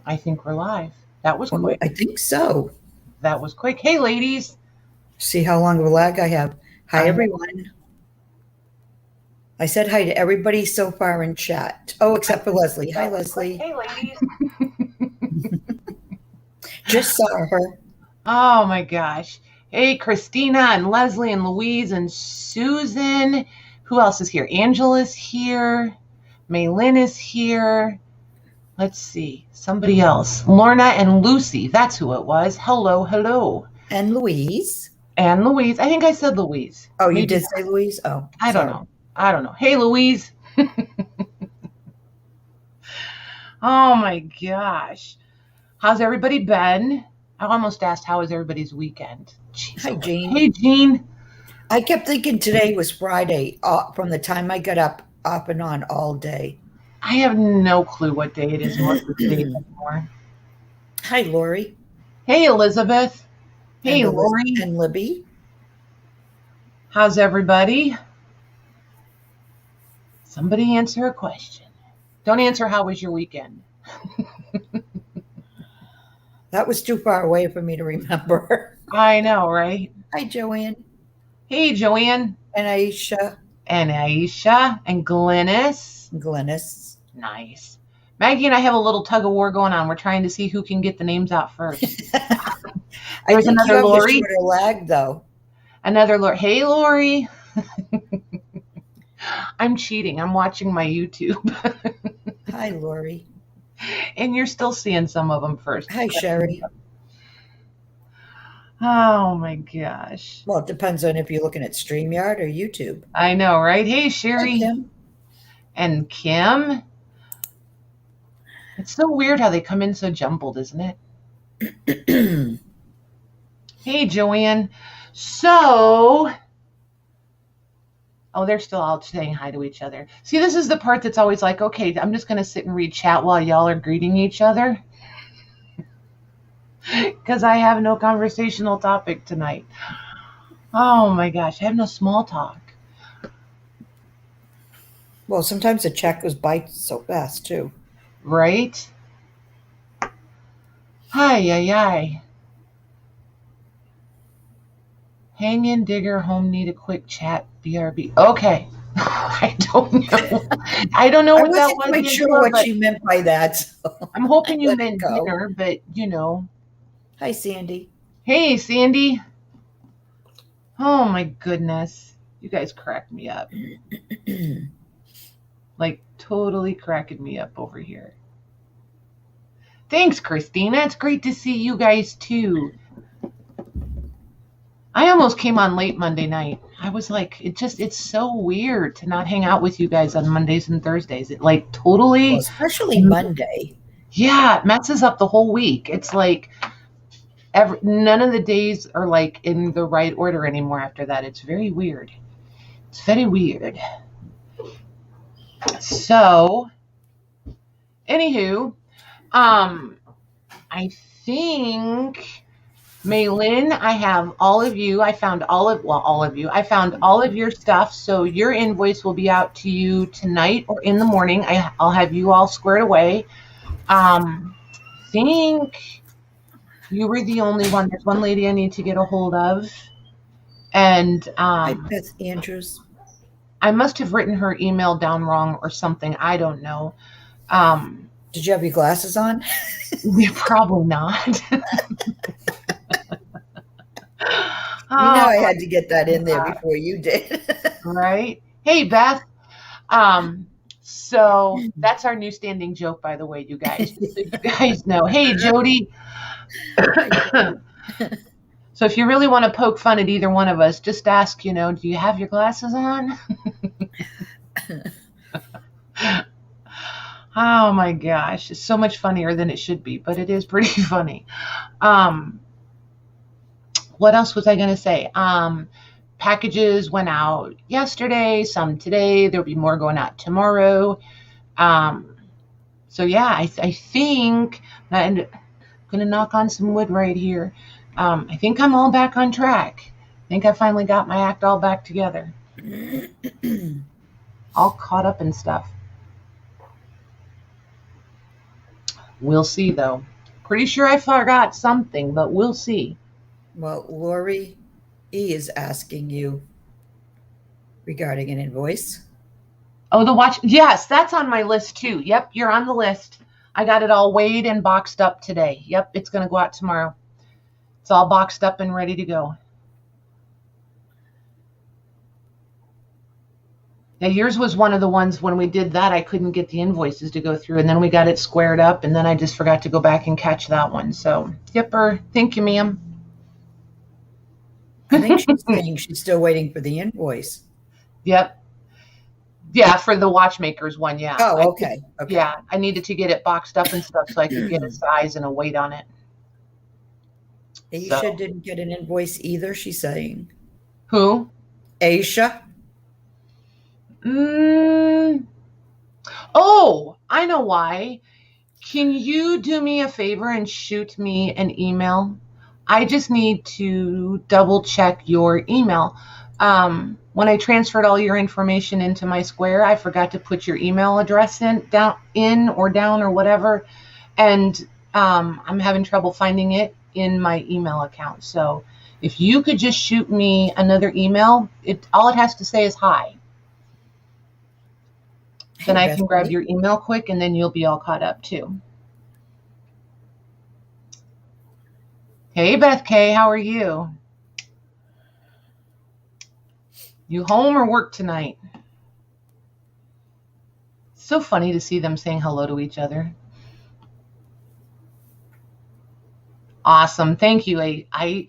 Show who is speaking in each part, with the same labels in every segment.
Speaker 1: I think we're live. That was
Speaker 2: Well,
Speaker 1: quick.
Speaker 2: I think so.
Speaker 1: That was quick. Hey, ladies.
Speaker 2: See how long of a lag I have. Hi,
Speaker 1: I know.
Speaker 2: everyone. I said hi to everybody so far in chat. Oh, except for Leslie. Hi,
Speaker 1: That was quick.
Speaker 2: Leslie.
Speaker 1: Hey, ladies.
Speaker 2: Just saw her.
Speaker 1: Oh my gosh. Hey, Christina and Leslie and Louise and Susan. Who else is here? Angela's here. Maylin is here. Let's see. Somebody else. Lorna and Lucy. That's who it was. Hello, hello.
Speaker 2: And Louise.
Speaker 1: And Louise. I think I said Louise.
Speaker 2: Oh, you
Speaker 1: Maybe
Speaker 2: did
Speaker 1: not.
Speaker 2: say Louise? Oh,
Speaker 1: I don't
Speaker 2: sorry.
Speaker 1: know. I don't know. Hey, Louise. Oh my gosh. How's everybody been? I almost asked how was everybody's weekend. Jeez,
Speaker 2: Hi, Jean.
Speaker 1: Hey, Jean.
Speaker 2: I kept thinking today was Friday from the time I got up off and on all day.
Speaker 1: I have no clue what day it is most of the days anymore.
Speaker 2: Hi, Lori.
Speaker 1: Hey, Elizabeth. Hey,
Speaker 2: and
Speaker 1: Lori.
Speaker 2: And Libby.
Speaker 1: How's everybody? Somebody answer a question. Don't answer how was your weekend.
Speaker 2: That was too far away for me to remember.
Speaker 1: I know, right?
Speaker 2: Hi, Joanne.
Speaker 1: Hey, Joanne.
Speaker 2: And Aisha.
Speaker 1: And Aisha. And Glennis.
Speaker 2: Glennis.
Speaker 1: Nice. Maggie and I have a little tug of war going on. We're trying to see who can get the names out first. There's another Lori.
Speaker 2: You have a shorter lag, though.
Speaker 1: Another Lori. Hey, Lori. I'm cheating. I'm watching my YouTube.
Speaker 2: Hi, Lori.
Speaker 1: And you're still seeing some of them first.
Speaker 2: Hi, Sherry.
Speaker 1: Oh, my gosh.
Speaker 2: Well, it depends on if you're looking at StreamYard or YouTube.
Speaker 1: I know, right? Hey, Sherry.
Speaker 2: Hi, Kim.
Speaker 1: And Kim. It's so weird how they come in so jumbled, isn't it? Hey, Joanne. So, oh, they're still all saying hi to each other. See, this is the part that's always like, okay, I'm just going to sit and read chat while y'all are greeting each other. Because I have no conversational topic tonight. Oh, my gosh. I have no small talk.
Speaker 2: Well, sometimes the chat goes by so fast, too.
Speaker 1: Right? Hi. Hang in, Digger, home need a quick chat, BRB. Okay. I don't know. I don't know what that was.
Speaker 2: I wasn't quite sure what you meant by that. So
Speaker 1: I'm hoping you meant dinner, but you know.
Speaker 2: Hi, Sandy.
Speaker 1: Hey, Sandy. Oh my goodness. You guys cracked me up. Like totally cracking me up over here. Thanks, Christina. It's great to see you guys too. I almost came on late Monday night. I was like, it's so weird to not hang out with you guys on Mondays and Thursdays. It like totally,
Speaker 2: well, especially Monday.
Speaker 1: Yeah, it messes up the whole week. It's like none of the days are like in the right order anymore after that. It's very weird. It's very weird. So, anywho, I think Maylin, I have all of you. I found all of you. I found all of your stuff. So your invoice will be out to you tonight or in the morning. I'll have you all squared away. Think you were the only one. There's one lady I need to get a hold of. And
Speaker 2: Hi, Beth Andrews.
Speaker 1: I must have written her email down wrong or something. I don't know.
Speaker 2: Did you have your glasses on?
Speaker 1: Probably not.
Speaker 2: I had to get that in there before you did.
Speaker 1: Right? Hey, Beth. So that's our new standing joke, by the way, you guys. So you guys know. Hey, Jody. So if you really want to poke fun at either one of us, just ask, do you have your glasses on? Oh my gosh. It's so much funnier than it should be, but it is pretty funny. What else was I going to say? Packages went out yesterday, some today. There'll be more going out tomorrow. So yeah, I think I'm going to knock on some wood right here. I think I'm all back on track. I think I finally got my act all back together. All caught up and stuff. We'll see, though. Pretty sure I forgot something, but we'll see.
Speaker 2: Well, Lori E is asking you regarding an invoice.
Speaker 1: Oh, the watch. Yes, that's on my list too. Yep, you're on the list. I got it all weighed and boxed up today. Yep, it's going to go out tomorrow. It's all boxed up and ready to go. Yeah, yours was one of the ones when we did that, I couldn't get the invoices to go through, and then we got it squared up, and then I just forgot to go back and catch that one. So, yipper. Thank you, ma'am.
Speaker 2: I think she's saying she's still waiting for the invoice.
Speaker 1: Yep. Yeah, for the watchmaker's one, yeah.
Speaker 2: Oh, okay. Okay.
Speaker 1: Yeah, I needed to get it boxed up and stuff so I could get a size and a weight on it.
Speaker 2: Aisha didn't get an invoice either, she's saying.
Speaker 1: Who?
Speaker 2: Aisha?
Speaker 1: Oh, I know why. Can you do me a favor and shoot me an email? I just need to double check your email. When I transferred all your information into my Square, I forgot to put your email address in or whatever, and I'm having trouble finding it in my email account. So if you could just shoot me another email, all it has to say is hi. Then I can grab your email quick, and then you'll be all caught up too. Hey, Beth K, how are you? You home or work tonight? So funny to see them saying hello to each other. Awesome, thank you. I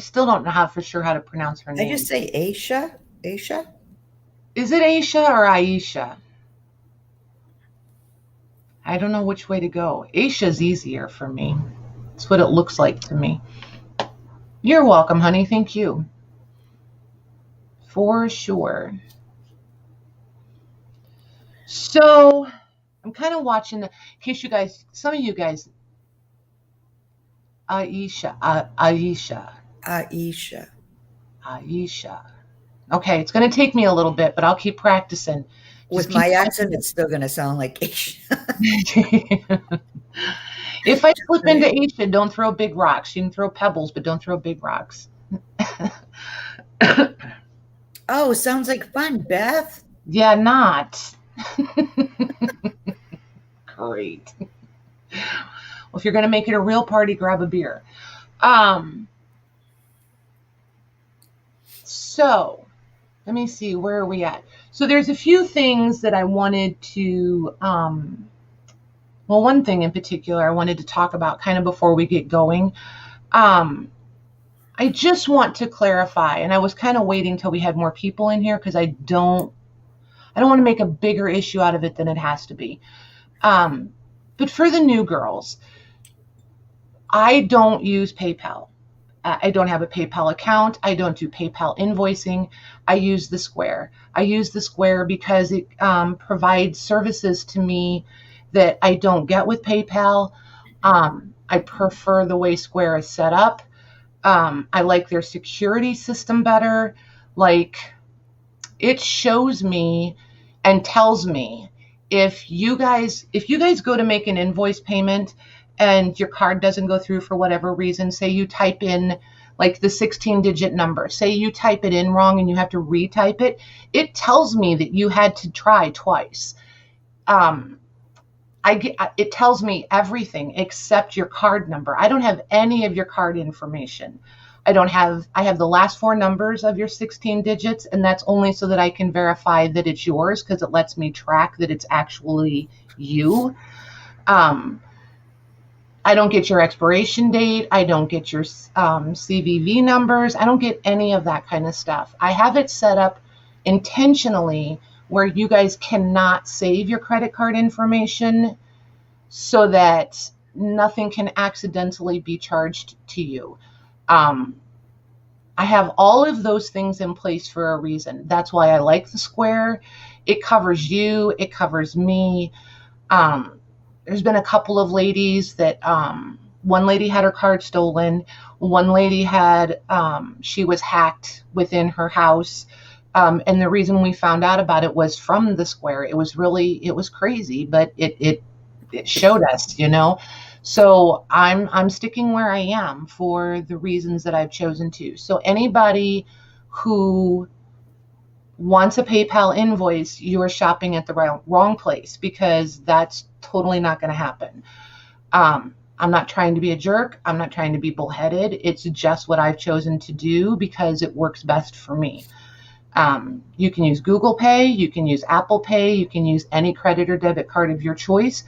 Speaker 1: still don't know for sure how to pronounce her name.
Speaker 2: I just say Aisha? Aisha?
Speaker 1: Is it Aisha or Aisha? I don't know which way to go. Aisha's easier for me. That's what it looks like to me. You're welcome, honey. Thank you. For sure. So I'm kind of watching, in case you guys, some of you guys, Aisha. Okay, it's going to take me a little bit, but I'll keep practicing.
Speaker 2: With my accent, it's still going to sound like Aisha.
Speaker 1: If I slip into Aisha, don't throw big rocks. You can throw pebbles, but don't throw big rocks.
Speaker 2: Oh, sounds like fun, Beth.
Speaker 1: Yeah, not. Great. Well, if you're going to make it a real party, grab a beer. So, let me see, where are we at? So there's a few things that I wanted to, one thing in particular I wanted to talk about kind of before we get going. I just want to clarify, and I was kind of waiting till we had more people in here because I don't want to make a bigger issue out of it than it has to be. But for the new girls, I don't use PayPal. I don't have a PayPal account. I don't do PayPal invoicing. I use the Square. I use the Square because it provides services to me that I don't get with PayPal. I prefer the way Square is set up. I like their security system better. Like, it shows me and tells me if you guys go to make an invoice payment and your card doesn't go through for whatever reason, say you type in like the 16-digit number, say you type it in wrong and you have to retype it, it tells me that you had to try twice. It tells me everything except your card number. I don't have any of your card information. I have the last 4 numbers of your 16 digits, and that's only so that I can verify that it's yours because it lets me track that it's actually you. I don't get your expiration date. I don't get your CVV numbers. I don't get any of that kind of stuff. I have it set up intentionally where you guys cannot save your credit card information so that nothing can accidentally be charged to you. I have all of those things in place for a reason. That's why I like the Square. It covers you. It covers me. There's been a couple of ladies that, one lady had her card stolen. One lady had, she was hacked within her house. And the reason we found out about it was from the Square. It was crazy, but it it showed us, you know. So I'm sticking where I am for the reasons that I've chosen to. So anybody who wants a PayPal invoice, you are shopping at the wrong place, because that's totally not going to happen. I'm not trying to be a jerk. I'm not trying to be bullheaded. It's just what I've chosen to do because it works best for me. You can use Google Pay, you can use Apple Pay, you can use any credit or debit card of your choice.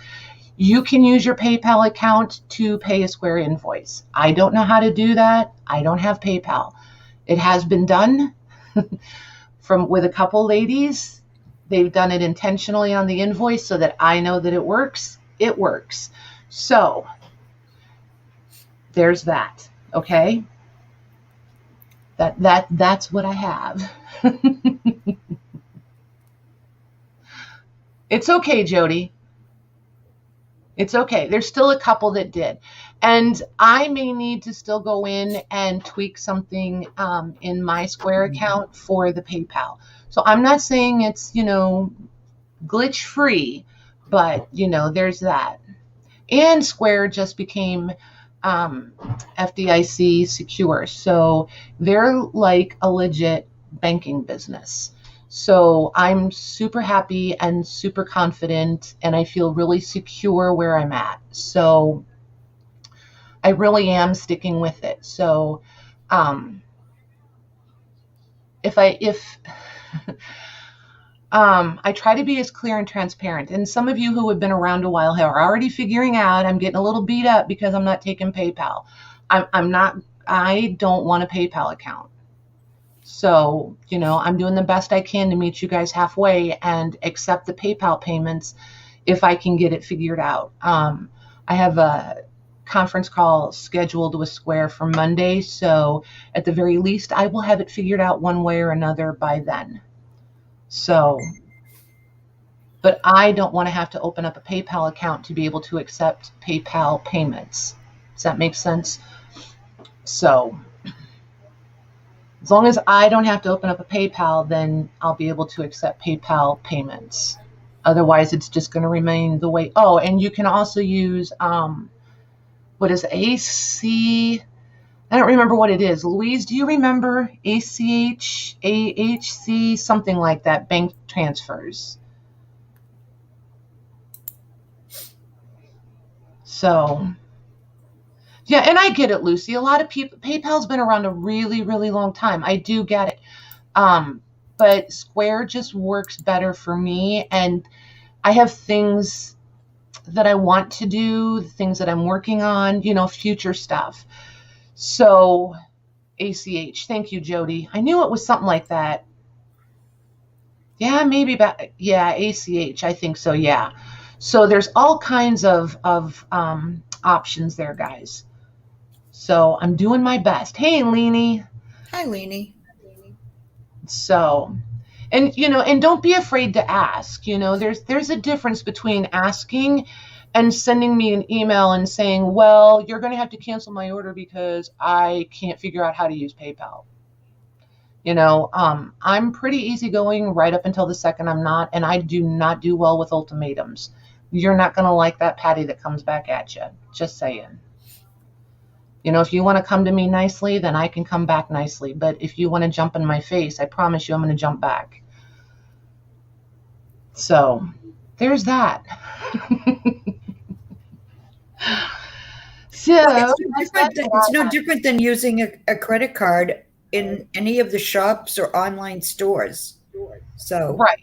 Speaker 1: You can use your PayPal account to pay a Square invoice. I don't know how to do that. I don't have PayPal. It has been done with a couple ladies. They've done it intentionally on the invoice so that I know that it works. It works. So there's that. Okay. That's what I have. It's okay, Jody. It's okay. There's still a couple that did. And I may need to still go in and tweak something in my Square account for the PayPal. So I'm not saying it's, glitch free, but, there's that. And Square just became FDIC secure. So they're like a legit banking business. So I'm super happy and super confident, and I feel really secure where I'm at. So I really am sticking with it. So if I try to be as clear and transparent, and some of you who have been around a while are already figuring out I'm getting a little beat up because I'm not taking PayPal. I don't want a PayPal account. So, I'm doing the best I can to meet you guys halfway and accept the PayPal payments if I can get it figured out. I have a conference call scheduled with Square for Monday, so at the very least, I will have it figured out one way or another by then. So, but I don't want to have to open up a PayPal account to be able to accept PayPal payments. Does that make sense? So, as long as I don't have to open up a PayPal, then I'll be able to accept PayPal payments. Otherwise, it's just going to remain the way. Oh, and you can also use, what is AC? I don't remember what it is. Louise, do you remember ACH, AHC, something like that, bank transfers? So, yeah, and I get it, Lucy. A lot of people, PayPal's been around a really, really long time. I do get it. But Square just works better for me, and I have things that I want to do, things that I'm working on, future stuff. So ACH, thank you, Jody. I knew it was something like that. Yeah, maybe ACH, I think so, yeah. So there's all kinds of options there, guys. So I'm doing my best. Hey, Leanie.
Speaker 2: Hi, Leanie.
Speaker 1: So, and don't be afraid to ask. There's a difference between asking and sending me an email and saying, well, you're going to have to cancel my order because I can't figure out how to use PayPal. I'm pretty easygoing right up until the second I'm not, and I do not do well with ultimatums. You're not going to like that patty that comes back at you. Just saying. If you want to come to me nicely, then I can come back nicely. But if you want to jump in my face, I promise you I'm going to jump back. So there's that. So
Speaker 2: it's no different than using a credit card in any of the shops or online stores. So
Speaker 1: right.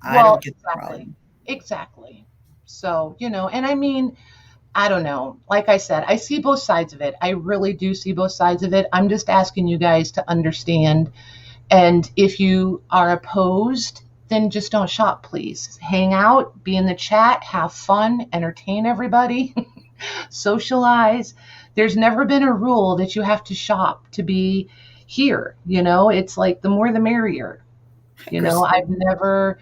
Speaker 2: I don't get the problem.
Speaker 1: Exactly. So, and I mean, I don't know. Like I said, I see both sides of it. I really do see both sides of it. I'm just asking you guys to understand. And if you are opposed, then just don't shop, please. Hang out, be in the chat, have fun, entertain everybody, socialize. There's never been a rule that you have to shop to be here. It's like the more the merrier. I've never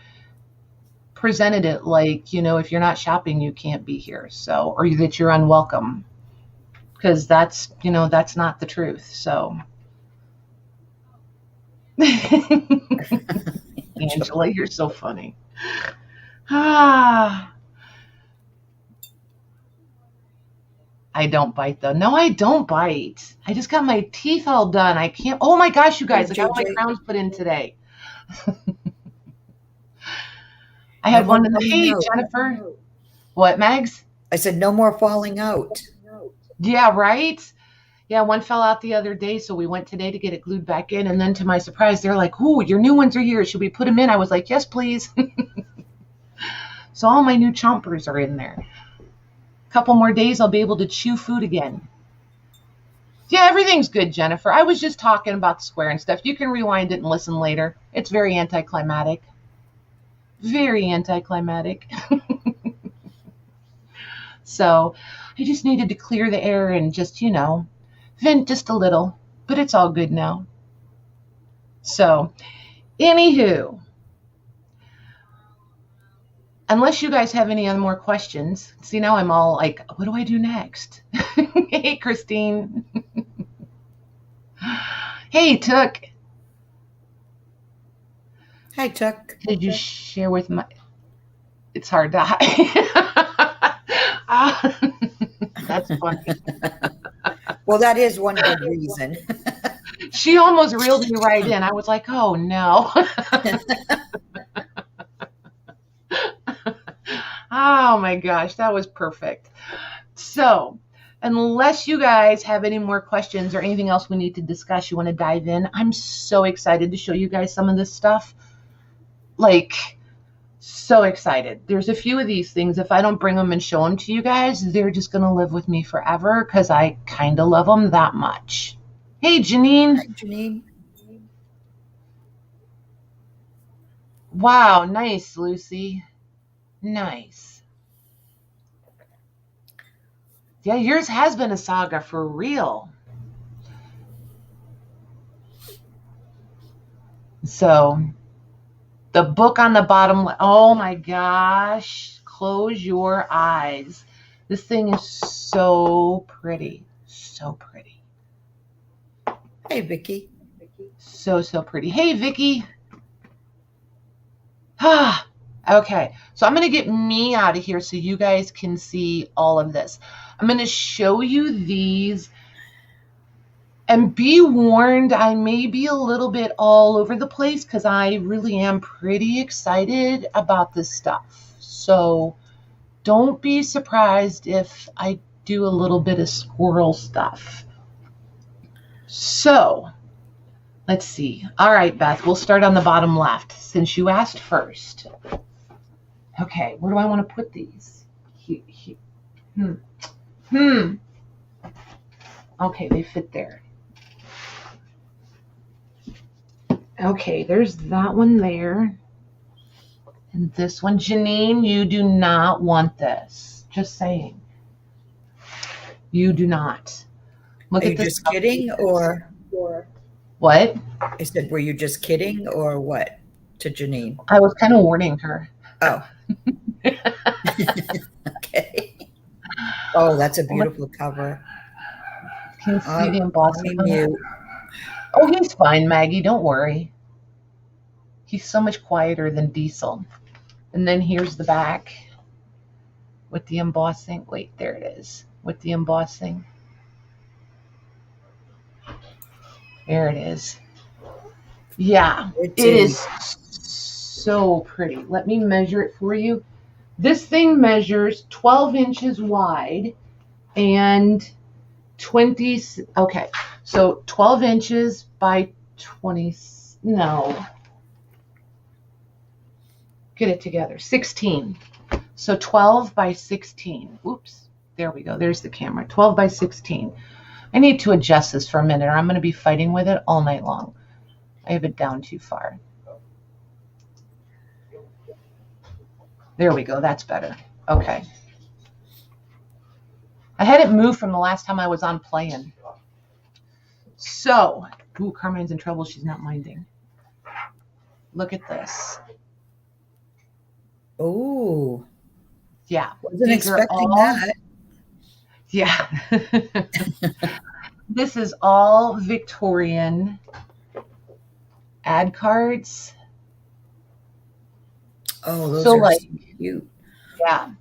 Speaker 1: presented it like, if you're not shopping, you can't be here. So, or that you're unwelcome, because that's not the truth. So, Angela, you're so funny. I don't bite though. No, I don't bite. I just got my teeth all done. I can't. Oh my gosh, you guys! I got my crowns put in today. I
Speaker 2: No
Speaker 1: had
Speaker 2: more
Speaker 1: one in the.
Speaker 2: falling
Speaker 1: Hey,
Speaker 2: out.
Speaker 1: Jennifer. What, Megs?
Speaker 2: I said no more falling out.
Speaker 1: Yeah, right? Yeah, one fell out the other day, so we went today to get it glued back in. And then to my surprise, they're like, "Ooh, your new ones are here. Should we put them in?" I was like, "Yes, please." So all my new chompers are in there. A couple more days, I'll be able to chew food again. Yeah, everything's good, Jennifer. I was just talking about the square and stuff. You can rewind it and listen later. It's very anticlimactic. Very anticlimactic. So I just needed to clear the air and just, vent just a little. But it's all good now. So, anywho, unless you guys have any other more questions. See, now I'm all like, what do I do next? Hey, Christine. Hey, Took.
Speaker 2: Hi, Chuck.
Speaker 1: Did you share with my... It's hard to That's funny.
Speaker 2: Well, that is one good reason.
Speaker 1: She almost reeled me right in. I was like, oh, no. Oh, my gosh. That was perfect. So, unless you guys have any more questions or anything else we need to discuss, you want to dive in, I'm so excited to show you guys some of this stuff. Like, so excited. There's a few of these things. If I don't bring them and show them to you guys, they're just going to live with me forever because I kind of love them that much. Hey, Janine.
Speaker 2: Hi, Janine.
Speaker 1: Wow, nice, Lucy. Nice. Yeah, yours has been a saga for real. So, the book on the bottom, oh my gosh, close your eyes. This thing is so pretty. So pretty.
Speaker 2: Hey, Vicky.
Speaker 1: So pretty. Hey, Vicky. Okay, so I'm going to get me out of here so you guys can see all of this. I'm going to show you these. And be warned, I may be a little bit all over the place because I really am pretty excited about this stuff. So don't be surprised if I do a little bit of squirrel stuff. So let's see. All right, Beth, we'll start on the bottom left since you asked first. Okay, where do I want to put these? Okay, they fit there. Okay, there's that one there. And this one. Janine, you do not want this. Just saying. You do not.
Speaker 2: Look at this. Are you just kidding or?
Speaker 1: What?
Speaker 2: I said, were you just kidding or what? To Janine.
Speaker 1: I was kind of warning her.
Speaker 2: Oh. Okay. Oh, that's a beautiful cover.
Speaker 1: Can you see the embossing?
Speaker 2: Mute.
Speaker 1: Oh, he's fine, Maggie. Don't worry. He's so much quieter than Diesel. And then here's the back with the embossing. Wait, there it is. With the embossing. There it is. Yeah, it is so pretty. Let me measure it for you. This thing measures 12 inches wide and 20. Okay, so 12 inches by 20. No. Get it together. 16. So 12 by 16. Oops. There we go. There's the camera. 12 by 16. I need to adjust this for a minute or I'm going to be fighting with it all night long. I have it down too far. There we go. That's better. Okay. I had it moved from the last time I was on playing. So, ooh, Carmine's in trouble. She's not minding. Look at this.
Speaker 2: Oh.
Speaker 1: Yeah.
Speaker 2: Wasn't expecting that.
Speaker 1: Yeah. This is all Victorian ad cards.
Speaker 2: Oh, those are so cute.
Speaker 1: Yeah.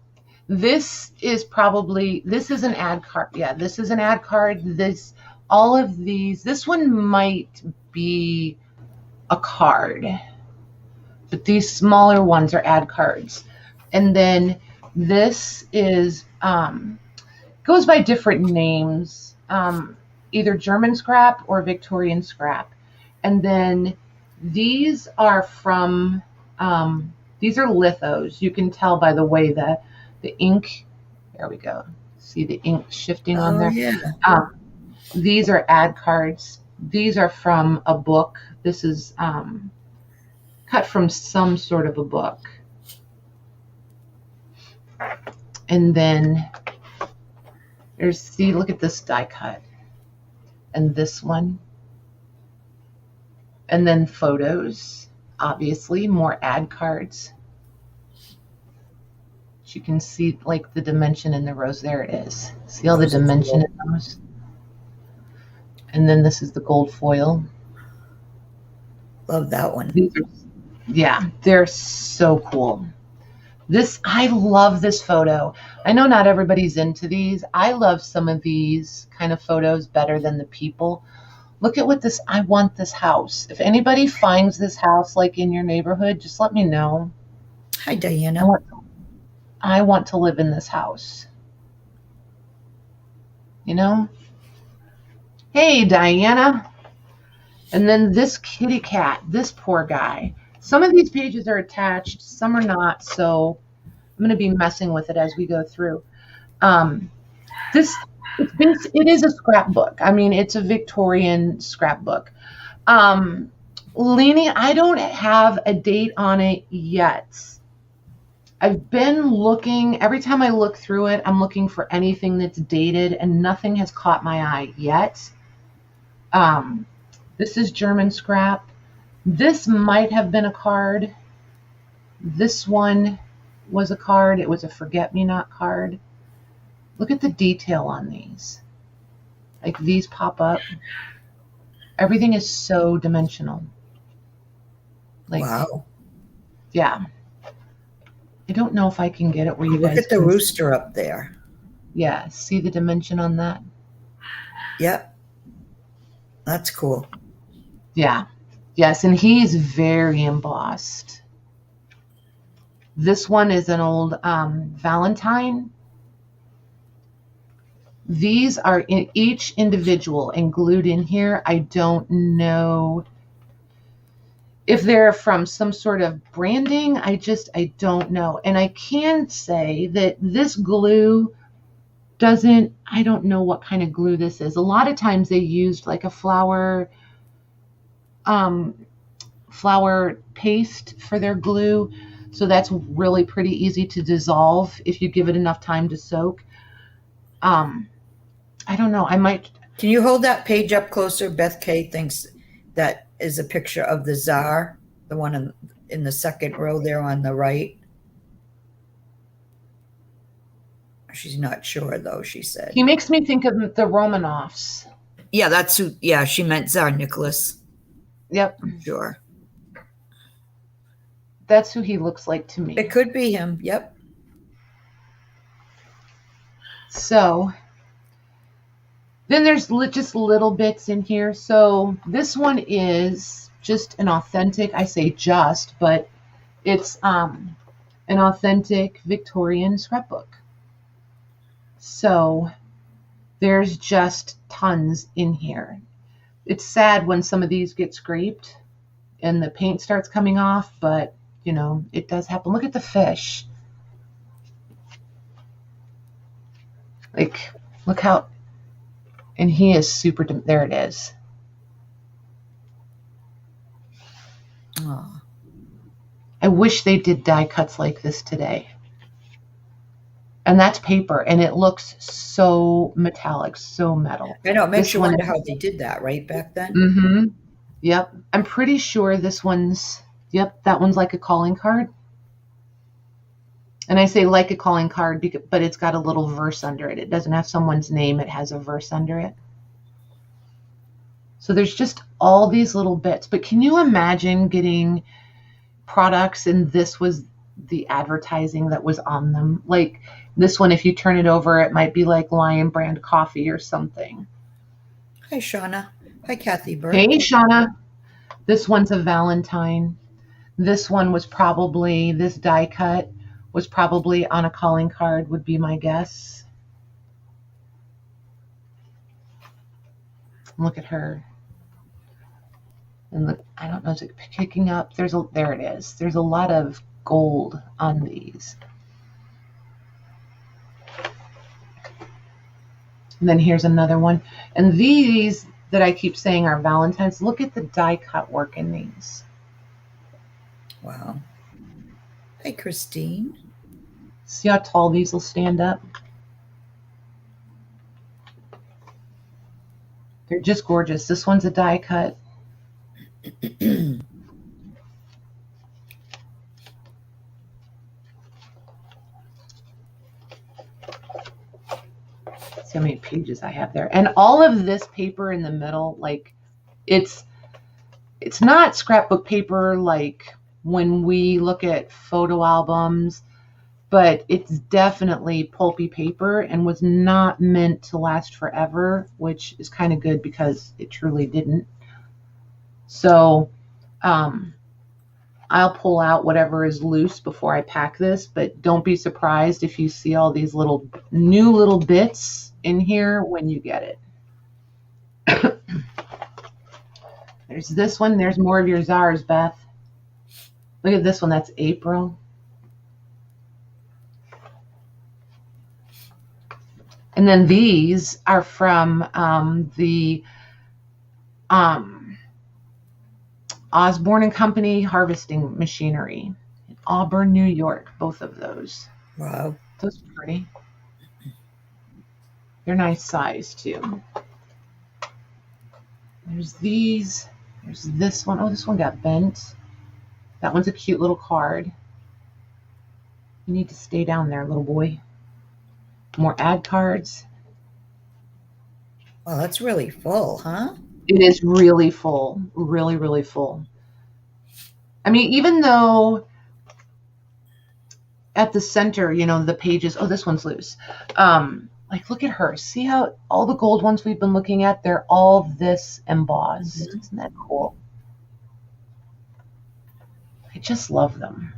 Speaker 1: This is an ad card. Yeah, this is an ad card. All of these, this one might be a card, but these smaller ones are ad cards. And then this is, goes by different names, either German scrap or Victorian scrap. And then these are from, these are lithos. You can tell by the way the ink, there we go. See the ink shifting on there?
Speaker 2: Yeah.
Speaker 1: These are ad cards. These are from a book. This is cut from some sort of a book. And then look at this die cut. And this one. And then photos, obviously, more ad cards. You can see like the dimension in the rows. There it is. See all the dimension in those? And then this is the gold foil.
Speaker 2: Love that one.
Speaker 1: They're so cool. I love this photo. I know not everybody's into these. I love some of these kind of photos better than the people. Look at I want this house. If anybody finds this house like in your neighborhood, just let me know.
Speaker 2: Hi, Diana.
Speaker 1: I want to live in this house. You know? Hey, Diana. And then this kitty cat, this poor guy. Some of these pages are attached, some are not, so I'm going to be messing with it as we go through. It is a scrapbook. I mean, it's a Victorian scrapbook. Leanie, I don't have a date on it yet. I've been looking, every time I look through it, I'm looking for anything that's dated, and nothing has caught my eye yet. This is German scrap. This might have been a card. This one was a card. It was a forget-me-not card. Look at the detail on these. Like these pop up. Everything is so dimensional. Like, wow. Yeah. I don't know if I can get it where you guys
Speaker 2: look at the rooster up there.
Speaker 1: Yeah, see the dimension on that?
Speaker 2: Yep. That's cool.
Speaker 1: Yeah. Yes, and he's very embossed. This one is an old Valentine. These are each individual and glued in here. I don't know if they're from some sort of branding. I don't know. And I can say that this glue I don't know what kind of glue this is. A lot of times they used like a flour paste for their glue. So that's really pretty easy to dissolve if you give it enough time to soak. I don't know. I might.
Speaker 2: Can you hold that page up closer? Beth K thinks that is a picture of the Tsar, the one in the second row there on the right. She's not sure, though, she said.
Speaker 1: He makes me think of the Romanovs.
Speaker 2: Yeah, that's who. Yeah, she meant Tsar Nicholas.
Speaker 1: Yep.
Speaker 2: Sure.
Speaker 1: That's who he looks like to me.
Speaker 2: It could be him. Yep.
Speaker 1: So then there's just little bits in here. So this one is just an authentic, I say just, but it's an authentic Victorian scrapbook. So there's just tons in here. It's sad when some of these get scraped and the paint starts coming off, but you know, it does happen. Look at the fish. Like, look how, and he is super, there it is.
Speaker 2: Oh.
Speaker 1: I wish they did die cuts like this today. And that's paper, and it looks so metallic, so metal.
Speaker 2: I know, it makes you wonder how they did that, right, back then?
Speaker 1: Mm-hmm. Yep. I'm pretty sure this one's, yep, that one's like a calling card. And I say like a calling card, but it's got a little verse under it. It doesn't have someone's name. It has a verse under it. So there's just all these little bits. But can you imagine getting products and this was the advertising that was on them? Like This one, if you turn it over, it might be like Lion Brand coffee or something.
Speaker 2: Hi, Shauna. Hi, Kathy Burke.
Speaker 1: Hey, Shauna. This one's a Valentine. This one was probably, this die cut was probably on a calling card, would be my guess. Look at her. And look, I don't know, is it picking up? There it is. There's a lot of gold on these. And then here's another one. And these that I keep saying are Valentine's, look at the die cut work in these.
Speaker 2: Wow. Hi, Christine.
Speaker 1: See how tall these will stand up? They're just gorgeous. This one's a die cut. See how many pages I have there. And all of this paper in the middle, like it's not scrapbook paper like when we look at photo albums, but it's definitely pulpy paper and was not meant to last forever, which is kind of good because it truly didn't. So I'll pull out whatever is loose before I pack this, but don't be surprised if you see all these new little bits in here when you get it. There's this one. There's more of your Zars, Beth. Look at this one. That's April. And then these are from the Osborne and Company harvesting machinery in Auburn, New York. Both of those.
Speaker 2: Wow.
Speaker 1: Those are pretty. They're nice size too. There's these. There's this one. Oh, this one got bent. That one's a cute little card. You need to stay down there, little boy. More ad cards.
Speaker 2: Well, that's really full, huh?
Speaker 1: It is really full. Really, really full. I mean, even though at the center, the pages, oh, this one's loose. Like, look at her. See how all the gold ones we've been looking at, they're all this embossed. Mm-hmm. Isn't that cool? I just love them.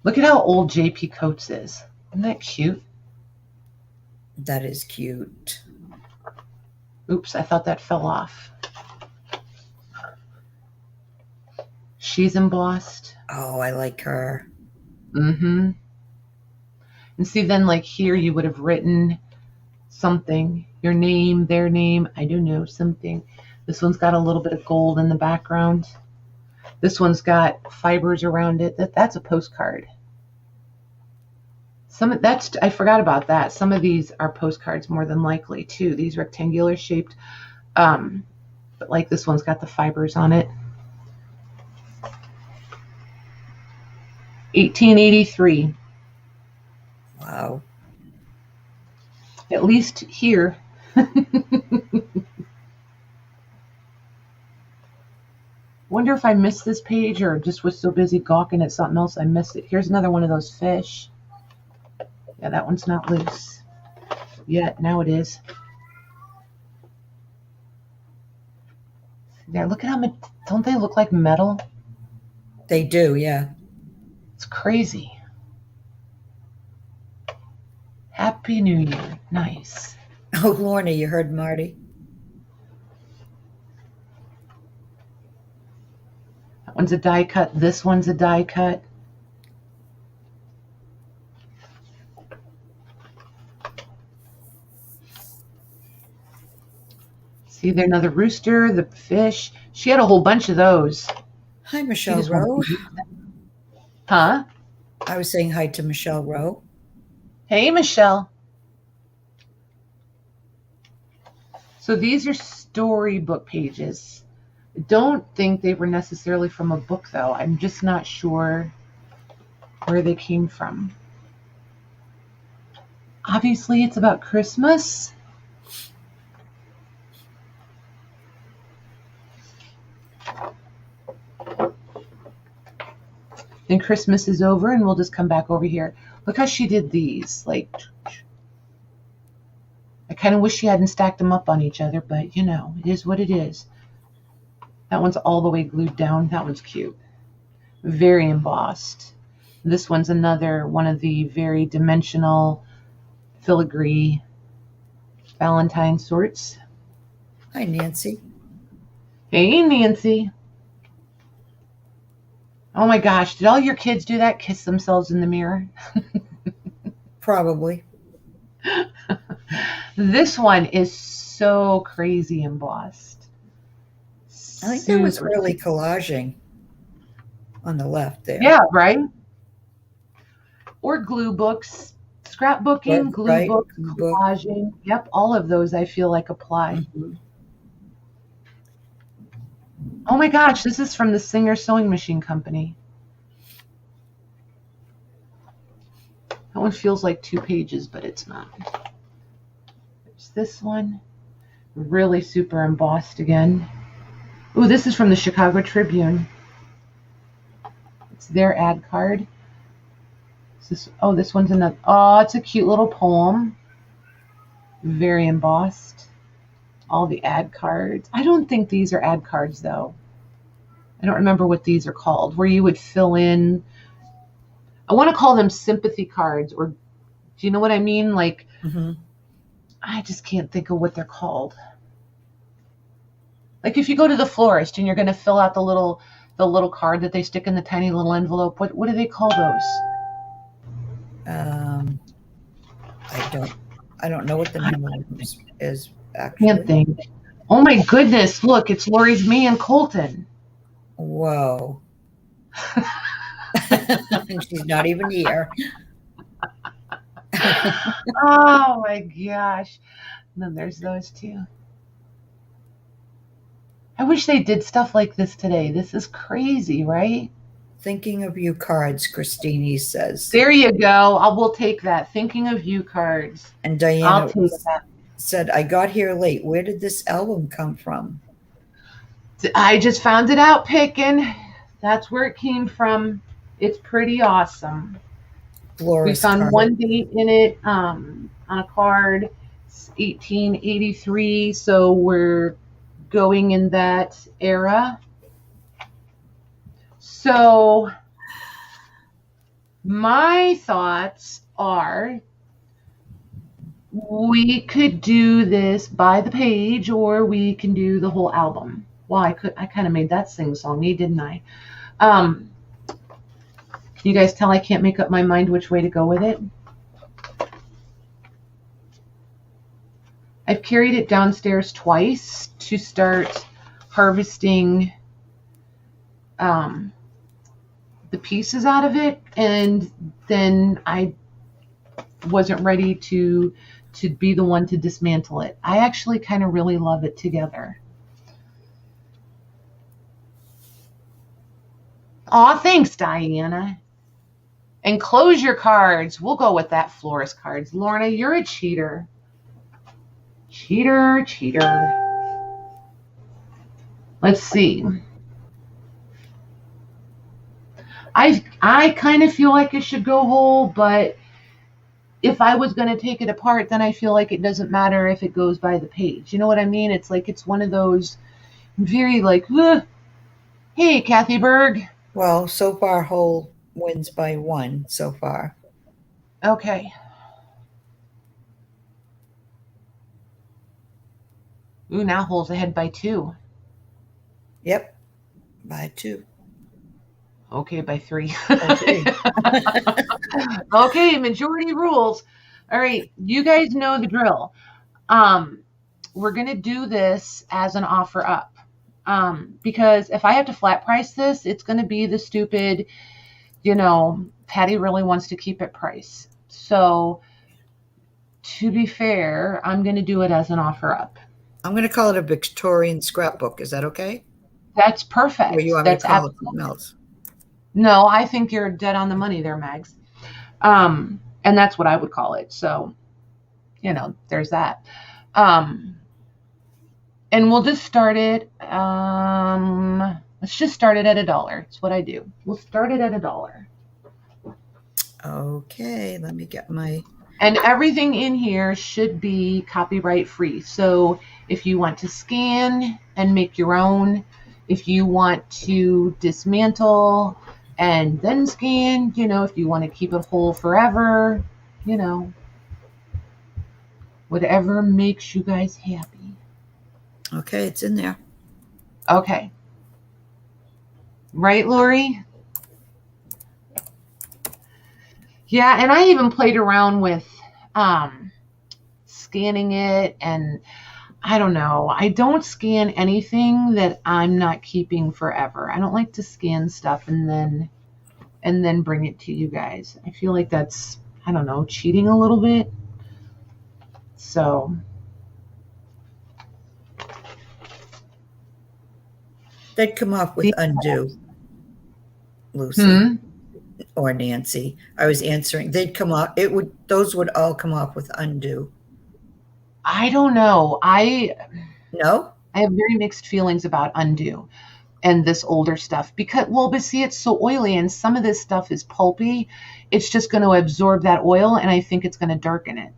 Speaker 1: Look at how old JP Coates is. Isn't that cute?
Speaker 2: That is cute.
Speaker 1: Oops, I thought that fell off. She's embossed.
Speaker 2: Oh, I like her.
Speaker 1: Mm-hmm. And see, then like here you would have written something, your name, their name, I don't know, something. This one's got a little bit of gold in the background. This one's got fibers around it. That's a postcard. I forgot about that. Some of these are postcards more than likely too. These rectangular shaped, but like this one's got the fibers on it. 1883.
Speaker 2: Wow.
Speaker 1: At least here. Wonder if I missed this page or just was so busy gawking at something else I missed it. Here's another one of those fish. Yeah, that one's not loose yet. Now it is. There, look at how much. Don't they look like metal?
Speaker 2: They do, yeah.
Speaker 1: It's crazy. Happy New Year. Nice.
Speaker 2: Oh, Lorna, you heard Marty?
Speaker 1: That one's a die cut. This one's a die cut. See there, another rooster, the fish. She had a whole bunch of those.
Speaker 2: Hi, Michelle Rowe.
Speaker 1: Huh?
Speaker 2: I was saying hi to Michelle Rowe.
Speaker 1: Hey, Michelle. So these are storybook pages. I don't think they were necessarily from a book, though. I'm just not sure where they came from. Obviously, it's about Christmas. Then Christmas is over and we'll just come back over here. Look how she did these. Like, I kind of wish she hadn't stacked them up on each other, but you know, it is what it is. That one's all the way glued down. That one's cute. Very embossed. This one's another one of the very dimensional filigree Valentine sorts.
Speaker 2: Hi, Nancy.
Speaker 1: Hey, Nancy. Oh my gosh, did all your kids do that? Kiss themselves in the mirror?
Speaker 2: Probably.
Speaker 1: This one is so crazy embossed.
Speaker 2: I think that was early collaging on the left there.
Speaker 1: Yeah, right? Or glue books, scrapbooking, glue books, collaging. Yep, all of those I feel like apply.
Speaker 2: Mm-hmm.
Speaker 1: Oh my gosh, this is from the Singer Sewing Machine Company. That one feels like 2 pages, but it's not. There's this one. Really super embossed again. Ooh, this is from the Chicago Tribune. It's their ad card. This one's another. Oh, it's a cute little poem. Very embossed. All the ad cards. I don't think these are ad cards, though. I don't remember what these are called, where you would fill in. I want to call them sympathy cards, or do you know what I mean? Like, I just can't think of what they're called. Like if you go to the florist and you're going to fill out the little card that they stick in the tiny little envelope, what do they call those?
Speaker 2: I don't know what the name of them is actually.
Speaker 1: Can't think. Oh my goodness! Look, it's Lori's Man Colton.
Speaker 2: Whoa. And she's not even here.
Speaker 1: Oh my gosh! And then there's those two. I wish they did stuff like this today. This is crazy, right?
Speaker 2: Thinking of you cards, Christine says.
Speaker 1: There you go. We'll take that. Thinking of you cards.
Speaker 2: And Diana said, I got here late. Where did this album come from?
Speaker 1: I just found it out picking. That's where it came from. It's pretty awesome. We found one date in it on a card. It's 1883. So we're going in that era. So my thoughts are we could do this by the page, or we can do the whole album. Well, I kind of made that sing-songy, didn't I? Can you guys tell I can't make up my mind which way to go with it? I've carried it downstairs twice to start harvesting the pieces out of it, and then I wasn't ready to be the one to dismantle it. I actually kind of really love it together. Aw, thanks, Diana. And close your cards. We'll go with that florist cards. Lorna, you're a cheater. Cheater, cheater. Let's see. I kind of feel like it should go whole, but if I was going to take it apart, then I feel like it doesn't matter if it goes by the page. You know what I mean? It's like it's one of those very like, hey, Kathy Berg.
Speaker 2: Well, so far, whole wins by 1 so far.
Speaker 1: Okay. Ooh, now whole's ahead by 2.
Speaker 2: Yep, by 2.
Speaker 1: Okay, by 3.
Speaker 2: Okay.
Speaker 1: Okay, majority rules. All right, you guys know the drill. We're going to do this as an offer up. Because if I have to flat price this, it's going to be the stupid, Patty really wants to keep it price. So to be fair, I'm going to do it as an offer up.
Speaker 2: I'm going to call it a Victorian scrapbook. Is that okay?
Speaker 1: That's perfect.
Speaker 2: Or you want me to call it something else?
Speaker 1: No, I think you're dead on the money there, Mags. And that's what I would call it. So, there's that. And we'll just start it. Let's just start it at $1. That's what I do. We'll start it at $1.
Speaker 2: Okay, let me get my...
Speaker 1: And everything in here should be copyright free. So if you want to scan and make your own, if you want to dismantle and then scan, if you want to keep it whole forever, whatever makes you guys happy.
Speaker 2: Okay, it's in there.
Speaker 1: Okay. Right, Lori? Yeah, and I even played around with scanning it, and I don't know. I don't scan anything that I'm not keeping forever. I don't like to scan stuff and then bring it to you guys. I feel like that's, I don't know, cheating a little bit. So
Speaker 2: They'd come off with undo, Lucy or Nancy. I was answering. They'd come off. Those would all come off with undo.
Speaker 1: I don't know.
Speaker 2: No?
Speaker 1: I have very mixed feelings about undo and this older stuff but see, it's so oily and some of this stuff is pulpy. It's just going to absorb that oil, and I think it's going to darken it.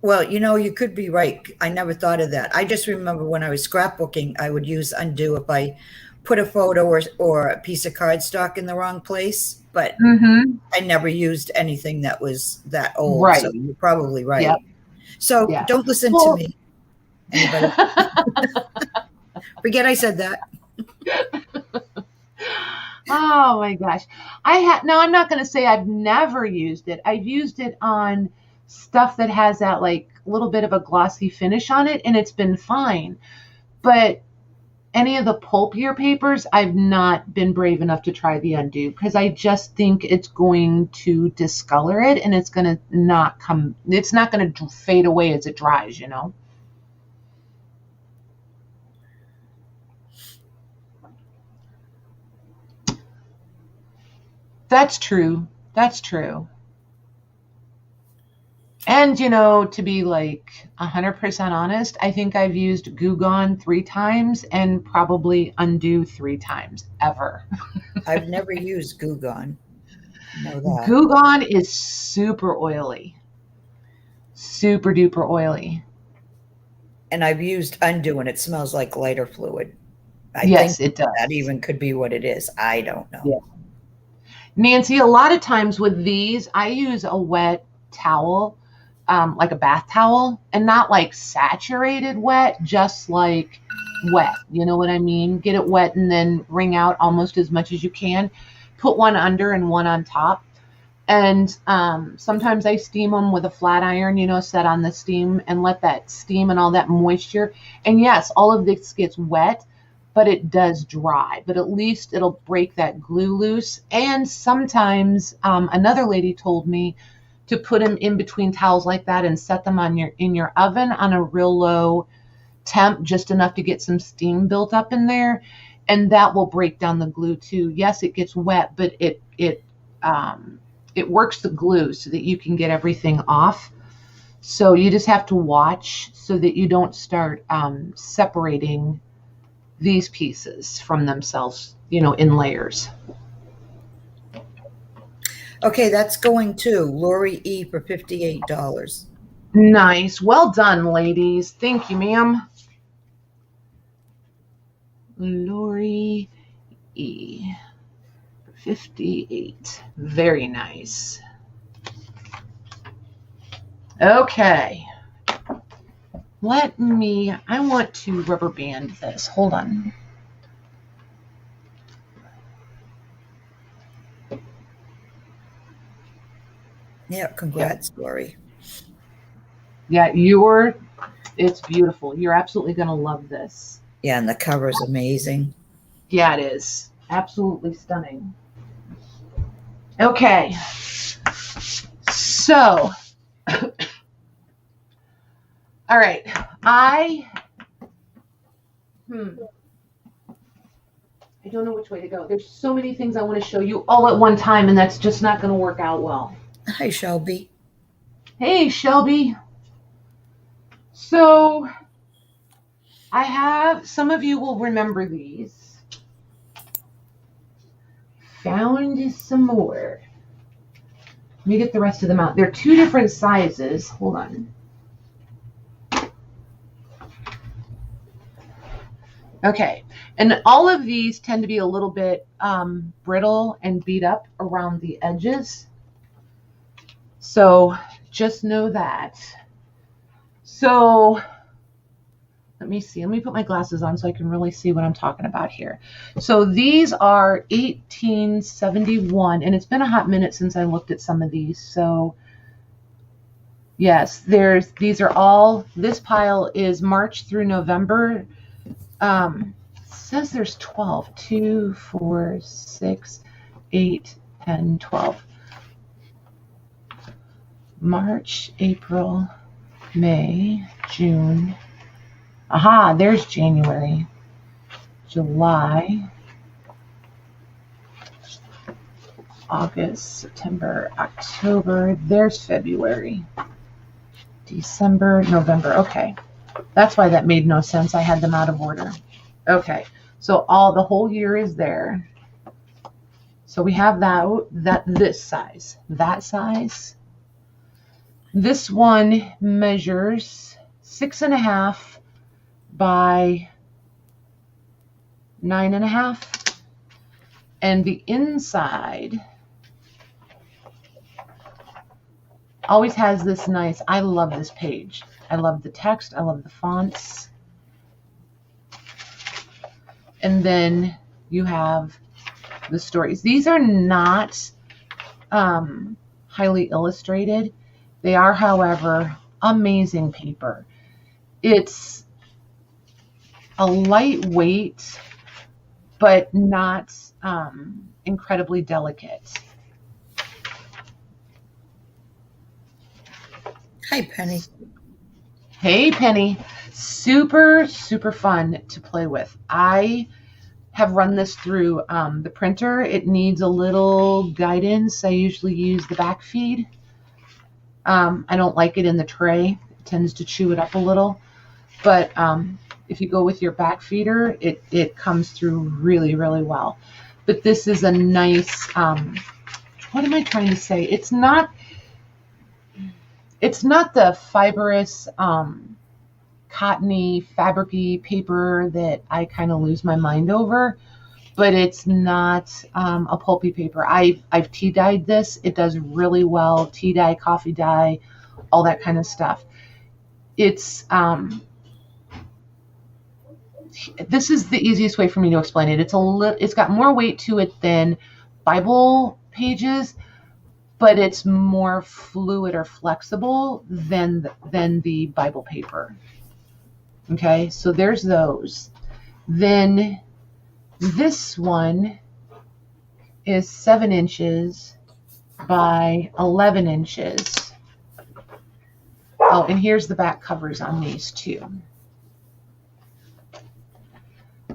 Speaker 2: Well, you could be right. I never thought of that. I just remember when I was scrapbooking, I would use undo if I put a photo or a piece of cardstock in the wrong place, but I never used anything that was that old.
Speaker 1: Right.
Speaker 2: So you're probably right.
Speaker 1: Yep.
Speaker 2: So don't listen to me. Anybody? Forget I said that.
Speaker 1: Oh my gosh. Now I'm not going to say I've never used it. I've used it on stuff that has that like little bit of a glossy finish on it, and it's been fine. But any of the pulpier papers, I've not been brave enough to try the undo because I just think it's going to discolor it, and it's not going to fade away as it dries, That's true. And, to be like 100% honest, I think I've used Goo Gone 3 times and probably undo 3 times ever.
Speaker 2: I've never used Goo Gone. Know that.
Speaker 1: Goo Gone is super oily. Super duper oily.
Speaker 2: And I've used undo, and it smells like lighter fluid.
Speaker 1: Yes, it does.
Speaker 2: That even could be what it is. I don't know.
Speaker 1: Yeah. Nancy, a lot of times with these, I use a wet towel, like a bath towel, and not like saturated wet, just like wet. You know what I mean? Get it wet and then wring out almost as much as you can. Put one under and one on top. And sometimes I steam them with a flat iron, set on the steam and let that steam and all that moisture. And yes, all of this gets wet, but it does dry. But at least it'll break that glue loose. And sometimes another lady told me to put them in between towels like that and set them in your oven on a real low temp, just enough to get some steam built up in there, and that will break down the glue too. Yes, it gets wet, but it works the glue so that you can get everything off. So you just have to watch so that you don't start separating these pieces from themselves, in layers.
Speaker 2: Okay, that's going to Lori E for $58.
Speaker 1: Nice. Well done, ladies. Thank you, ma'am. Lori E. 58. Very nice. Okay. I want to rubber band this. Hold on.
Speaker 2: Yeah, congrats, Lori.
Speaker 1: Yeah, it's beautiful. You're absolutely going to love this.
Speaker 2: Yeah, and the cover is amazing.
Speaker 1: Yeah, it is. Absolutely stunning. Okay. So, all right. I don't know which way to go. There's so many things I want to show you all at one time, and that's just not going to work out well.
Speaker 2: Hi, Shelby.
Speaker 1: Hey, Shelby. So, some of you will remember these. Found some more. Let me get the rest of them out. They're 2 different sizes. Hold on. Okay, and all of these tend to be a little bit brittle and beat up around the edges. So just know that. So let me see. Let me put my glasses on so I can really see what I'm talking about here. So these are 1871, and it's been a hot minute since I looked at some of these. So yes, these are all, this pile is March through November. It says there's 12, 2, 4, 6, 8, 10, 12. March, April, May, June. Aha, there's January, July, August, September, October. There's February, December, November. Okay, that's why that made no sense. I had them out of order. Okay, so the whole year is there. So we have this size, that size. This one measures 6.5 by 9.5, and the inside always has this nice, I love this page. I love the text, I love the fonts. And then you have the stories. These are not highly illustrated. They are, however, amazing paper. It's a lightweight, but not incredibly delicate.
Speaker 2: Hi, Penny.
Speaker 1: Hey, Penny. Super, super fun to play with. I have run this through the printer. It needs a little guidance. I usually use the back feed. I don't like it in the tray. It tends to chew it up a little. But if you go with your back feeder, it comes through really, really well. But this is a nice, what am I trying to say? It's not the fibrous, cottony, fabricy paper that I kind of lose my mind over, but it's not a pulpy paper. I've tea dyed this. It does really well. Tea dye, coffee dye, all that kind of stuff. It's this is the easiest way for me to explain it. It's got more weight to it than Bible pages, but it's more fluid or flexible than the Bible paper. Okay, so there's those. Then this one is 7 inches by 11 inches. Oh, and here's the back covers on these too.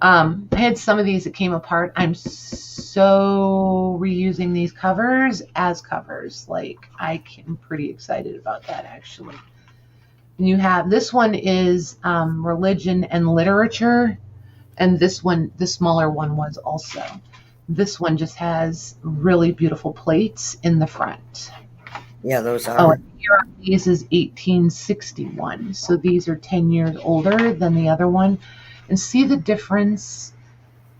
Speaker 1: I had some of these that came apart. I'm so reusing these covers as covers. Like, I'm pretty excited about that, actually. And you have, this one is religion and literature, and this one, the smaller one, was also. This one just has really beautiful plates in the front.
Speaker 2: Yeah, those are.
Speaker 1: Oh, and here on these is 1861. So these are 10 years older than the other one. And see the difference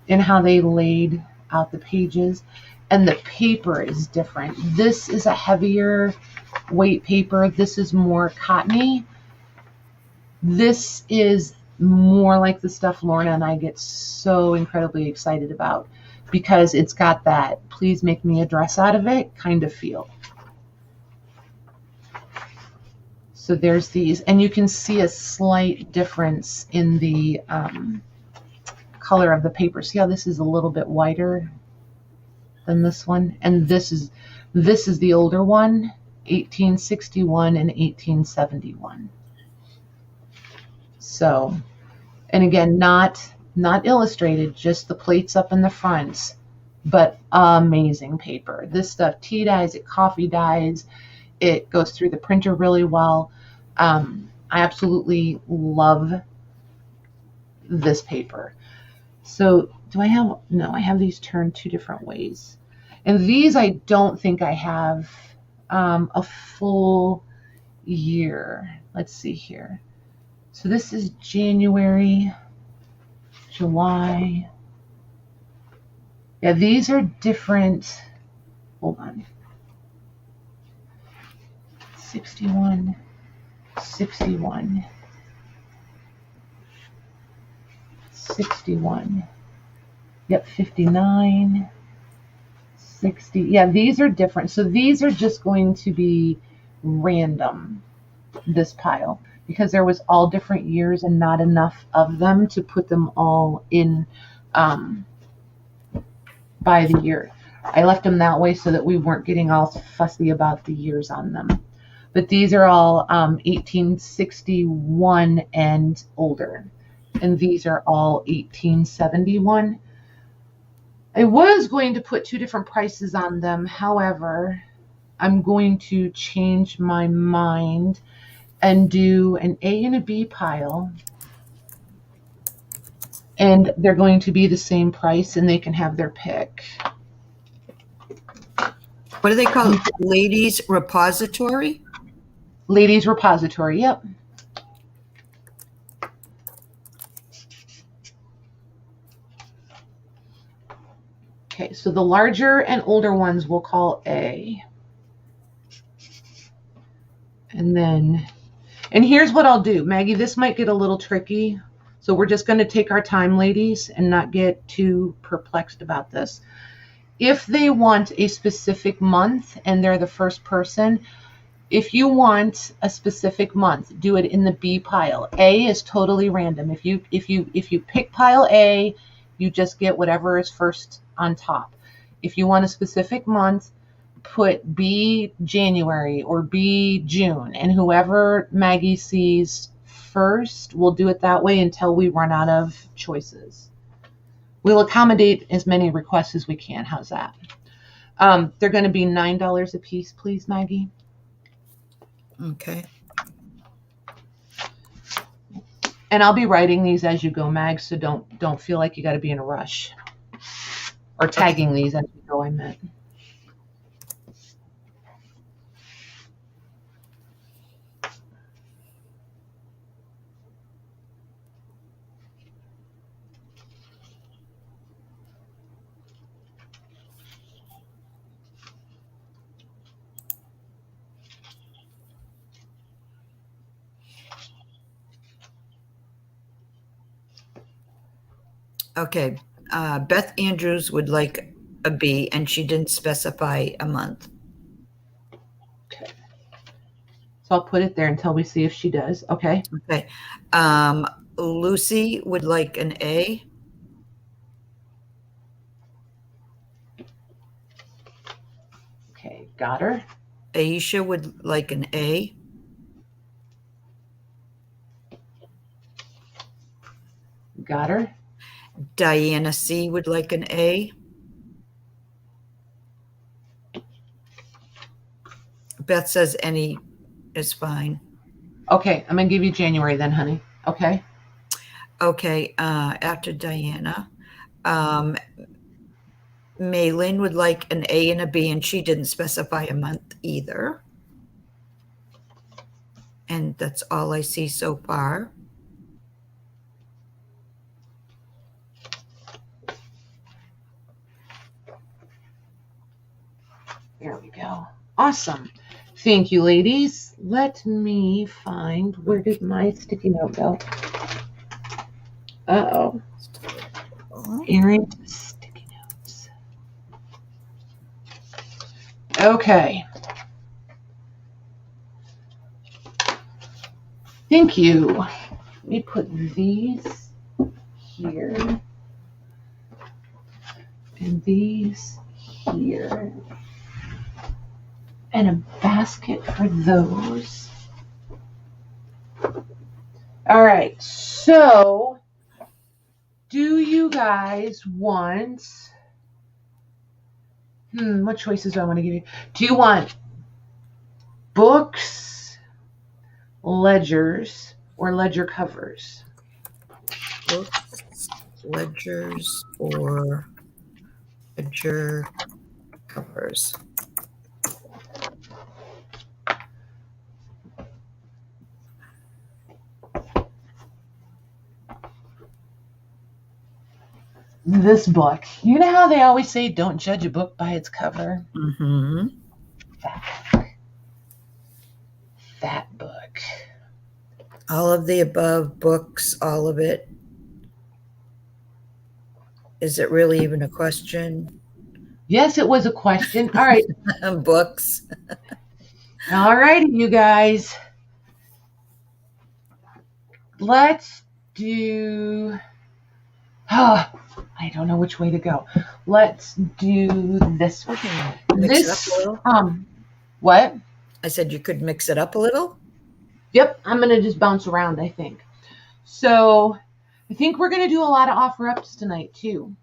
Speaker 1: in how they laid out the pages. And the paper is different. This is a heavier weight paper. This is more cottony. This is more like the stuff Lorna and I get so incredibly excited about, because it's got that please make me a dress out of it kind of feel. So there's these, and you can see a slight difference in the color of the paper. See how this is a little bit whiter than this one? And this is the older one, 1861 and 1871. So, and again, not illustrated, just the plates up in the front, but amazing paper. This stuff tea dyes, it coffee dyes, it goes through the printer really well. I absolutely love this paper. So do I have, no, I have these turned 2 different ways. And these I don't think I have a full year. Let's see here. So this is January, July. Yeah, these are different. Hold on. 61, 61, 61. Yep, 59, 60. Yeah, these are different. So these are just going to be random, this pile, because there was all different years and not enough of them to put them all in by the year. I left them that way so that we weren't getting all fussy about the years on them. But these are all 1861 and older. And these are all 1871. I was going to put two different prices on them. However, I'm going to change my mind and do an A and a B pile. And they're going to be the same price and they can have their pick.
Speaker 2: What do they call it? Ladies repository?
Speaker 1: Ladies repository, yep. Okay, so the larger and older ones we'll call A. And here's what I'll do. Maggie, this might get a little tricky. So we're just going to take our time, ladies, and not get too perplexed about this. If they want a specific month and they're the first person, if you want a specific month, do it in the B pile. A is totally random. If you pick pile A, you just get whatever is first on top. If you want a specific month, put B January or B June, and whoever Maggie sees first, we'll do it that way until we run out of choices. We'll accommodate as many requests as we can. How's that? They're going to be $9 a piece, please, Maggie.
Speaker 2: Okay.
Speaker 1: And I'll be writing these as you go, Mag, so don't feel like you got to be in a rush. Or tagging these as you go, I meant.
Speaker 2: Okay. Beth Andrews would like a B, and she didn't specify a month.
Speaker 1: Okay. So I'll put it there until we see if she does. Okay.
Speaker 2: Okay. Lucy would like an A.
Speaker 1: Okay, got her.
Speaker 2: Aisha would like an A.
Speaker 1: Got her.
Speaker 2: Diana C would like an A. Beth says any is fine.
Speaker 1: Okay, I'm going to give you January then, honey. Okay.
Speaker 2: Okay, after Diana. Maylin would like an A and a B, and she didn't specify a month either. And that's all I see so far.
Speaker 1: There we go. Awesome. Thank you, ladies. Let me find, where did my sticky note go? Uh-oh. Errant sticky notes. Okay. Thank you. Let me put these here. And these here. And a basket for those. All right, so do you guys want, what choices do I want to give you? Do you want books, ledgers, or ledger covers?
Speaker 2: Books, ledgers, or ledger covers.
Speaker 1: this book. You know how they always say, don't judge a book by its cover?
Speaker 2: Mm-hmm.
Speaker 1: That book.
Speaker 2: All of the above books, all of it. Is it really even a question?
Speaker 1: Yes, it was a question. All right.
Speaker 2: Books.
Speaker 1: All righty, you guys. Let's do... Oh, I don't know which way to go. Let's do this one.
Speaker 2: Mix it up a little.
Speaker 1: What?
Speaker 2: I said you could mix it up a little.
Speaker 1: Yep, I'm going to just bounce around, I think. So I think we're going to do a lot of offer ups tonight, too.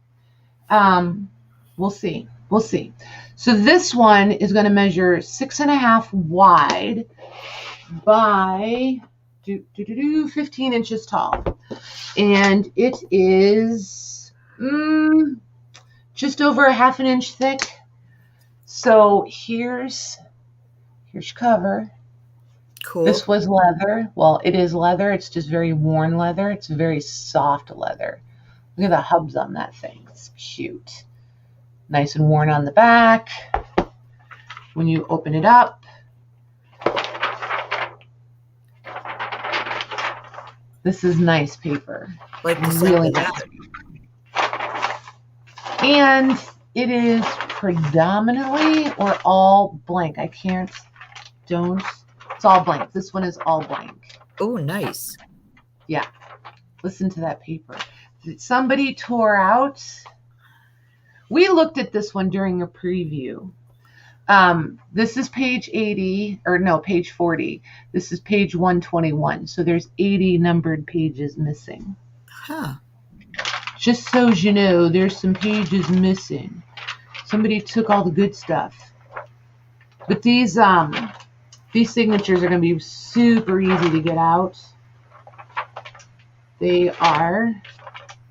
Speaker 1: We'll see. We'll see. So this one is going to measure 6.5 wide by 15 inches tall. And it is just over 1/2 inch thick. So here's your cover.
Speaker 2: Cool.
Speaker 1: This was leather. Well, it is leather. It's just very worn leather. It's very soft leather. Look at the hubs on that thing. It's cute. Nice and worn on the back. When you open it up, this is nice paper.
Speaker 2: Like
Speaker 1: really nice. And it is predominantly or all blank. It's all blank. This one is all blank.
Speaker 2: Oh, nice.
Speaker 1: Yeah. Listen to that paper. Somebody tore out. We looked at this one during a preview. This is page 80, or no, page 40. This is page 121. So there's 80 numbered pages missing.
Speaker 2: Huh.
Speaker 1: Just so you know, there's some pages missing. Somebody took all the good stuff. But these signatures are going to be super easy to get out. They are.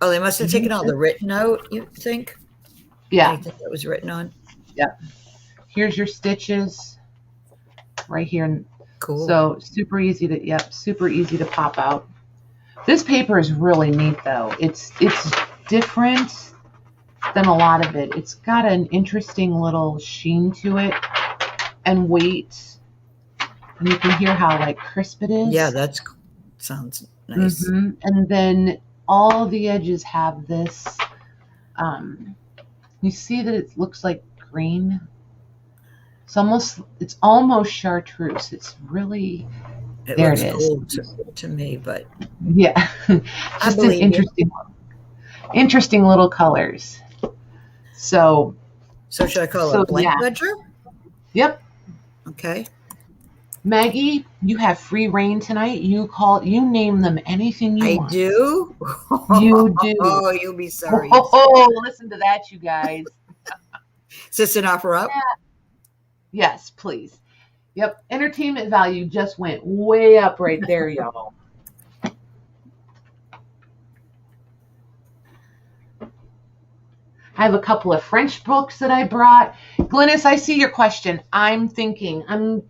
Speaker 2: Oh, they must have taken all the written out, you think?
Speaker 1: Yeah.
Speaker 2: Anything that was written on?
Speaker 1: Yep. Here's your stitches right here.
Speaker 2: Cool.
Speaker 1: So super easy to pop out. This paper is really neat though. It's different than a lot of it. It's got an interesting little sheen to it and weight. And you can hear how like crisp it is.
Speaker 2: Yeah, sounds nice.
Speaker 1: Mm-hmm. And then all the edges have this. You see that it looks like green. It's almost chartreuse. It's really
Speaker 2: It
Speaker 1: there.
Speaker 2: Looks
Speaker 1: it is
Speaker 2: cool to me, but
Speaker 1: yeah, just an interesting little colors. So
Speaker 2: should I call it a blank ledger? Yep. Okay.
Speaker 1: Maggie, you have free reign tonight. You name them anything you want.
Speaker 2: I do?
Speaker 1: You do.
Speaker 2: Oh, you'll be sorry.
Speaker 1: Oh, listen to that, you guys.
Speaker 2: Is this an offer up?
Speaker 1: Yes, please. Yep. Entertainment value just went way up right there, y'all. I have a couple of French books that I brought. Glynis, I see your question. I'm thinking, do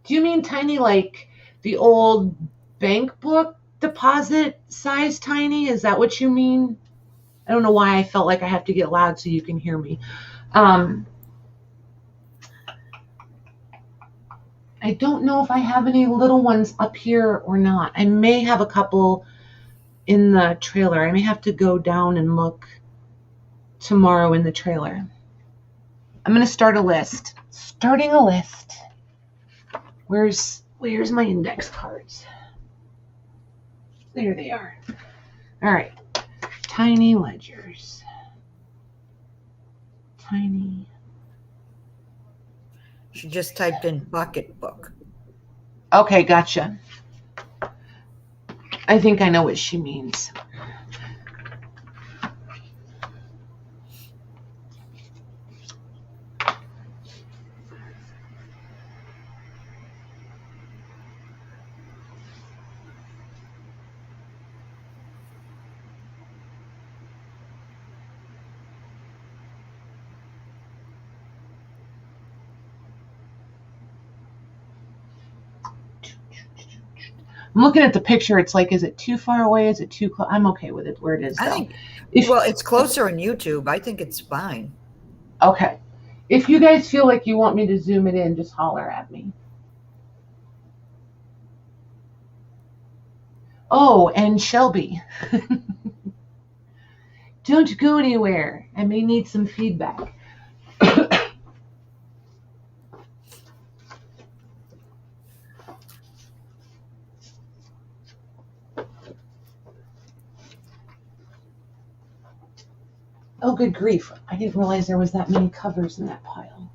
Speaker 1: you mean tiny like the old bank book deposit size tiny? Is that what you mean? I don't know why I felt like I have to get loud so you can hear me. I don't know if I have any little ones up here or not. I may have a couple in the trailer. I may have to go down and look tomorrow in the trailer. I'm going to start a list. Starting a list. Where's my index cards? There they are. All right. Tiny ledgers. Tiny.
Speaker 2: She just typed in pocketbook.
Speaker 1: Okay, gotcha. I think I know what she means. I'm looking at the picture. It's like, is it too far away? Is it too close? I'm okay with it where it is,
Speaker 2: I
Speaker 1: though.
Speaker 2: think, well, it's closer on YouTube. I think it's fine.
Speaker 1: Okay. If you guys feel like you want me to zoom it in, just holler at me. Oh, and Shelby. Don't go anywhere. I may need some feedback. Oh, good grief. I didn't realize there was that many covers in that pile.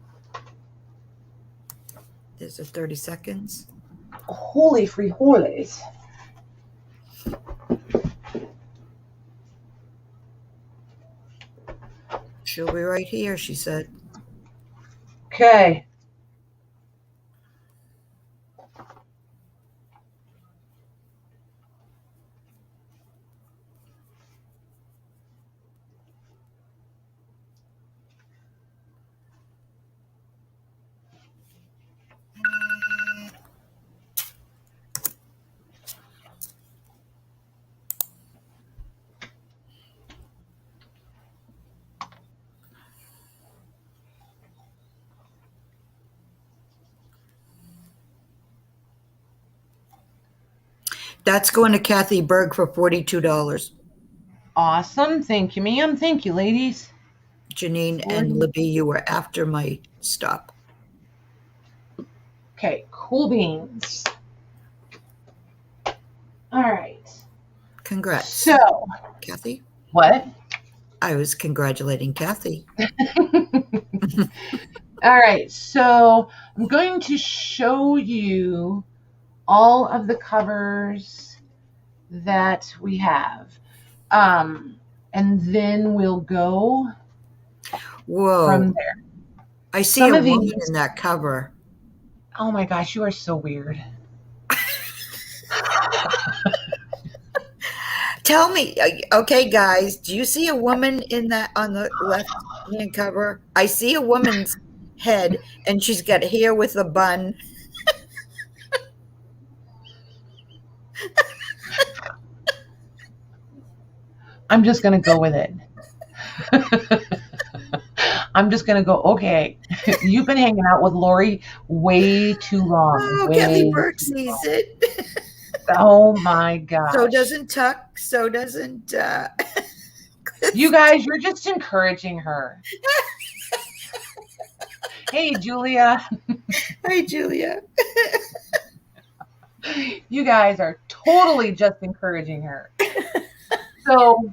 Speaker 2: Is it 30 seconds?
Speaker 1: Holy free holies.
Speaker 2: She'll be right here, she said.
Speaker 1: Okay.
Speaker 2: That's going to Kathy Berg for $42.
Speaker 1: Awesome. Thank you, ma'am. Thank you, ladies.
Speaker 2: Janine and Libby, you were after my stop.
Speaker 1: Okay, cool beans. All right.
Speaker 2: Congrats.
Speaker 1: So,
Speaker 2: Kathy?
Speaker 1: what?
Speaker 2: I was congratulating Kathy.
Speaker 1: All right, so I'm going to show you all of the covers that we have. And then we'll go from there.
Speaker 2: I see a woman in that cover.
Speaker 1: Oh my gosh, you are so weird.
Speaker 2: Tell me, okay, guys, do you see a woman in that on the left-hand cover? I see a woman's head, and she's got hair with a bun.
Speaker 1: I'm just going to go with it. I'm just going to go, okay, you've been hanging out with Lori way too long.
Speaker 2: Oh, Kathy Burke sees it.
Speaker 1: Oh my gosh.
Speaker 2: So doesn't Tuck, so doesn't...
Speaker 1: You guys, you're just encouraging her. Hey, Julia.
Speaker 2: Hi, Julia.
Speaker 1: You guys are totally just encouraging her. So,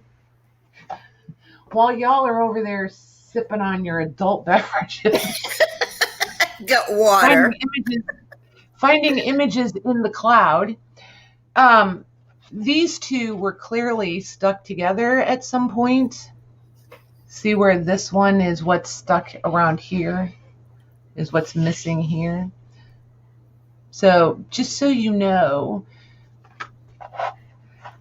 Speaker 1: while y'all are over there sipping on your adult beverages,
Speaker 2: got water,
Speaker 1: finding images in the cloud, these two were clearly stuck together at some point. See where this one is what's stuck around here, is what's missing here. So just so you know,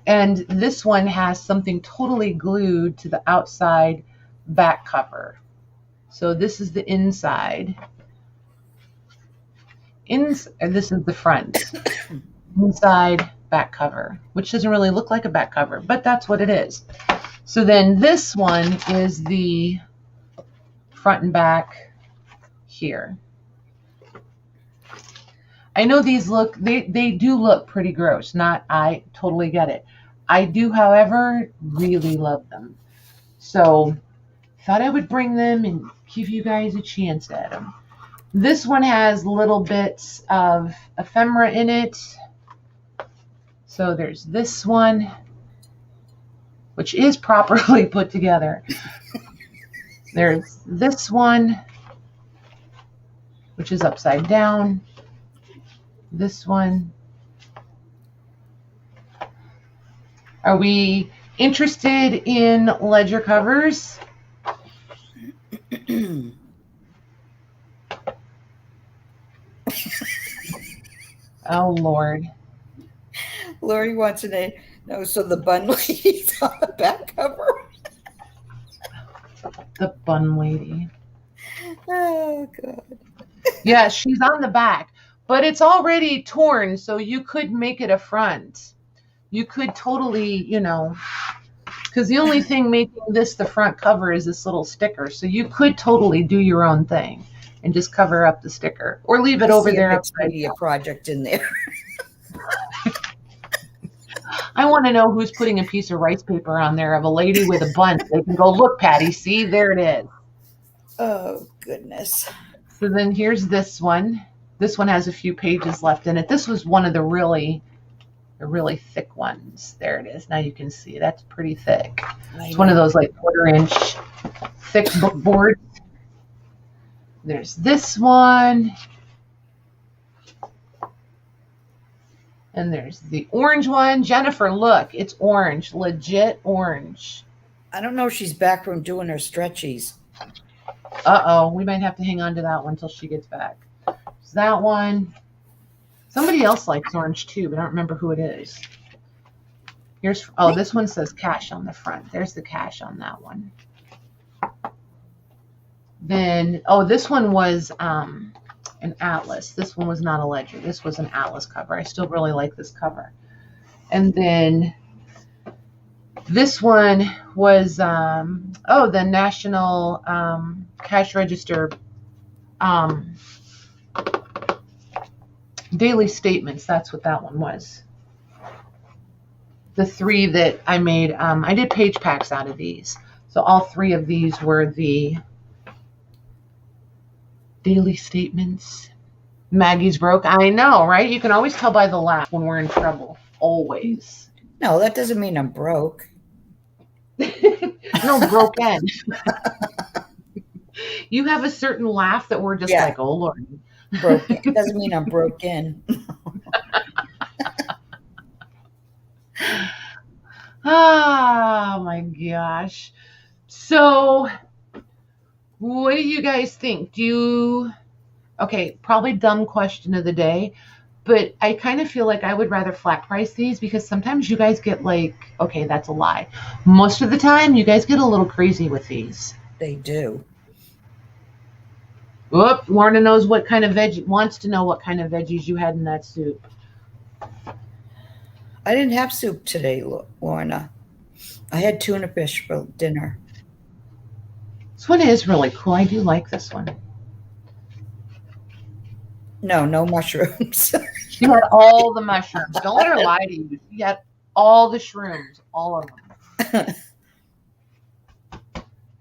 Speaker 1: and this one has something totally glued to the outside back cover. So this is the inside. This is the front. Inside back cover, which doesn't really look like a back cover, but that's what it is. So then this one is the front and back here. I know these look, they do look pretty gross. I totally get it. I do, however, really love them. So thought I would bring them and give you guys a chance at them. This one has little bits of ephemera in it. So there's this one, which is properly put together. There's this one, which is upside down. This one. Are we interested in ledger covers? Oh, Lord.
Speaker 2: Lori wants to know, so the bun lady's on the back cover.
Speaker 1: The bun lady.
Speaker 2: Oh, God.
Speaker 1: Yeah, she's on the back. but it's already torn, so you could make it a front. You could totally, because the only thing making this the front cover is this little sticker. So you could totally do your own thing and just cover up the sticker or leave it over there.
Speaker 2: Mixed media project in there.
Speaker 1: I want to know who's putting a piece of rice paper on there of a lady with a bun. They can go, look, Patty, see, there it is.
Speaker 2: Oh, goodness.
Speaker 1: So then here's this one. This one has a few pages left in it. This was one of the really thick ones. There it is. Now you can see that's pretty thick. It's one of those like 1/4-inch thick book boards. There's this one. And there's the orange one. Jennifer, look, it's orange, legit orange.
Speaker 2: I don't know if she's back from doing her stretchies.
Speaker 1: Uh-oh, we might have to hang on to that one until she gets back. There's that one. Somebody else likes orange too, but I don't remember who it is. This one says cash on the front. There's the cash on that one. Then, this one was an atlas. This one was not a ledger. This was an atlas cover. I still really like this cover. And then this one was the National Cash Register daily statements. That's what that one was. The 3 that I made, I did page packs out of these. So all 3 of these were the daily statements. Maggie's broke. I know, right? You can always tell by the laugh when we're in trouble. Always.
Speaker 2: No, that doesn't mean I'm broke.
Speaker 1: No, broken. You have a certain laugh that we're just like, oh, Lord.
Speaker 2: Broken. It doesn't mean I'm broken.
Speaker 1: Oh, my gosh. So, what do you guys think? Okay, probably dumb question of the day, but I kind of feel like I would rather flat price these because sometimes you guys get okay, that's a lie. Most of the time, you guys get a little crazy with these.
Speaker 2: They do.
Speaker 1: Whoop, Lorna wants to know what kind of veggies you had in that soup.
Speaker 2: I didn't have soup today, Lorna. I had tuna fish for dinner.
Speaker 1: This one is really cool. I do like this one.
Speaker 2: No mushrooms.
Speaker 1: She had all the mushrooms. Don't let her lie to you. She had all the shrooms, all of them.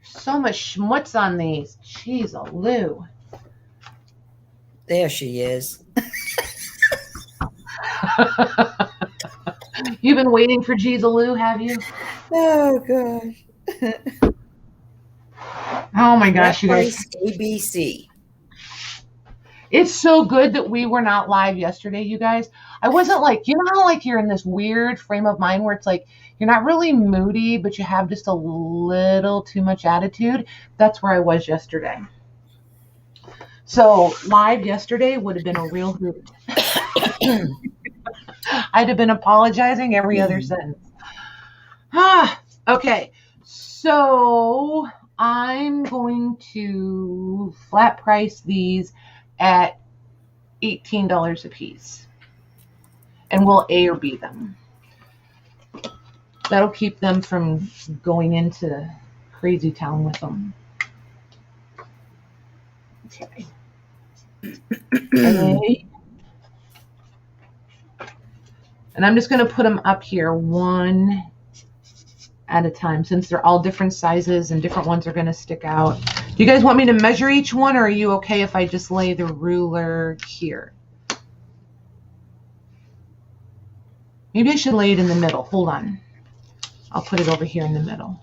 Speaker 1: So much schmutz on these. Jeez, Lou.
Speaker 2: There she is.
Speaker 1: You've been waiting for Jeezaloo, have you?
Speaker 2: Oh, gosh.
Speaker 1: Oh, my gosh, you guys.
Speaker 2: ABC.
Speaker 1: It's so good that we were not live yesterday, you guys. I wasn't how you're in this weird frame of mind where it's you're not really moody, but you have just a little too much attitude. That's where I was yesterday. So live yesterday would have been a real hoot. I'd have been apologizing every other sentence. Okay. So I'm going to flat price these at $18 a piece. And we'll A or B them. That'll keep them from going into crazy town with them. Okay. Okay. And I'm just going to put them up here one at a time since they're all different sizes and different ones are going to stick out. Do you guys want me to measure each one, or are you okay if I just lay the ruler here? Maybe I should lay it in the middle. Hold on. I'll put it over here in the middle.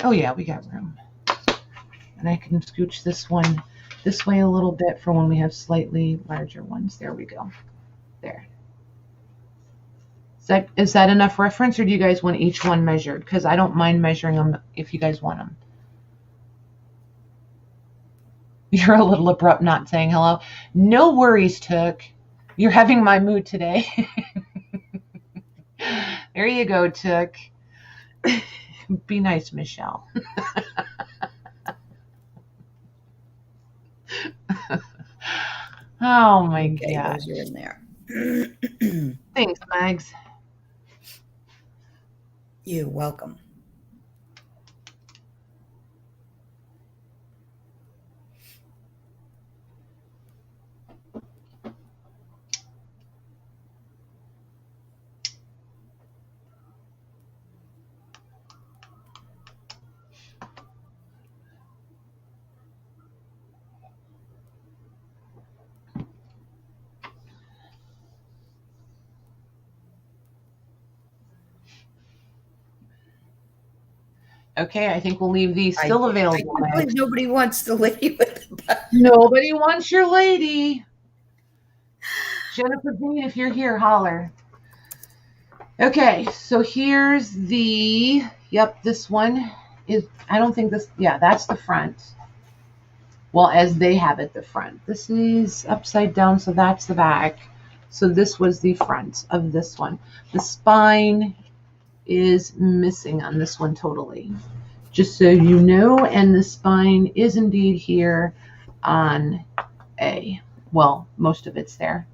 Speaker 1: Oh yeah, we got room. And I can scooch this one this way a little bit for when we have slightly larger ones. There we go. There. Is that enough reference, or do you guys want each one measured? Because I don't mind measuring them if you guys want them. You're a little abrupt not saying hello. No worries, Took. You're having my mood today. There you go, Took. Be nice, Michelle. Oh my
Speaker 2: Okay,
Speaker 1: God.
Speaker 2: those are in there.
Speaker 1: Thanks, Mags.
Speaker 2: You're welcome.
Speaker 1: Okay, I think we'll leave these still available.
Speaker 2: I can't believe nobody wants the lady with the
Speaker 1: Nobody wants your lady. Jennifer Green, if you're here, holler. Okay, so here's the, yep, this one is, I don't think this, yeah, that's the front. Well, as they have it, the front. This is upside down, so that's the back. So this was the front of this one. The spine is missing on this one totally. Just so you know, and the spine is indeed here on A. Well, most of it's there.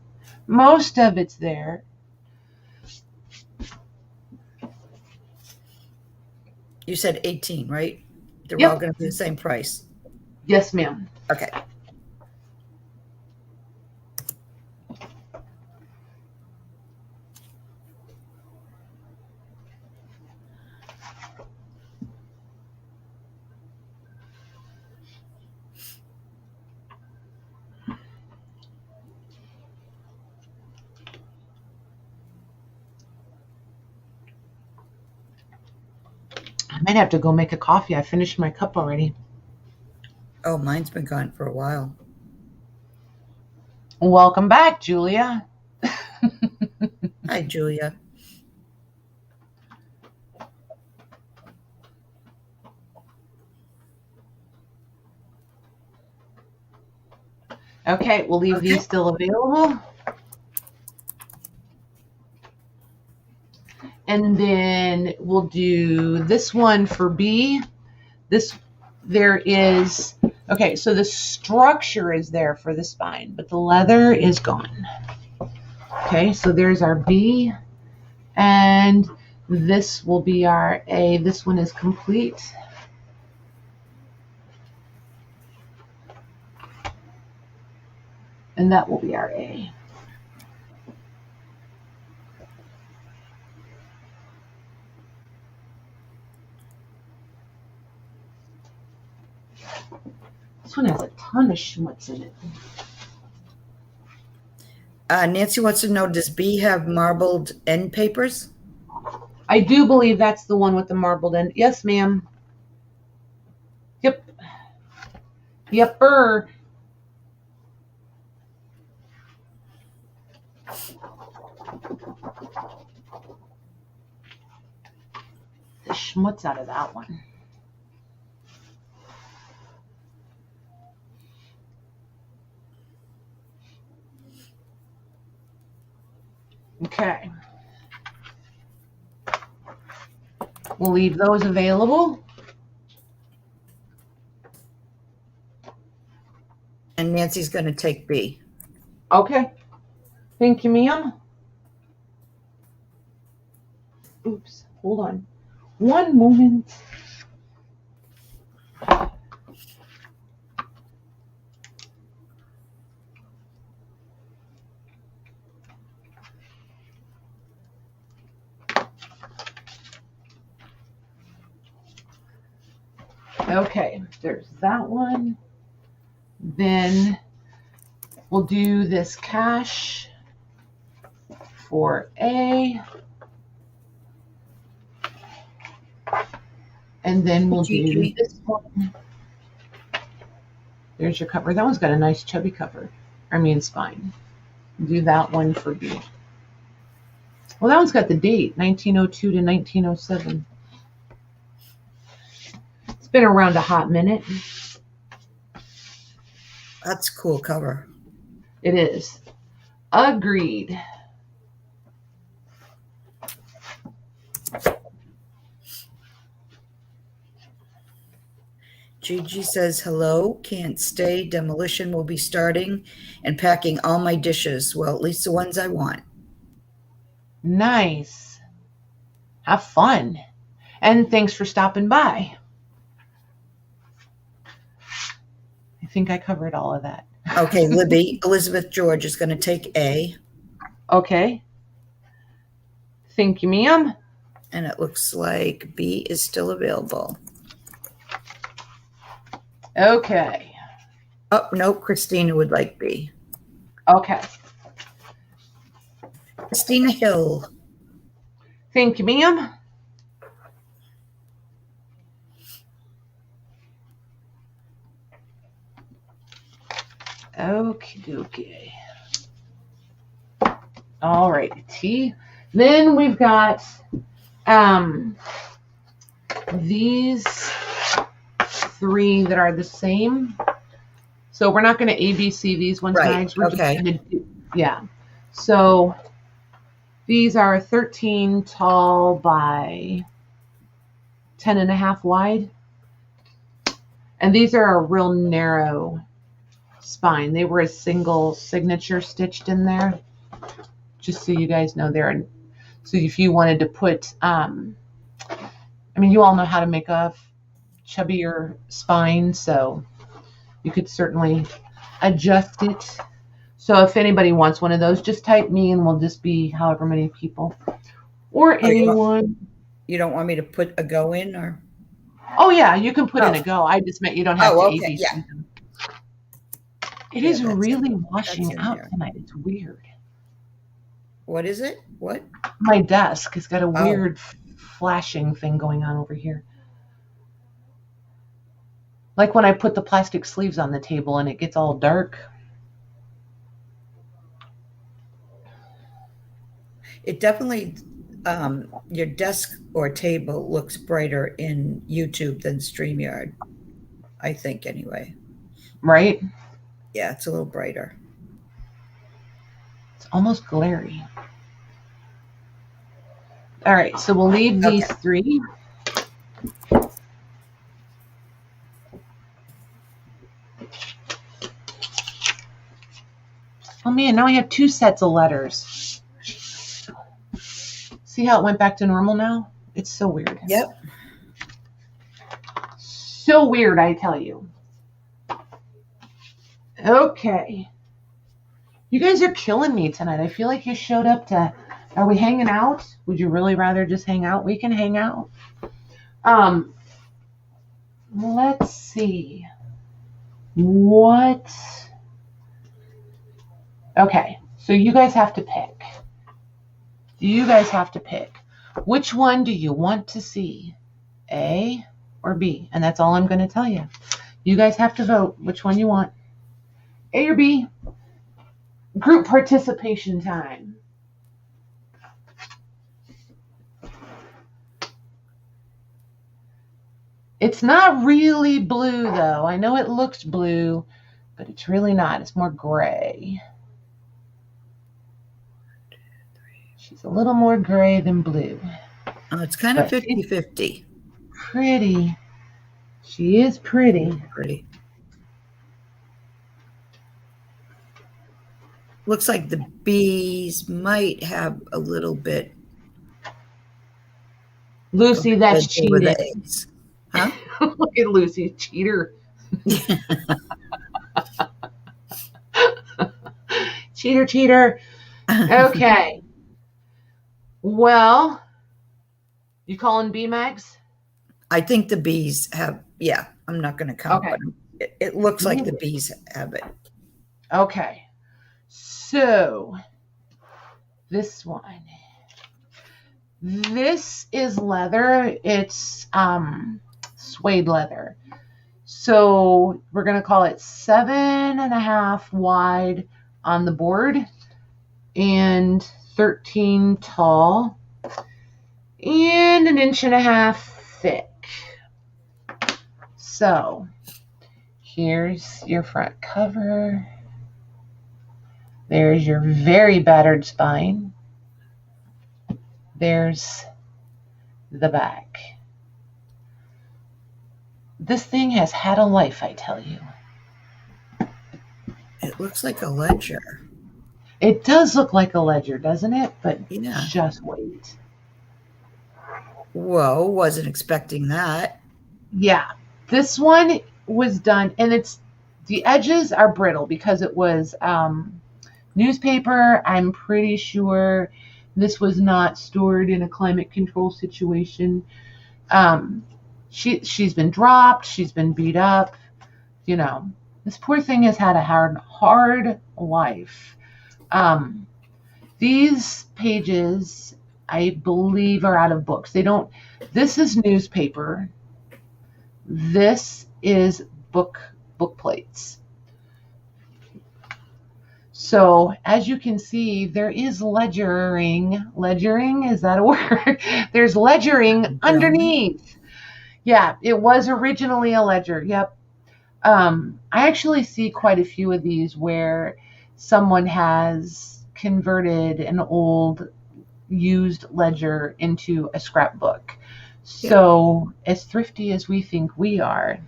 Speaker 1: Most of it's there.
Speaker 2: You said 18, right? They're
Speaker 1: Yep.
Speaker 2: all going to be the same price.
Speaker 1: Yes, ma'am.
Speaker 2: Okay.
Speaker 1: I might have to go make a coffee. I finished my cup already.
Speaker 2: Oh, mine's been gone for a while.
Speaker 1: Welcome back, Julia.
Speaker 2: Hi, Julia.
Speaker 1: Okay, we'll leave these still available. And then we'll do this one for B. There is, okay, so the structure is there for the spine, but the leather is gone. Okay, so there's our B. And this will be our A. This one is complete. And that will be our A. This one has a ton of schmutz in it.
Speaker 2: Nancy wants to know, does B have marbled end papers?
Speaker 1: I do believe that's the one with the marbled end. Yes, ma'am. Yep. Yepper. The schmutz out of that one. Okay. We'll leave those available.
Speaker 2: And Nancy's going to take B.
Speaker 1: Okay. Thank you, ma'am. Oops. Hold on. One moment. Okay, there's that one. Then we'll do this cash for A. And then we'll do this one. There's your cover. That one's got a nice chubby cover. I mean spine. Do that one for B. Well, that one's got the date, 1902 to 1907. It's been around a hot minute.
Speaker 2: That's a cool cover.
Speaker 1: It is. Agreed.
Speaker 2: Gigi says, hello, can't stay. Demolition will be starting and packing all my dishes. Well, at least the ones I want.
Speaker 1: Nice. Have fun. And thanks for stopping by. I think I covered all of that.
Speaker 2: Okay, Libby, Elizabeth George is going to take A.
Speaker 1: Okay. Thank you, ma'am.
Speaker 2: And it looks like B is still available.
Speaker 1: Okay.
Speaker 2: Oh, no, Christina would like B.
Speaker 1: Okay.
Speaker 2: Christina Hill.
Speaker 1: Thank you, ma'am. Okay. All right, T. Then we've got these 3 that are the same. So we're not going to ABC these ones, guys. We're
Speaker 2: okay.
Speaker 1: just going to yeah. So these are 13 tall by 10.5 wide. And these are a real narrow spine. They were a single signature stitched in there. Just so you guys know there. So if you wanted to put, I mean, you all know how to make a chubbier spine, so you could certainly adjust it. So if anybody wants one of those, just type me and we'll just be however many people. Or anyone.
Speaker 2: You don't want me to put a go in or?
Speaker 1: Oh, yeah, you can put in a go. I just meant you don't have to ABC them. It is really washing out tonight. It's weird.
Speaker 2: What is it? What?
Speaker 1: My desk has got a weird flashing thing going on over here. Like when I put the plastic sleeves on the table and it gets all dark.
Speaker 2: It definitely, your desk or table looks brighter in YouTube than StreamYard, I think anyway.
Speaker 1: Right?
Speaker 2: Yeah, it's a little brighter.
Speaker 1: It's almost glary. All right, so we'll leave these 3. Oh man, now I have 2 sets of letters. See how it went back to normal now? It's so weird.
Speaker 2: Yep.
Speaker 1: So weird, I tell you. Okay. You guys are killing me tonight. I feel like you showed up to... Are we hanging out? Would you really rather just hang out? We can hang out. Let's see. What... Okay, so you guys have to pick. You guys have to pick. Which one do you want to see? A or B? And that's all I'm going to tell you. You guys have to vote which one you want. A or B? Group participation time. It's not really blue, though. I know it looks blue, but it's really not. It's more gray. She's a little more gray than blue.
Speaker 2: Oh, it's kind of 50-50.
Speaker 1: Pretty. She is pretty.
Speaker 2: Pretty. Looks like the B's might have a little bit.
Speaker 1: Lucy, that's cheating.
Speaker 2: Huh?
Speaker 1: Look at Lucy, cheater. Cheater. Okay. Well, you calling B, Mags?
Speaker 2: I think the B's have, yeah, I'm not going to count,
Speaker 1: okay.
Speaker 2: But it looks like the B's have it.
Speaker 1: Okay. So, this one. This is leather. It's suede leather. So, we're going to call it 7.5 wide on the board and 13 tall and 1.5 inches thick. So here's your front cover. There's your very battered spine. There's the back. This thing has had a life, I tell you.
Speaker 2: It looks like a ledger.
Speaker 1: It does look like a ledger, doesn't it? But
Speaker 2: Yeah.
Speaker 1: just wait.
Speaker 2: Whoa, wasn't expecting that.
Speaker 1: Yeah, this one was done, and the edges are brittle because it was newspaper. I'm pretty sure this was not stored in a climate control situation. She's been dropped. She's been beat up. You know, this poor thing has had a hard life. These pages, I believe, are out of books. They don't. This is newspaper. This is book plates. So as you can see, there is ledgering. Ledgering, is that a word? There's ledgering underneath. Yeah, it was originally a ledger. Yep. I actually see quite a few of these where someone has converted an old used ledger into a scrapbook. So as thrifty as we think we are,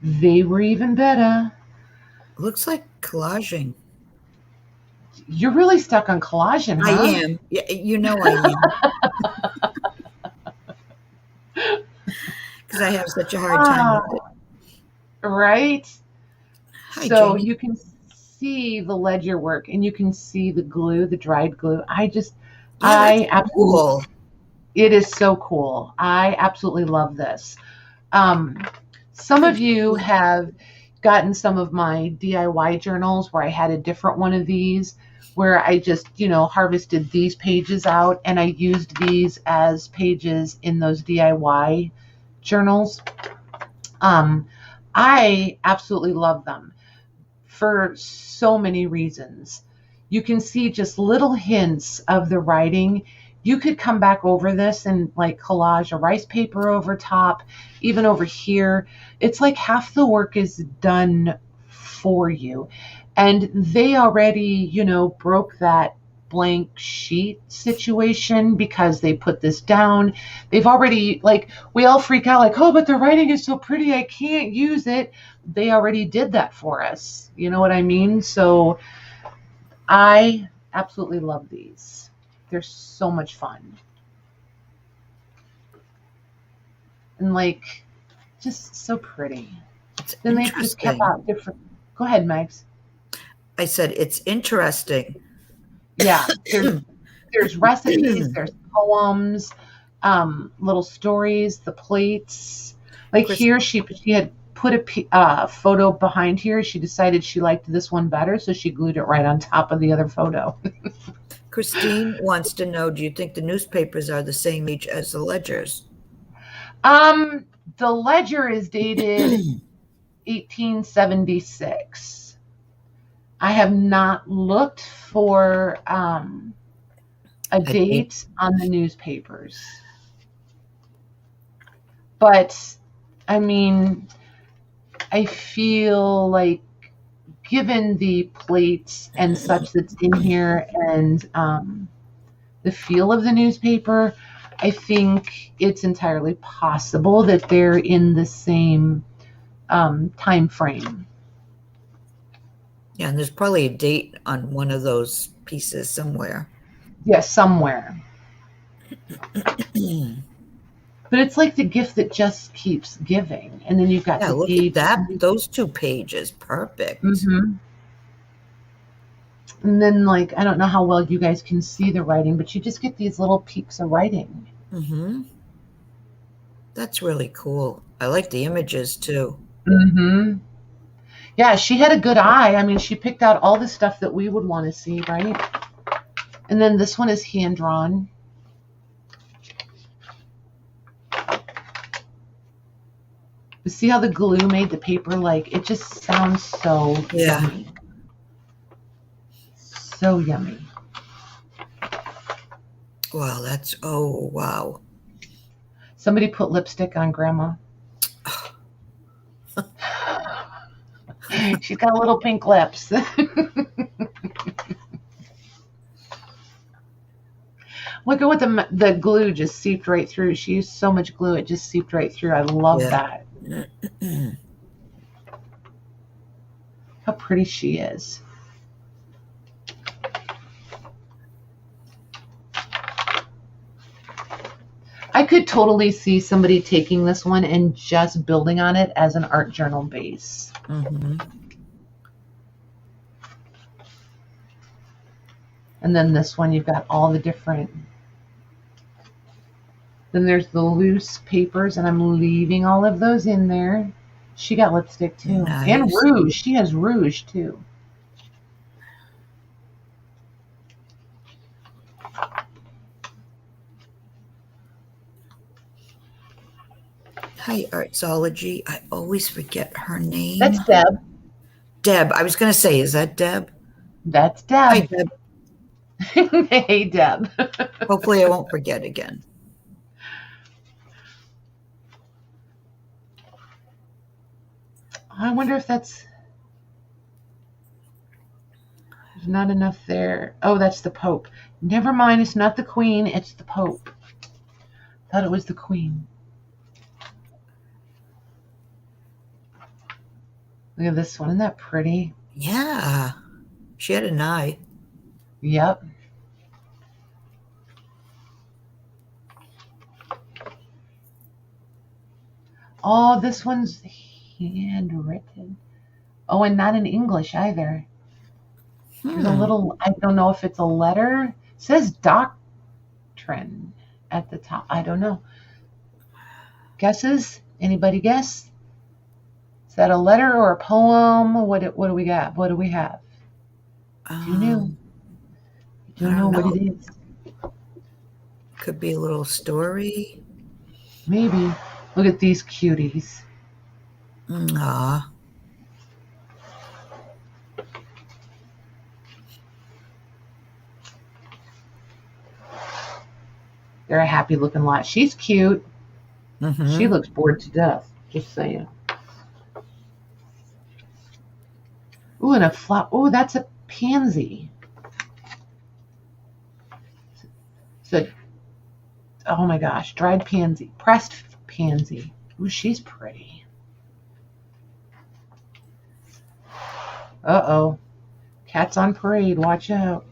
Speaker 1: they were even better.
Speaker 2: Looks like collaging.
Speaker 1: You're really stuck on collaging, huh?
Speaker 2: I am. Yeah, you know I am. Because I have such a hard time with it.
Speaker 1: Right?
Speaker 2: Hi,
Speaker 1: so
Speaker 2: Jamie.
Speaker 1: You can see the ledger work, and you can see the glue, the dried glue. I absolutely,
Speaker 2: cool.
Speaker 1: It is so cool. I absolutely love this. Some of you have gotten some of my DIY journals where I had a different one of these, where I just, harvested these pages out, and I used these as pages in those DIY journals. I absolutely love them for so many reasons. You can see just little hints of the writing. You could come back over this and like collage a rice paper over top, even over here. It's like half the work is done for you. And they already, broke that blank sheet situation because they put this down. They've already, we all freak out like, oh, but the writing is so pretty, I can't use it. They already did that for us. You know what I mean? So I absolutely love these. They're so much fun. And just so pretty. Then they just kept out different. Go ahead, Megs.
Speaker 2: I said it's interesting.
Speaker 1: Yeah, there's recipes, there's poems, little stories, the plates. Here, she had put a photo behind here. She decided she liked this one better, so she glued it right on top of the other photo.
Speaker 2: Christine wants to know, do you think the newspapers are the same age as the ledgers?
Speaker 1: The ledger is dated 1876. I have not looked for a date on the newspapers. But, I mean, I feel like given the plates and such that's in here and the feel of the newspaper, I think it's entirely possible that they're in the same time frame.
Speaker 2: Yeah, and there's probably a date on one of those pieces somewhere.
Speaker 1: Yes, somewhere. But it's like the gift that just keeps giving. And then you've got the
Speaker 2: look at that. Those 2 pages. Perfect.
Speaker 1: Mm-hmm. And then, I don't know how well you guys can see the writing, but you just get these little peaks of writing.
Speaker 2: Mm-hmm. That's really cool. I like the images, too.
Speaker 1: Mm-hmm. Yeah, she had a good eye. I mean, she picked out all the stuff that we would want to see, right? And then this one is hand-drawn. But see how the glue made the paper, it just sounds so yummy. So yummy.
Speaker 2: Wow, oh, wow.
Speaker 1: Somebody put lipstick on Grandma. She's got little pink lips. Look at what the glue just seeped right through. She used so much glue, it just seeped right through. I love that. How pretty she is. I could totally see somebody taking this one and just building on it as an art journal base.
Speaker 2: Mm-hmm.
Speaker 1: And then this one, you've got all the different. Then there's the loose papers, and I'm leaving all of those in there. She got lipstick too.
Speaker 2: Nice.
Speaker 1: And rouge. She has rouge too.
Speaker 2: Hi, Artsology. I always forget her name.
Speaker 1: That's Deb.
Speaker 2: Deb. I was going to say, is that Deb?
Speaker 1: That's Deb.
Speaker 2: Hi, Deb.
Speaker 1: Hey, Deb.
Speaker 2: Hopefully I won't forget again.
Speaker 1: I wonder if that's... There's not enough there. Oh, that's the Pope. Never mind, it's not the Queen, it's the Pope. Thought it was the Queen. Look at this one. Isn't that pretty?
Speaker 2: Yeah. She had an eye.
Speaker 1: Yep. Oh, this one's handwritten. Oh, and not in English either. There's a little, I don't know if it's a letter. It says doctrine at the top. I don't know. Guesses? Anybody guess? Is that a letter or a poem? What do we got? What do we have? Do you know? Do you know what it is?
Speaker 2: Could be a little story.
Speaker 1: Maybe. Look at these cuties.
Speaker 2: Aw.
Speaker 1: They're a happy looking lot. She's cute.
Speaker 2: Mm-hmm.
Speaker 1: She looks bored to death. Just saying. Ooh, and a flower. Ooh, that's a pansy. So, oh my gosh, dried pansy, pressed pansy. Ooh, she's pretty. Uh-oh. Cat's on parade. Watch out.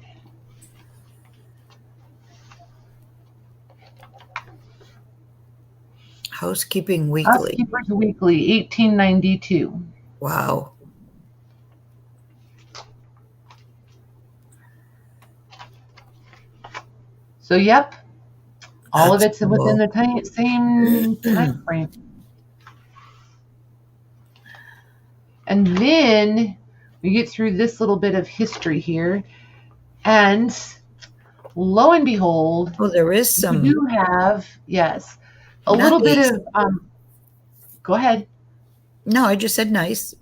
Speaker 2: Housekeeping Weekly.
Speaker 1: Housekeepers Weekly, 1892.
Speaker 2: Wow.
Speaker 1: So, yep. All of
Speaker 2: That's
Speaker 1: it's within the same time frame. And then we get through this little bit of history here. And lo and behold,
Speaker 2: Oh, there is some.
Speaker 1: we do have, yes, a little bit of, go ahead.
Speaker 2: No, I just said nice.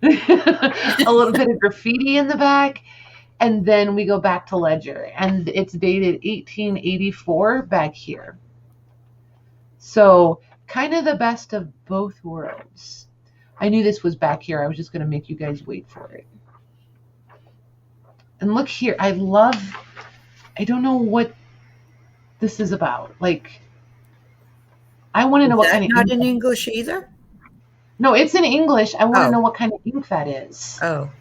Speaker 1: A little bit of graffiti in the back. And then we go back to ledger. And it's dated 1884 back here. So kind of the best of both worlds. I knew this was back here. I was just going to make you guys wait for it. And look here. I don't know what this is about. Like, I want to know what kind of
Speaker 2: ink. Not in English either?
Speaker 1: No, it's in English. I want to know what kind of ink that is.
Speaker 2: Oh.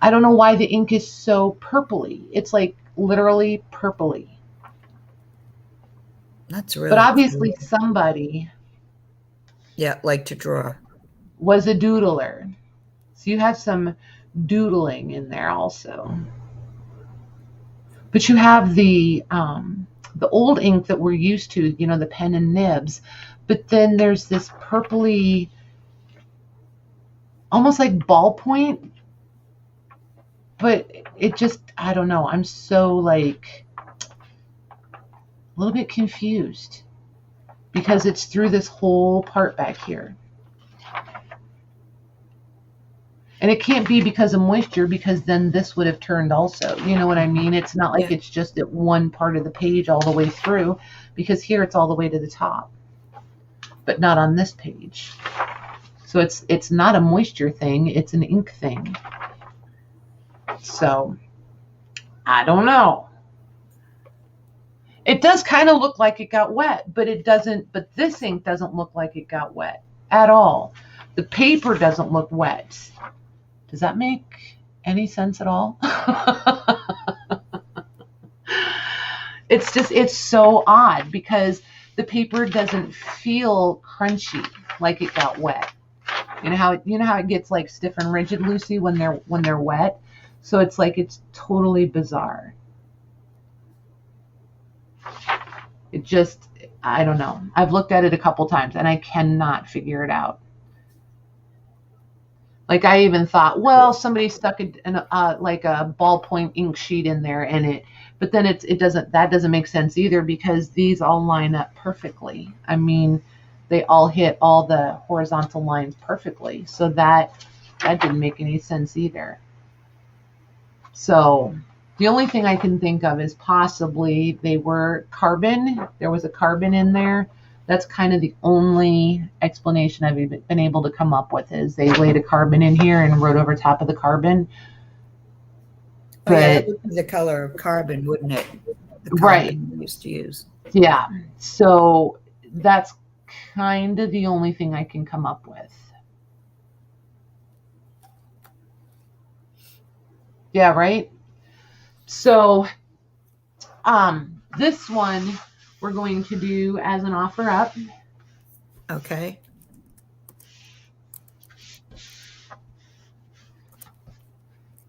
Speaker 1: I don't know why the ink is so purpley. It's like literally purpley.
Speaker 2: That's really
Speaker 1: But obviously
Speaker 2: cool.
Speaker 1: somebody
Speaker 2: like to draw.
Speaker 1: Was a doodler. So you have some doodling in there also. But you have the old ink that we're used to, you know, the pen and nibs. But then there's this purpley, almost like ballpoint. But it just, I don't know. I'm so like a little bit confused because it's through this whole part back here. And it can't be because of moisture, because then this would have turned also. You know what I mean? It's not like it's just at one part of the page all the way through, because here it's all the way to the top, but not on this page. So it's not a moisture thing, it's an ink thing. So I don't know. It does kind of look like it got wet, but it doesn't. But this ink doesn't look like it got wet at all. The paper doesn't look wet. Does that make any sense at all? It's so odd because the paper doesn't feel crunchy like it got wet. You know how it gets like stiff and rigid, Lucy, when they're wet. So it's like it's totally bizarre. It just, I don't know. I've looked at it a couple times and I cannot figure it out. Like I even thought, well, somebody stuck like a ballpoint ink sheet in there but then that doesn't make sense either because these all line up perfectly. I mean, they all hit all the horizontal lines perfectly. So that didn't make any sense either. So the only thing I can think of is possibly they were carbon. There was a carbon in there. That's kind of the only explanation I've been able to come up with is they laid a carbon in here and wrote over top of the carbon.
Speaker 2: But yeah, that would be the color of carbon, wouldn't it? The carbon we used to use.
Speaker 1: Yeah. So that's kind of the only thing I can come up with. Yeah, right? So this one we're going to do as an offer up.
Speaker 2: Okay.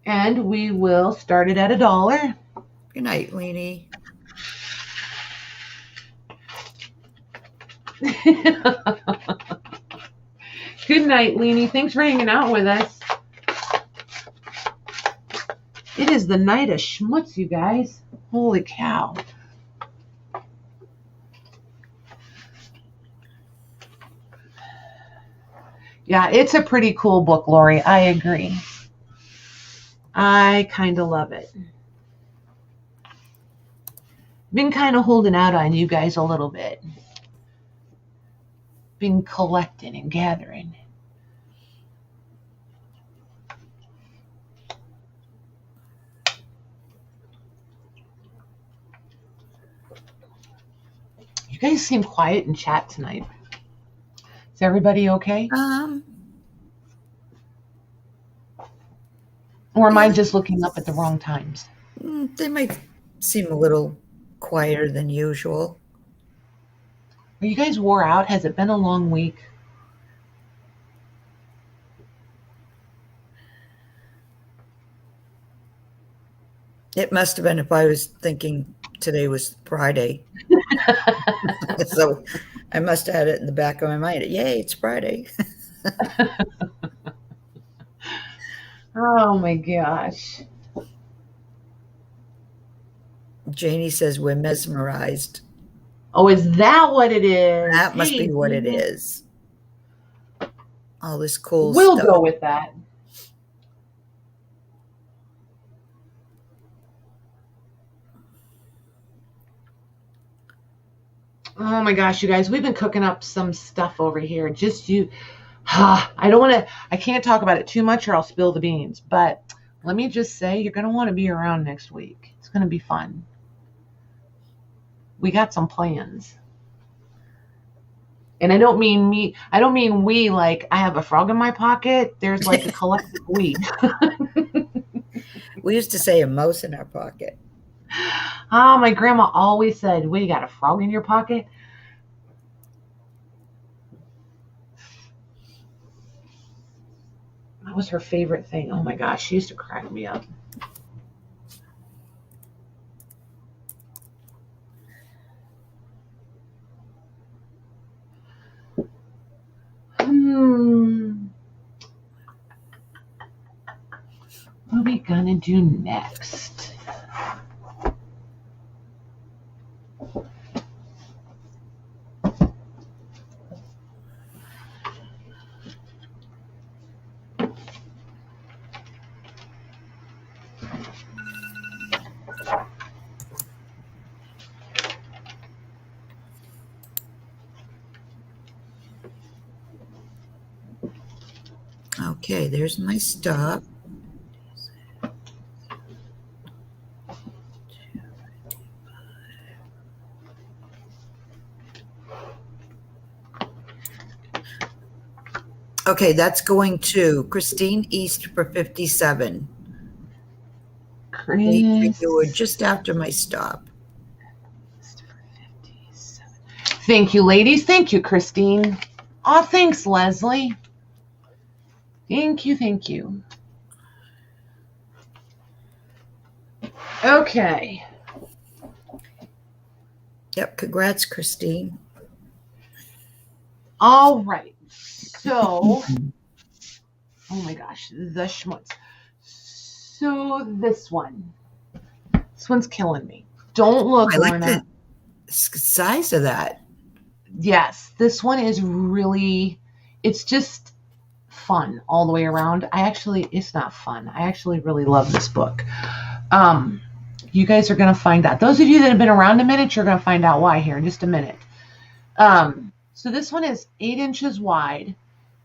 Speaker 1: And we will start it at $1.
Speaker 2: Good night, Leanie.
Speaker 1: Good night, Leanie. Thanks for hanging out with us. It is the night of schmutz, you guys. Holy cow. Yeah, it's a pretty cool book, Lori. I agree. I kind of love it. Been kind of holding out on you guys a little bit. Been collecting and gathering. You guys seem quiet in chat tonight. Is everybody okay? Or am I just looking up at the wrong times?
Speaker 2: They might seem a little quieter than usual.
Speaker 1: Are you guys wore out? Has it been a long week?
Speaker 2: It must have been if I was thinking today was Friday. So I must have had it in the back of my mind. Yay, it's Friday.
Speaker 1: Oh my gosh.
Speaker 2: Janie says we're mesmerized.
Speaker 1: Oh, is that what it is?
Speaker 2: That must be what it is. All this cool
Speaker 1: stuff. We'll go with that. Oh my gosh, you guys, we've been cooking up some stuff over here. I can't talk about it too much or I'll spill the beans, but let me just say, you're going to want to be around next week. It's going to be fun. We got some plans. And I don't mean we like I have a frog in my pocket. There's like a collective we.
Speaker 2: We used to say a mouse in our pocket.
Speaker 1: Oh, my grandma always said, "We got a frog in your pocket." That was her favorite thing. Oh my gosh, she used to crack me up. What are we gonna do next?
Speaker 2: Okay, there's my stop. Okay, that's going to Christine East for 57. You were just after my stop.
Speaker 1: Thank you, ladies. Thank you, Christine. Oh, thanks, Leslie. Thank you, thank you. Okay.
Speaker 2: Yep, congrats, Christine.
Speaker 1: All right. So, oh my gosh, the schmutz. So this one's killing me. Don't look,
Speaker 2: I like
Speaker 1: Lorna.
Speaker 2: the size of that.
Speaker 1: Yes, this one is really, it's just fun all the way around. It's not fun. I actually really love this book. You guys are going to find out. Those of you that have been around a minute, you're going to find out why here in just a minute. So this one is 8 inches wide.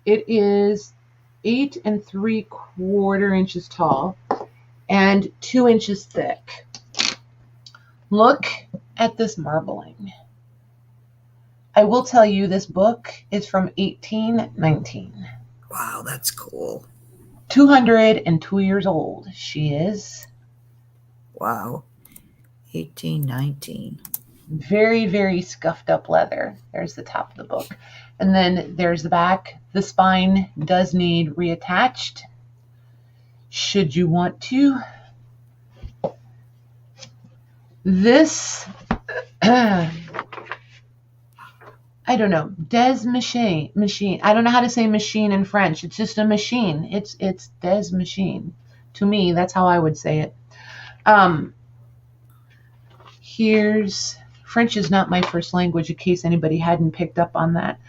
Speaker 1: It is 8 3/4 inches tall and 2 inches thick. Look at this marbling. I will tell you, this book is from 1819.
Speaker 2: Wow, that's cool.
Speaker 1: 202 years old she is.
Speaker 2: Wow. 1819.
Speaker 1: Very, very scuffed up leather. There's the top of the book. And then there's the back. The spine does need reattached, should you want to. This, I don't know, des machine. I don't know how to say machine in French. It's just a machine. It's des machine. To me, that's how I would say it. Here's, French is not my first language, in case anybody hadn't picked up on that.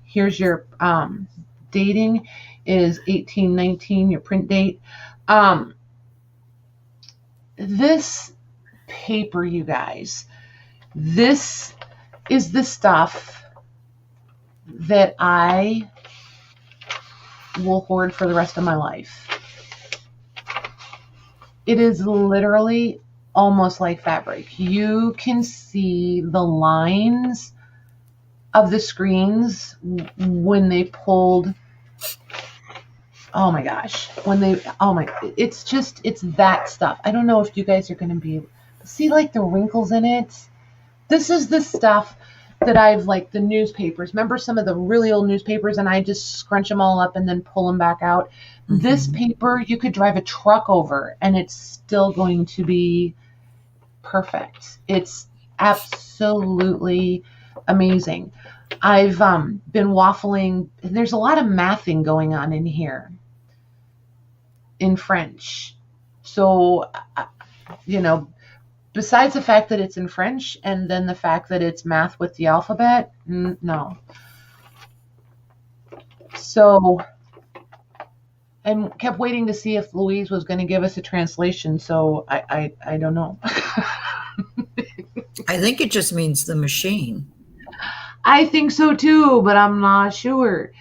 Speaker 1: Here's your dating is 1819, your print date. This paper, you guys, this is the stuff that I will hoard for the rest of my life. It is literally almost like fabric. You can see the lines of the screens when they pulled. Oh my gosh. It's that stuff. I don't know if you guys are going to be able to see like the wrinkles in it. This is the stuff that I've, like the newspapers. Remember some of the really old newspapers, and I just scrunch them all up and then pull them back out. Mm-hmm. This paper, you could drive a truck over and it's still going to be perfect. It's absolutely amazing. I've been waffling. There's a lot of mathing going on in here in French. So, besides the fact that it's in French and then the fact that it's math with the alphabet, no. So I kept waiting to see if Louise was going to give us a translation. So I don't know.
Speaker 2: I think it just means the machine.
Speaker 1: I think so too, but I'm not sure.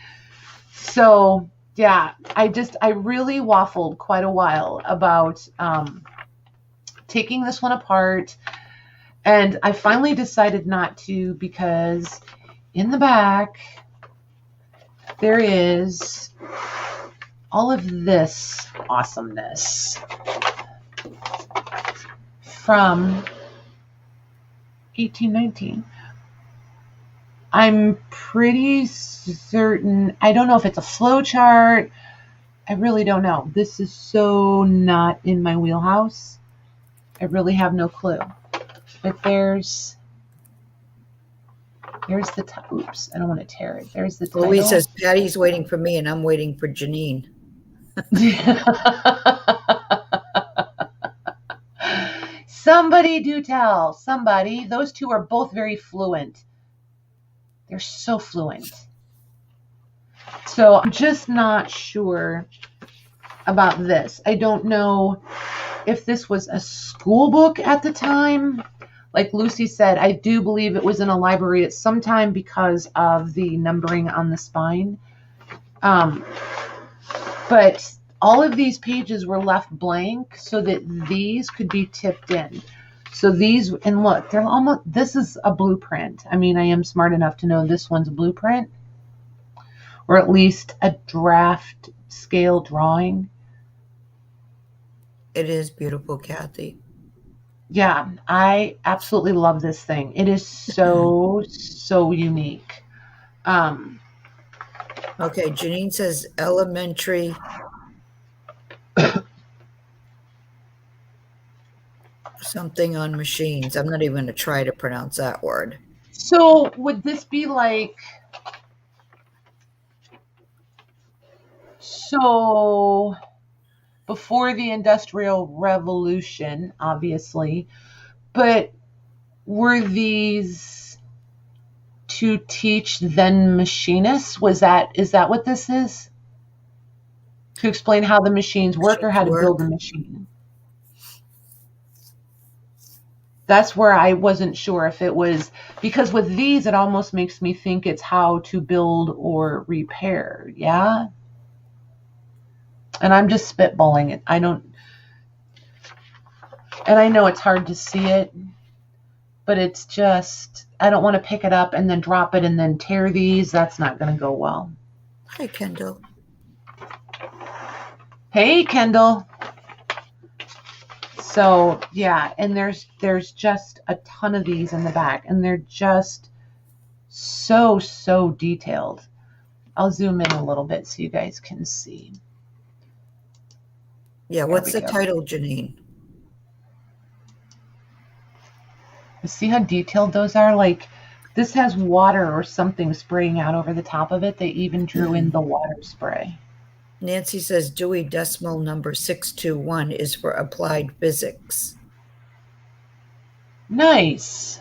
Speaker 1: So yeah, I really waffled quite a while about taking this one apart, and I finally decided not to, because in the back there is all of this awesomeness from 1819. I'm pretty certain, I don't know if it's a flow chart. I really don't know. This is so not in my wheelhouse. I really have no clue. But there's the top. Oops, I don't want to tear it. There's the title.
Speaker 2: Louise says, Patty's waiting for me and I'm waiting for Janine.
Speaker 1: Somebody do tell. Somebody. Those two are both very fluent. They're so fluent. So I'm just not sure about this. I don't know if this was a school book at the time. Like Lucy said, I do believe it was in a library at some time because of the numbering on the spine. But all of these pages were left blank so that these could be tipped in. So these, and look, they're almost, this is a blueprint. I mean, I am smart enough to know this one's a blueprint. or at least a draft scale drawing.
Speaker 2: It is beautiful, Kathy.
Speaker 1: Yeah, I absolutely love this thing. It is so unique.
Speaker 2: Okay, Janine says elementary something on machines. I'm not even going to try to pronounce that word.
Speaker 1: So would this be like, so before the Industrial Revolution, obviously, but were these to teach then machinists? Is that what this is? To explain how the machines work or how to build a machine? That's where I wasn't sure if it was, because with these, it almost makes me think it's how to build or repair. Yeah. And I'm just spitballing it. And I know it's hard to see it, but it's just, I don't want to pick it up and then drop it and then tear these. That's not going to go well.
Speaker 2: Hi, Kendall.
Speaker 1: Hey, Kendall. So yeah, and there's just a ton of these in the back, and they're just so detailed. I'll zoom in a little bit so you guys can see.
Speaker 2: Yeah, what's the title, Janine?
Speaker 1: See how detailed those are? Like, this has water or something spraying out over the top of it. They even drew in the water spray.
Speaker 2: Nancy says Dewey Decimal number 621 is for applied physics.
Speaker 1: Nice.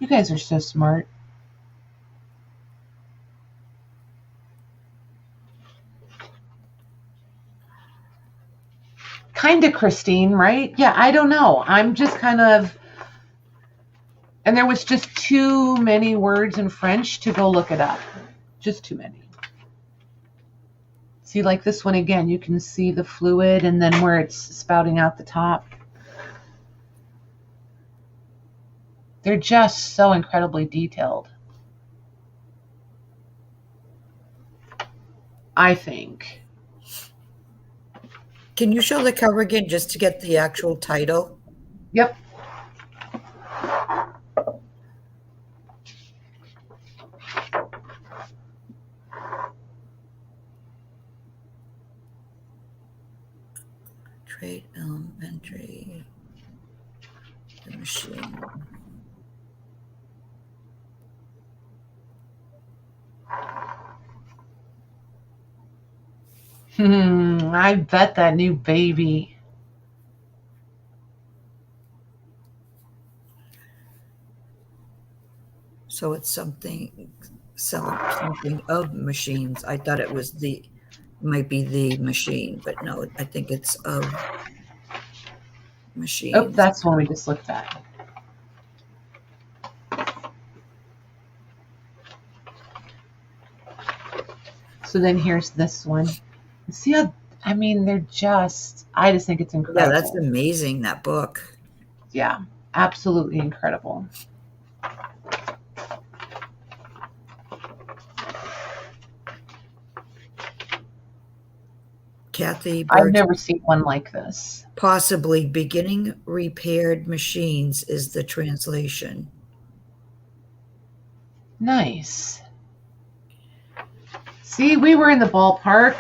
Speaker 1: You guys are so smart. Kind of, Christine, right? Yeah, I don't know. I'm just kind of, and there was just too many words in French to go look it up. Just too many. See, like this one again, you can see the fluid and then where it's spouting out the top. They're just so incredibly detailed, I think.
Speaker 2: Can you show the cover again just to get the actual title?
Speaker 1: Yep.
Speaker 2: Trade elementary, the machine.
Speaker 1: I bet that new baby.
Speaker 2: So it's something of machines. I thought it was might be the machine, but no, I think it's of machines.
Speaker 1: Oh, that's one we just looked at. So then here's this one. See how, I mean, I just think it's incredible.
Speaker 2: Yeah, that's amazing, that book.
Speaker 1: Yeah, absolutely incredible.
Speaker 2: Kathy,
Speaker 1: I've never seen one like this.
Speaker 2: Possibly beginning repaired machines is the translation.
Speaker 1: Nice. See, we were in the ballpark.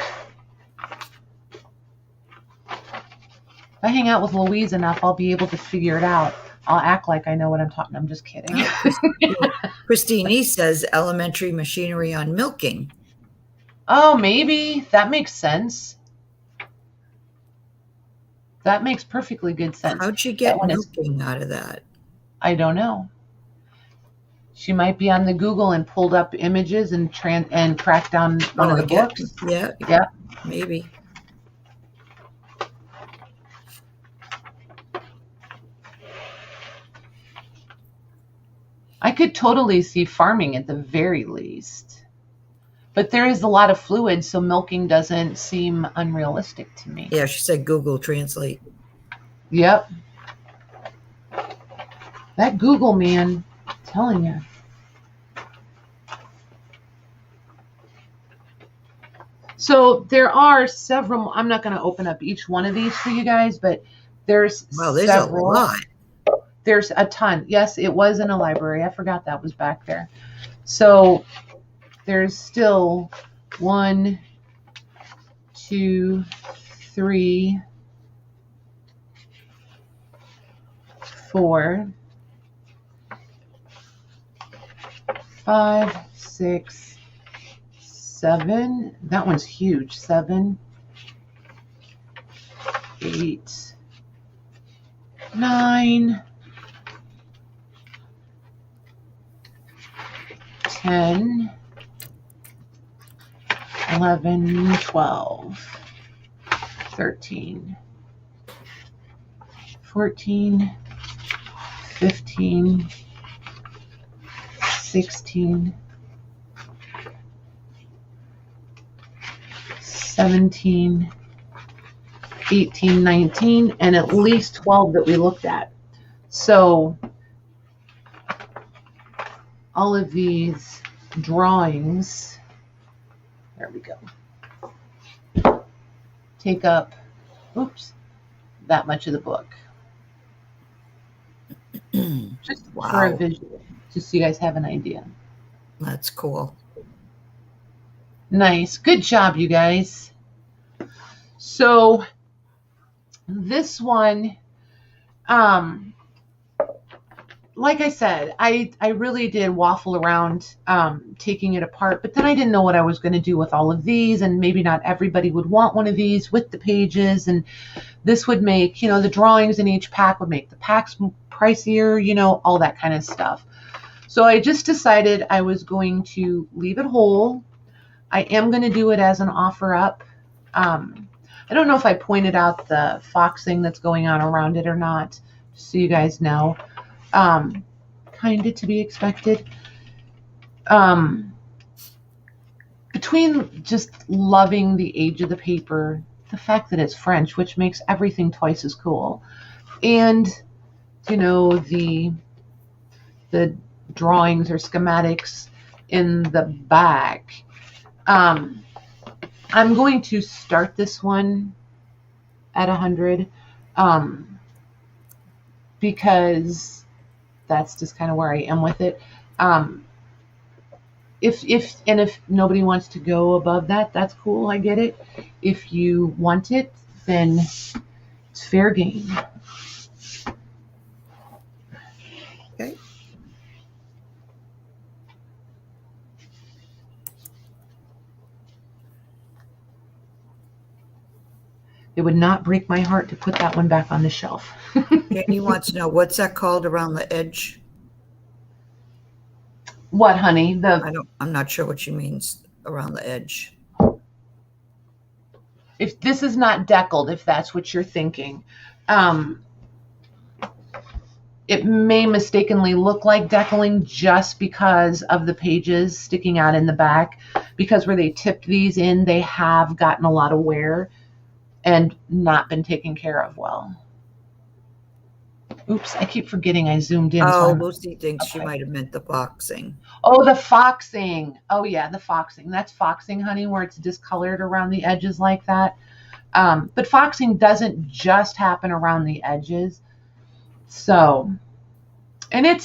Speaker 1: If I hang out with Louise enough, I'll be able to figure it out. I'll act like I know what I'm talking. I'm just kidding.
Speaker 2: Christine E says elementary machinery on milking.
Speaker 1: Oh, maybe. That makes sense. That makes perfectly good sense.
Speaker 2: How'd you get milking out of that?
Speaker 1: I don't know. She might be on the Google and pulled up images and tracked down one of the books.
Speaker 2: Yeah.
Speaker 1: Yeah.
Speaker 2: Maybe.
Speaker 1: I could totally see farming at the very least. But there is a lot of fluid, so milking doesn't seem unrealistic to me.
Speaker 2: Yeah, she said Google Translate.
Speaker 1: Yep. That Google, man, I'm telling you. So there are several. I'm not going to open up each one of these for you guys, but there's several.
Speaker 2: A lot.
Speaker 1: There's a ton. Yes, it was in a library. I forgot that was back there. So there's still 1, 2, 3, 4, 5, 6, 7. That one's huge. 7, 8, 9, 10, 11, 12, 13, 14, 15, 16, 17, 18, 19, and at least 12 that we looked at. So all of these drawings, there we go, take up, that much of the book. Just for a visual, just so you guys have an idea.
Speaker 2: That's cool.
Speaker 1: Nice. Good job, you guys. So this one, like I said, I really did waffle around taking it apart, but then I didn't know what I was going to do with all of these, and maybe not everybody would want one of these with the pages, and this would make, the drawings in each pack would make the packs pricier, all that kind of stuff. So I just decided I was going to leave it whole. I am going to do it as an offer up. I don't know if I pointed out the foxing that's going on around it or not, just so you guys know. Kind of to be expected. Between just loving the age of the paper, the fact that it's French, which makes everything twice as cool, and the drawings or schematics in the back. I'm going to start this one at 100 because that's just kind of where I am with it. If nobody wants to go above that, that's cool. I get it. If you want it, then it's fair game.
Speaker 2: Okay.
Speaker 1: It would not break my heart to put that one back on the shelf.
Speaker 2: Danny wants to know, what's that called around the edge?
Speaker 1: What, honey?
Speaker 2: I'm not sure what she means around the edge.
Speaker 1: If this is not deckled, if that's what you're thinking, it may mistakenly look like deckling just because of the pages sticking out in the back, because where they tipped these in, they have gotten a lot of wear and not been taken care of well. Oops, I keep forgetting I zoomed in.
Speaker 2: Oh, Lucy thinks she might have meant the foxing.
Speaker 1: Oh, the foxing. Oh, yeah, the foxing. That's foxing, honey, where it's discolored around the edges like that. But foxing doesn't just happen around the edges. So, and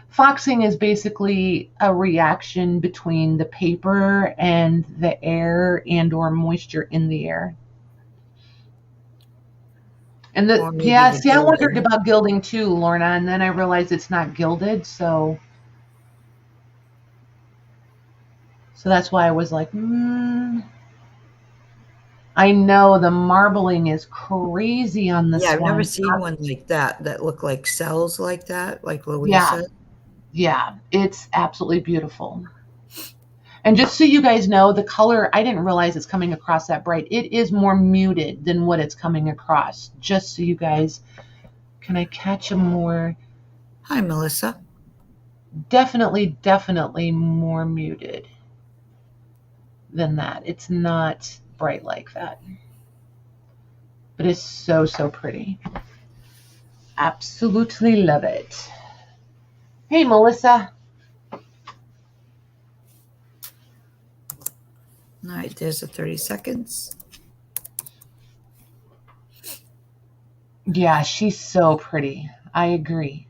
Speaker 1: foxing is basically a reaction between the paper and the air and or moisture in the air. And I wondered about gilding too, Lorna, and then I realized it's not gilded, so that's why I was like, I know the marbling is crazy on this one.
Speaker 2: Yeah, I've never seen one like that look like cells like that, like Louise said.
Speaker 1: Yeah, it's absolutely beautiful. And just so you guys know, the color, I didn't realize it's coming across that bright. It is more muted than what it's coming across. Just so you guys, can I catch a more?
Speaker 2: Hi, Melissa.
Speaker 1: Definitely more muted than that. It's not bright like that. But it's so, so pretty. Absolutely love it. Hey, Melissa.
Speaker 2: All right, there's the 30 seconds.
Speaker 1: Yeah, she's so pretty. I agree.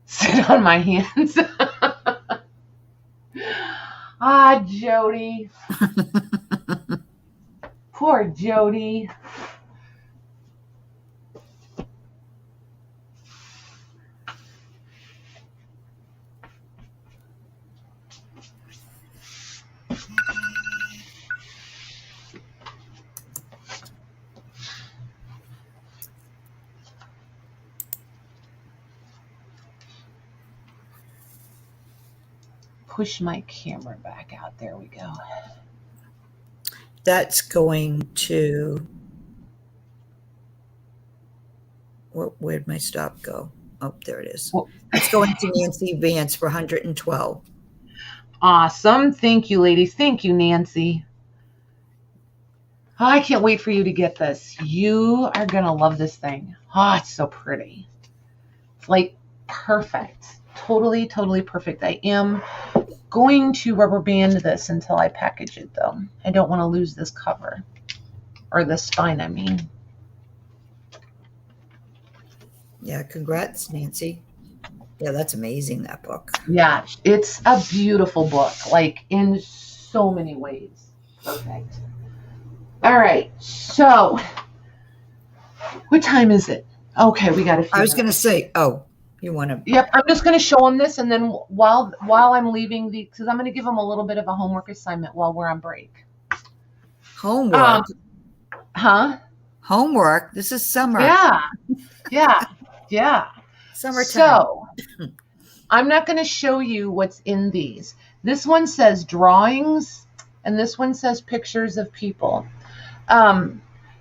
Speaker 1: Sit on my hands. Ah, Jody. Poor Jody. Push my camera back out. There we go.
Speaker 2: That's going to, where'd my stop go? Oh, there it is.
Speaker 1: Well,
Speaker 2: That's going to Nancy Vance for 112.
Speaker 1: Awesome. Thank you, ladies. Thank you, Nancy. Oh, I can't wait for you to get this. You are going to love this thing. Oh, it's so pretty. It's like perfect. Totally, totally perfect. I am going to rubber band this until I package it, though. I don't want to lose this cover. Or this spine, I mean.
Speaker 2: Yeah, congrats, Nancy. Yeah, that's amazing, that book.
Speaker 1: Yeah, it's a beautiful book, like in so many ways. Perfect. All right, so what time is it? Okay, we got a few
Speaker 2: I was going to
Speaker 1: minutes.
Speaker 2: say, oh, you want to?
Speaker 1: Yep, I'm just going to show them this, and then while I'm leaving because I'm going to give them a little bit of a homework assignment while we're on break.
Speaker 2: Homework?
Speaker 1: Huh?
Speaker 2: Homework? This is summer.
Speaker 1: Yeah.
Speaker 2: Summertime.
Speaker 1: So I'm not going to show you what's in these. This one says drawings, and this one says pictures of people. I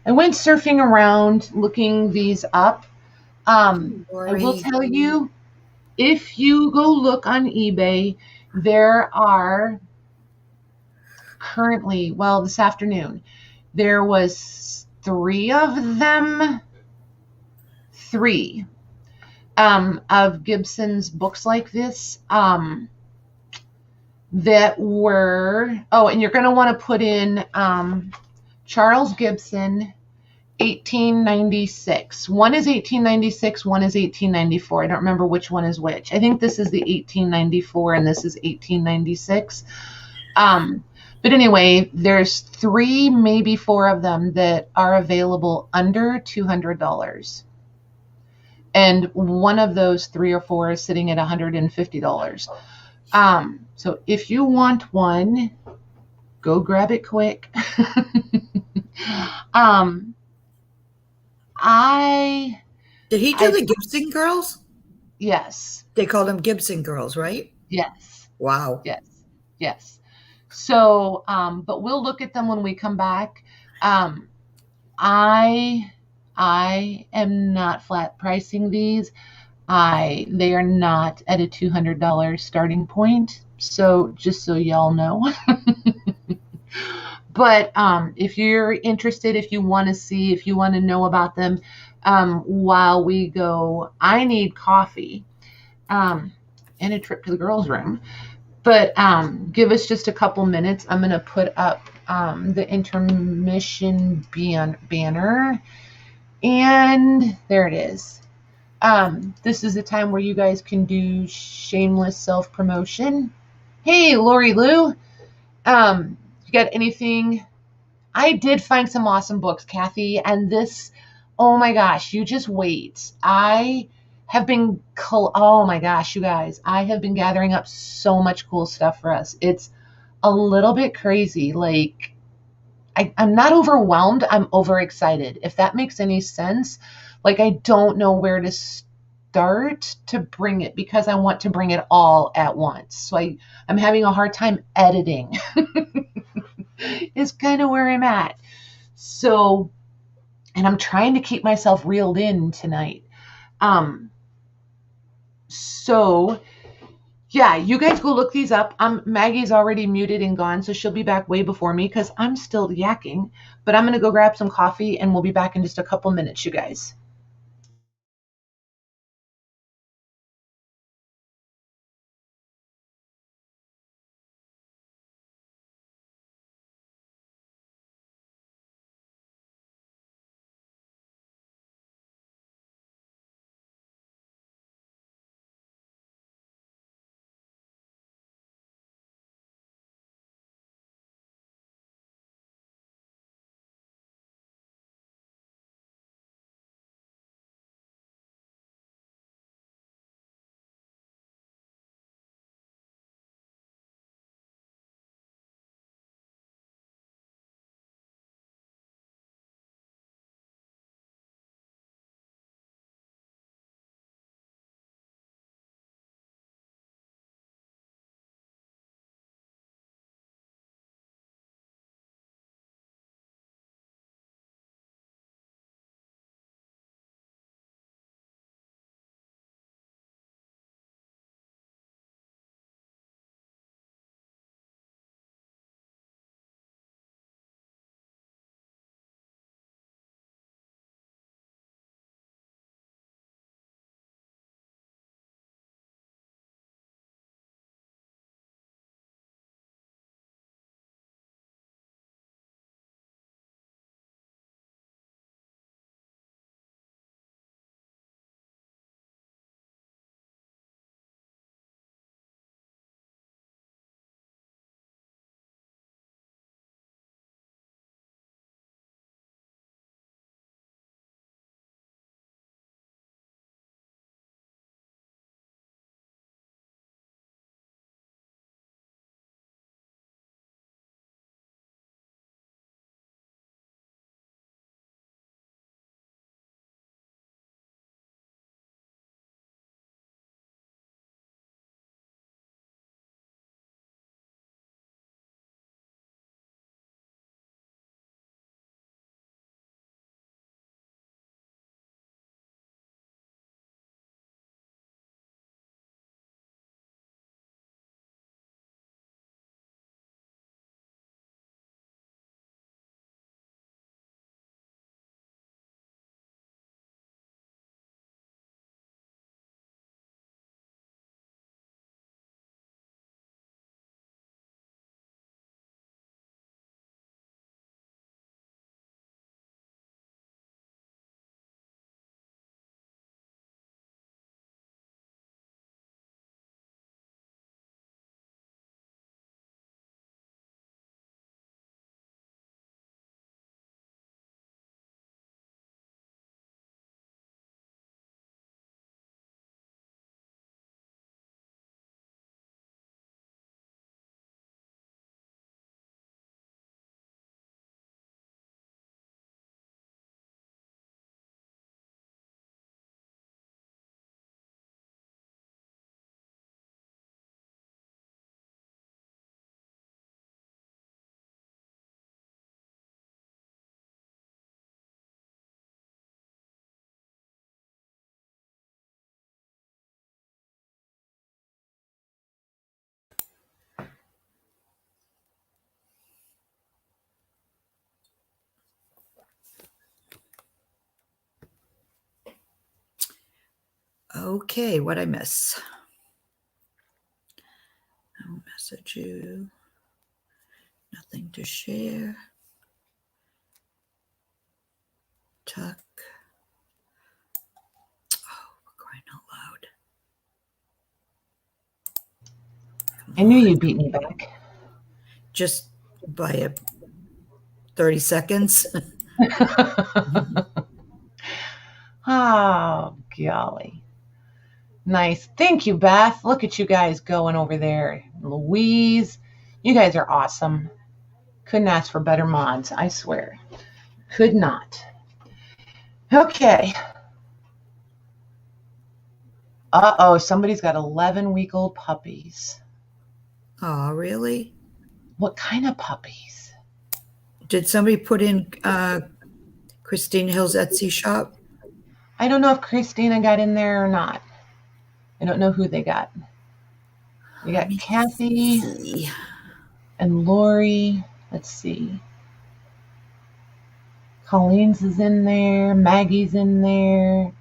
Speaker 1: went surfing around looking these up. I will tell you, if you go look on eBay, there are currently, well, this afternoon, there was three of Gibson's books like this that were, and you're going to want to put in Charles Gibson, 1896. One is 1896, one is 1894. I don't remember which one is which. I think this is the 1894 and this is 1896. But anyway, there's three, maybe four of them that are available under $200. And one of those three or four is sitting at $150. So if you want one, go grab it quick.
Speaker 2: Did he do the Gibson girls?
Speaker 1: Yes.
Speaker 2: They called them Gibson girls, right?
Speaker 1: Yes.
Speaker 2: Wow.
Speaker 1: Yes. So, but we'll look at them when we come back. I am not flat pricing these. They are not at a $200 starting point. So just so y'all know. But if you're interested, if you want to see, if you want to know about them, while we go, I need coffee and a trip to the girls' room. But give us just a couple minutes. I'm going to put up the intermission banner. And there it is. This is the time where you guys can do shameless self-promotion. Hey, Lori Lou. You got anything? I did find some awesome books, Kathy. And this, oh my gosh, you just wait. I have been, oh my gosh, you guys, I have been gathering up so much cool stuff for us. It's a little bit crazy. Like, I'm not overwhelmed. I'm overexcited. If that makes any sense. Like, I don't know where to start to bring it because I want to bring it all at once. So I'm having a hard time editing. Is kind of where I'm at. So, and I'm trying to keep myself reeled in tonight. So yeah, you guys go look these up. Maggie's already muted and gone, so she'll be back way before me because I'm still yakking. But I'm going to go grab some coffee and we'll be back in just a couple minutes, you guys.
Speaker 2: Okay, what'd I miss? I'll message you. Nothing to share. Tuck. Oh, we're crying out loud.
Speaker 1: I knew you'd beat me back.
Speaker 2: Just by 30 seconds.
Speaker 1: Oh, golly. Nice. Thank you, Beth. Look at you guys going over there. Louise, you guys are awesome. Couldn't ask for better mods, I swear. Could not. Okay. Uh-oh, somebody's got 11-week-old puppies.
Speaker 2: Oh, really?
Speaker 1: What kind of puppies?
Speaker 2: Did somebody put in Christine Hill's Etsy shop?
Speaker 1: I don't know if Christina got in there or not. I don't know who they got. We got Kathy and Lori. Let's see. Colleen's is in there. Maggie's in there.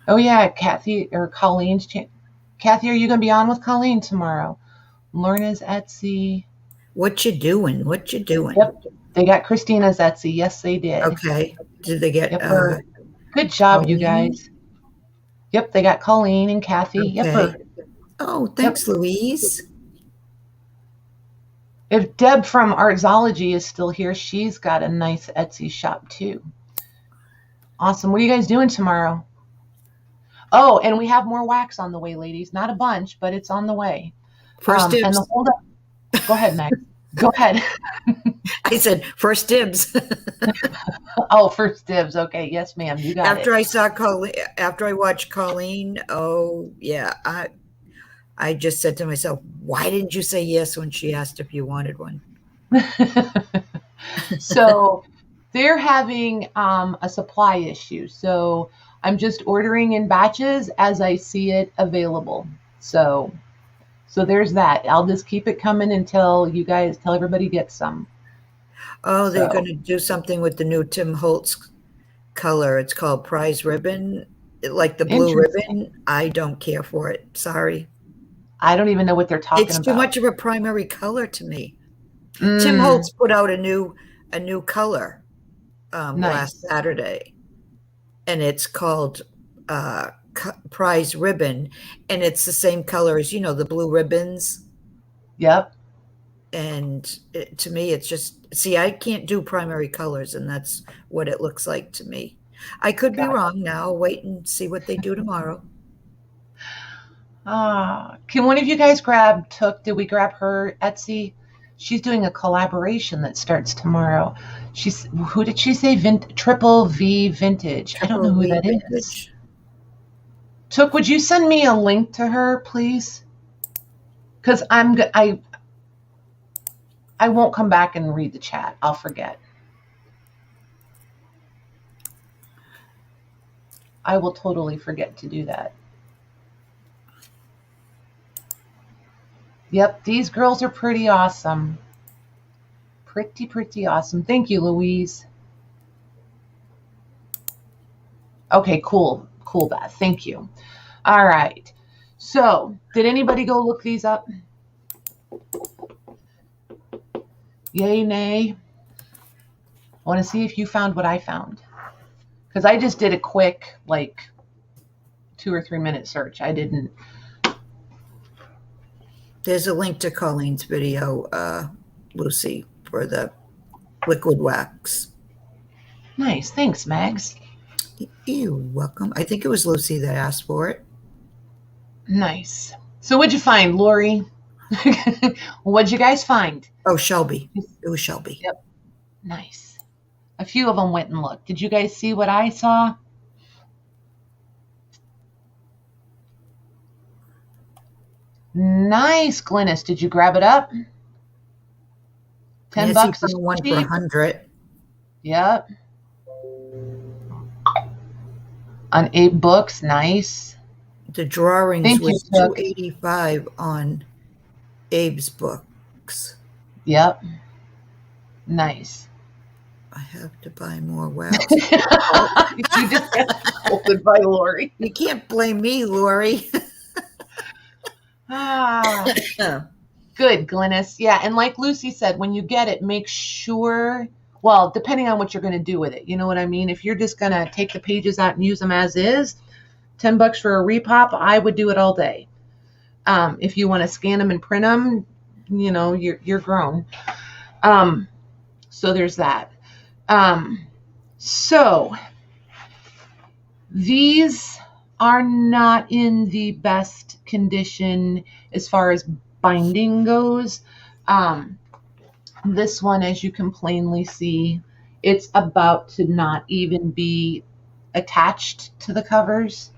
Speaker 1: Oh, yeah, Kathy or Colleen's. Kathy, are you going to be on with Colleen tomorrow? Lorna's Etsy.
Speaker 2: What you doing? What you doing?
Speaker 1: Yep. They got Christina's Etsy. Yes, they did.
Speaker 2: Okay. Did they get...
Speaker 1: Yep, good job, Colleen? You guys. Yep, they got Colleen and Kathy.
Speaker 2: Okay.
Speaker 1: Yep.
Speaker 2: Oh, thanks, yep. Louise.
Speaker 1: If Deb from Artsology is still here, she's got a nice Etsy shop too. Awesome. What are you guys doing tomorrow? Oh, and we have more wax on the way, ladies. Not a bunch, but it's on the way.
Speaker 2: First dibs.
Speaker 1: And hold up. Go ahead, Meg. Go ahead.
Speaker 2: I said first dibs.
Speaker 1: Oh, first dibs. Okay. Yes, ma'am. You got
Speaker 2: after
Speaker 1: it.
Speaker 2: I saw Colleen, after I watched Colleen, oh yeah, I just said to myself, why didn't you say yes when she asked if you wanted one?
Speaker 1: So they're having a supply issue. So I'm just ordering in batches as I see it available. So there's that. I'll just keep it coming until everybody gets some.
Speaker 2: Oh, they're going to do something with the new Tim Holtz color. It's called Prize Ribbon, like the blue ribbon. I don't care for it. Sorry.
Speaker 1: I don't even know what they're talking about.
Speaker 2: It's too much of a primary color to me. Tim Holtz put out a new color last Saturday, and it's called Prize Ribbon, and it's the same color as the blue ribbons.
Speaker 1: Yep.
Speaker 2: And to me, it's just, see, I can't do primary colors, and that's what it looks like to me. I could be wrong now. Wait and see what they do tomorrow.
Speaker 1: Can one of you guys grab Took? Did we grab her Etsy? She's doing a collaboration that starts tomorrow. Who did she say? Triple V Vintage. I don't know who that is. Took, would you send me a link to her, please? Because I won't come back and read the chat. I'll forget. I will totally forget to do that. Yep, these girls are pretty awesome. Pretty awesome. Thank you, Louise. Okay, cool. Cool, Beth. Thank you. All right. So, did anybody go look these up? Yay, nay? I want to see if you found what I found. Because I just did a quick, 2 or 3 minute search. I didn't.
Speaker 2: There's a link to Colleen's video, Lucy, for the liquid wax.
Speaker 1: Nice. Thanks, Mags.
Speaker 2: You're welcome. I think it was Lucy that asked for it.
Speaker 1: Nice. So what'd you find, Lori? What'd you guys find?
Speaker 2: Oh, Shelby. It was Shelby.
Speaker 1: Yep. Nice. A few of them went and looked. Did you guys see what I saw? Nice, Glynis. Did you grab it up? $10 is
Speaker 2: one
Speaker 1: cheap.
Speaker 2: For 100.
Speaker 1: Yep. On 8 books. Nice.
Speaker 2: The drawings was $285 on Abe's books.
Speaker 1: Yep. Nice.
Speaker 2: I have to buy more wax.
Speaker 1: scolded by Lori.
Speaker 2: You can't blame me, Lori.
Speaker 1: Good, Glynis. Yeah, and like Lucy said, when you get it, make sure, well, depending on what you're going to do with it, you know what I mean? If you're just going to take the pages out and use them as is, $10 for a repop, I would do it all day. If you want to scan them and print them, you're grown. So there's that. So these are not in the best condition as far as binding goes. This one, as you can plainly see, it's about to not even be attached to the covers.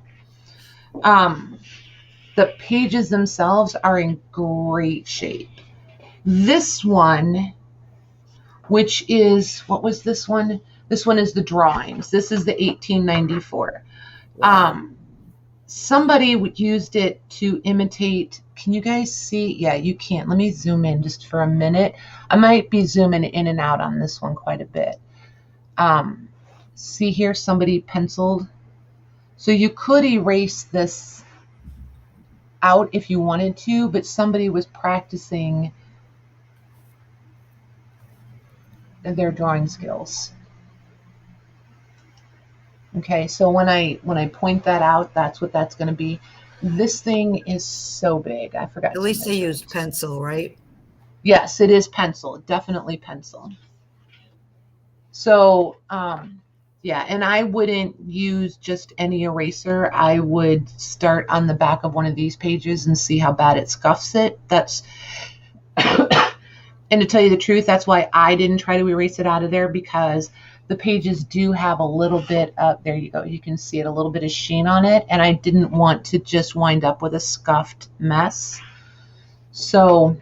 Speaker 1: The pages themselves are in great shape. This one, which is, what was this one? This one is the drawings. This is the 1894. Wow. Somebody used it to imitate. Can you guys see? Yeah, you can't. Let me zoom in just for a minute. I might be zooming in and out on this one quite a bit. See here, somebody penciled. So you could erase this out if you wanted to, but somebody was practicing their drawing skills. Okay, so when I point that out, that's what that's going to be. This thing is so big. I forgot.
Speaker 2: At least they used pencil, right?
Speaker 1: Yes, it is pencil. Definitely pencil. So, yeah, and I wouldn't use just any eraser. I would start on the back of one of these pages and see how bad it scuffs it. That's, and to tell you the truth, that's why I didn't try to erase it out of there, because the pages do have a little bit of, there you go, you can see it, a little bit of sheen on it, and I didn't want to just wind up with a scuffed mess. So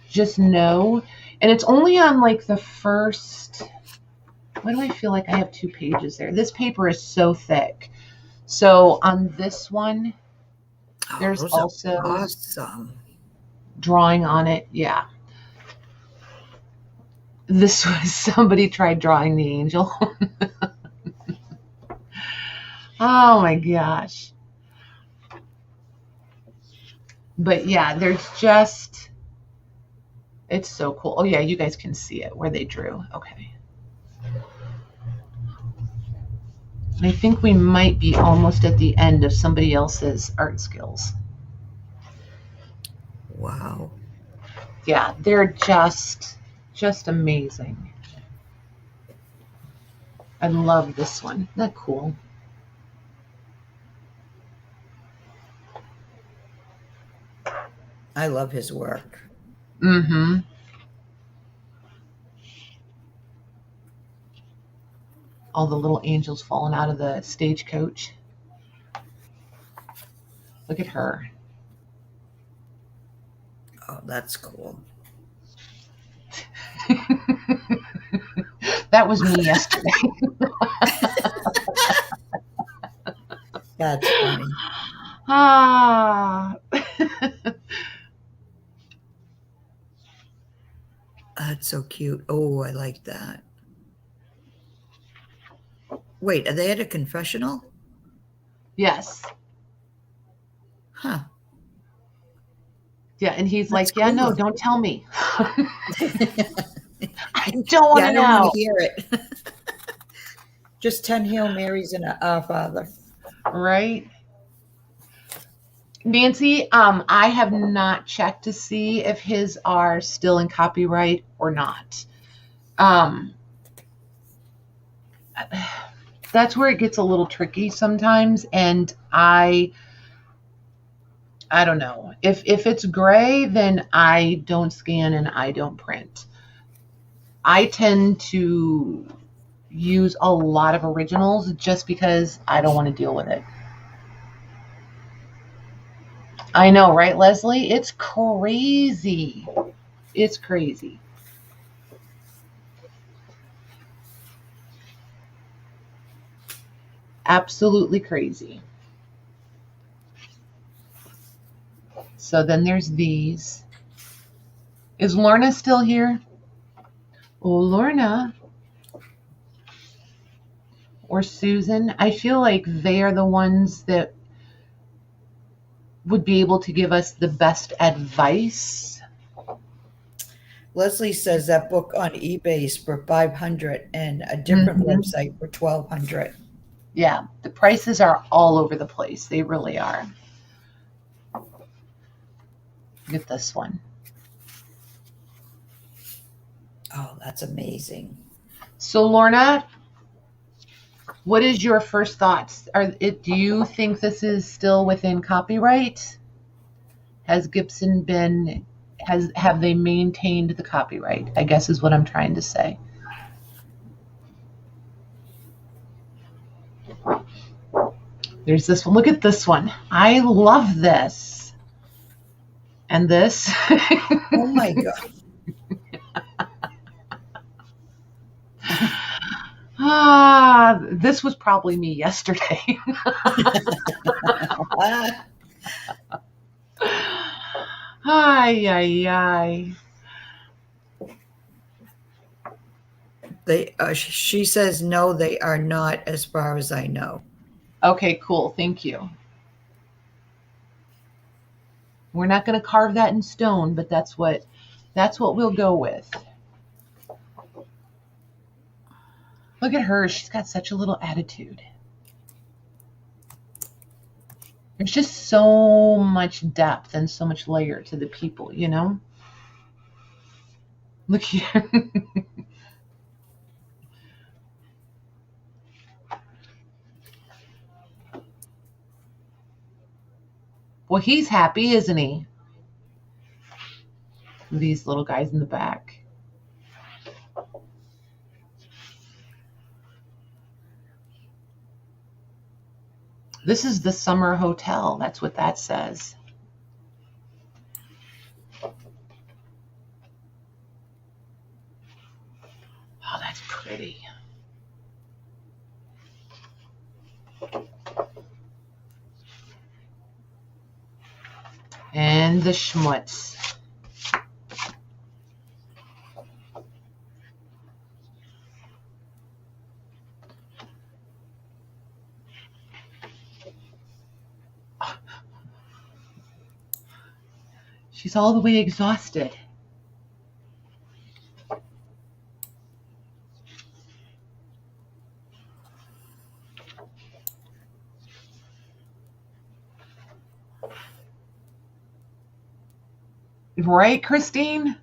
Speaker 1: just know, and it's only on like the first, why do I feel like I have two pages there? This paper is so thick. So on this one, there's also
Speaker 2: awesome
Speaker 1: drawing on it. Yeah. This was, somebody tried drawing the angel. Oh my gosh. But yeah, there's just, it's so cool. Oh yeah, you guys can see it where they drew. Okay. And I think we might be almost at the end of somebody else's art skills.
Speaker 2: Wow.
Speaker 1: Yeah, they're just amazing. I love this one. Isn't that cool?
Speaker 2: I love his work.
Speaker 1: Mm-hmm. All the little angels falling out of the stagecoach. Look at her.
Speaker 2: Oh, that's cool.
Speaker 1: That was me yesterday.
Speaker 2: That's funny. That's so cute. Oh, I like that. Wait, are they at a confessional?
Speaker 1: Yes.
Speaker 2: Huh.
Speaker 1: Yeah, and he's
Speaker 2: That's
Speaker 1: like, yeah,
Speaker 2: cool.
Speaker 1: no, don't tell me. I don't want to know.
Speaker 2: I don't want to hear it. Just 10 Hail Marys and Our Father.
Speaker 1: Right. Nancy, I have not checked to see if his are still in copyright or not. That's where it gets a little tricky sometimes, and I don't know. If it's gray, then I don't scan and I don't print. I tend to use a lot of originals just because I don't want to deal with it. I know, right, Leslie? It's crazy. It's crazy. Absolutely crazy. So then there's these. Is Lorna still here? Oh, Lorna. or Susan. I feel like they are the ones that would be able to give us the best advice.
Speaker 2: Leslie says that book on eBay is for $500 and a different website for $1,200.
Speaker 1: Yeah, the prices are all over the place. They really are. Look at this one.
Speaker 2: Oh, that's amazing.
Speaker 1: So, Lorna, what is your first thoughts? Do you think this is still within copyright? Has Gibson have they maintained the copyright? I guess is what I'm trying to say. There's this one. Look at this one. I love this. And this.
Speaker 2: Oh my God.
Speaker 1: This was probably me yesterday. Ay, ay, ay.
Speaker 2: She says, no, they are not, as far as I know.
Speaker 1: Okay, cool. Thank you. We're not going to carve that in stone, but that's what we'll go with. Look at her. She's got such a little attitude. There's just so much depth and so much layer to the people, you know? Look here. Well, he's happy, isn't he? These little guys in the back. This is the summer hotel. That's what that says. Oh, that's pretty. And the schmutz. She's all the way exhausted. Right, Christine?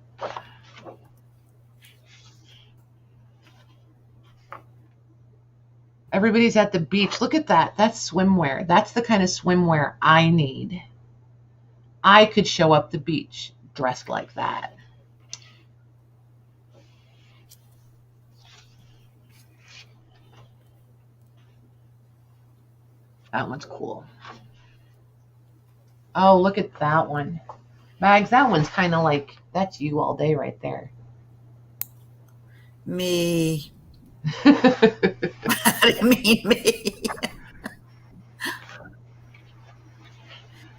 Speaker 1: Everybody's at the beach. Look at that. That's swimwear. That's the kind of swimwear I need. I could show up the beach dressed like that. That one's cool. Oh, look at that one. Mags, that one's kind of like, that's you all day right there.
Speaker 2: Me. I didn't mean me.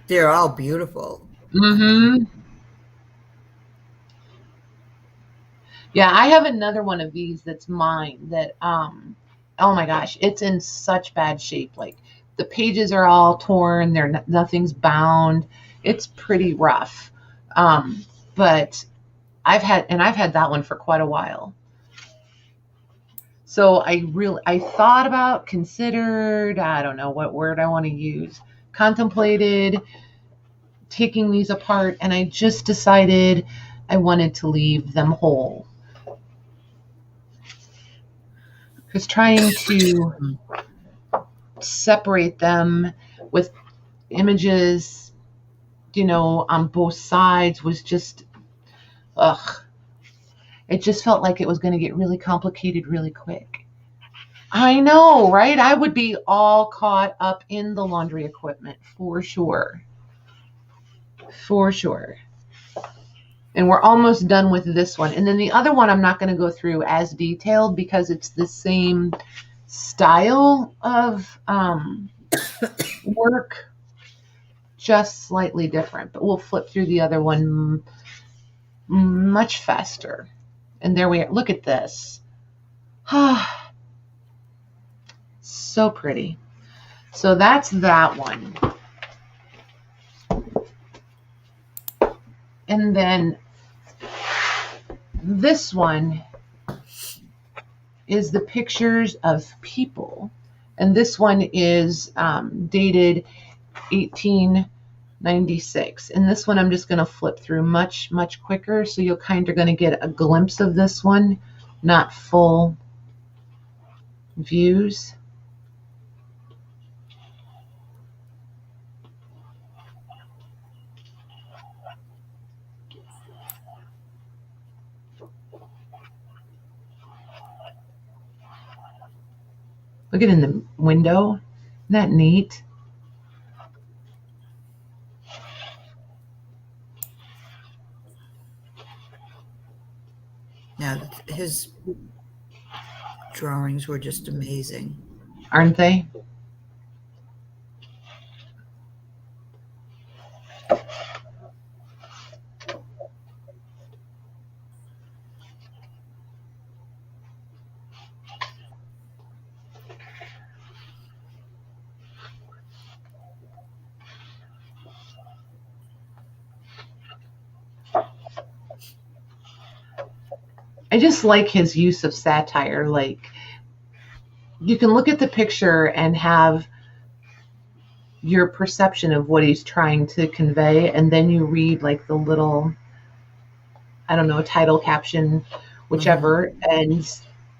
Speaker 2: They're all beautiful.
Speaker 1: Mm-hmm. Yeah, I have another one of these that's mine that, oh my gosh, it's in such bad shape. Like the pages are all torn. Nothing's bound. It's pretty rough. But I've had that one for quite a while. So I thought about, considered, I don't know what word I want to use, contemplated taking these apart, and I just decided I wanted to leave them whole. Because trying to separate them with images, on both sides was just, ugh. It just felt like it was going to get really complicated really quick. I know, right? I would be all caught up in the laundry equipment for sure. For sure. And we're almost done with this one. And then the other one I'm not going to go through as detailed because it's the same style of work, just slightly different. But we'll flip through the other one much faster. And there we are. Look at this. So pretty. So that's that one. And then this one is the pictures of people. And this one is dated 1896. And this one I'm just going to flip through much, much quicker. So you're kind of going to get a glimpse of this one, not full views. Look at it in the window. Isn't that neat?
Speaker 2: Yeah, his drawings were just amazing.
Speaker 1: Aren't they? I just like his use of satire. Like, you can look at the picture and have your perception of what he's trying to convey, and then you read like the little, I don't know, title, caption, whichever, and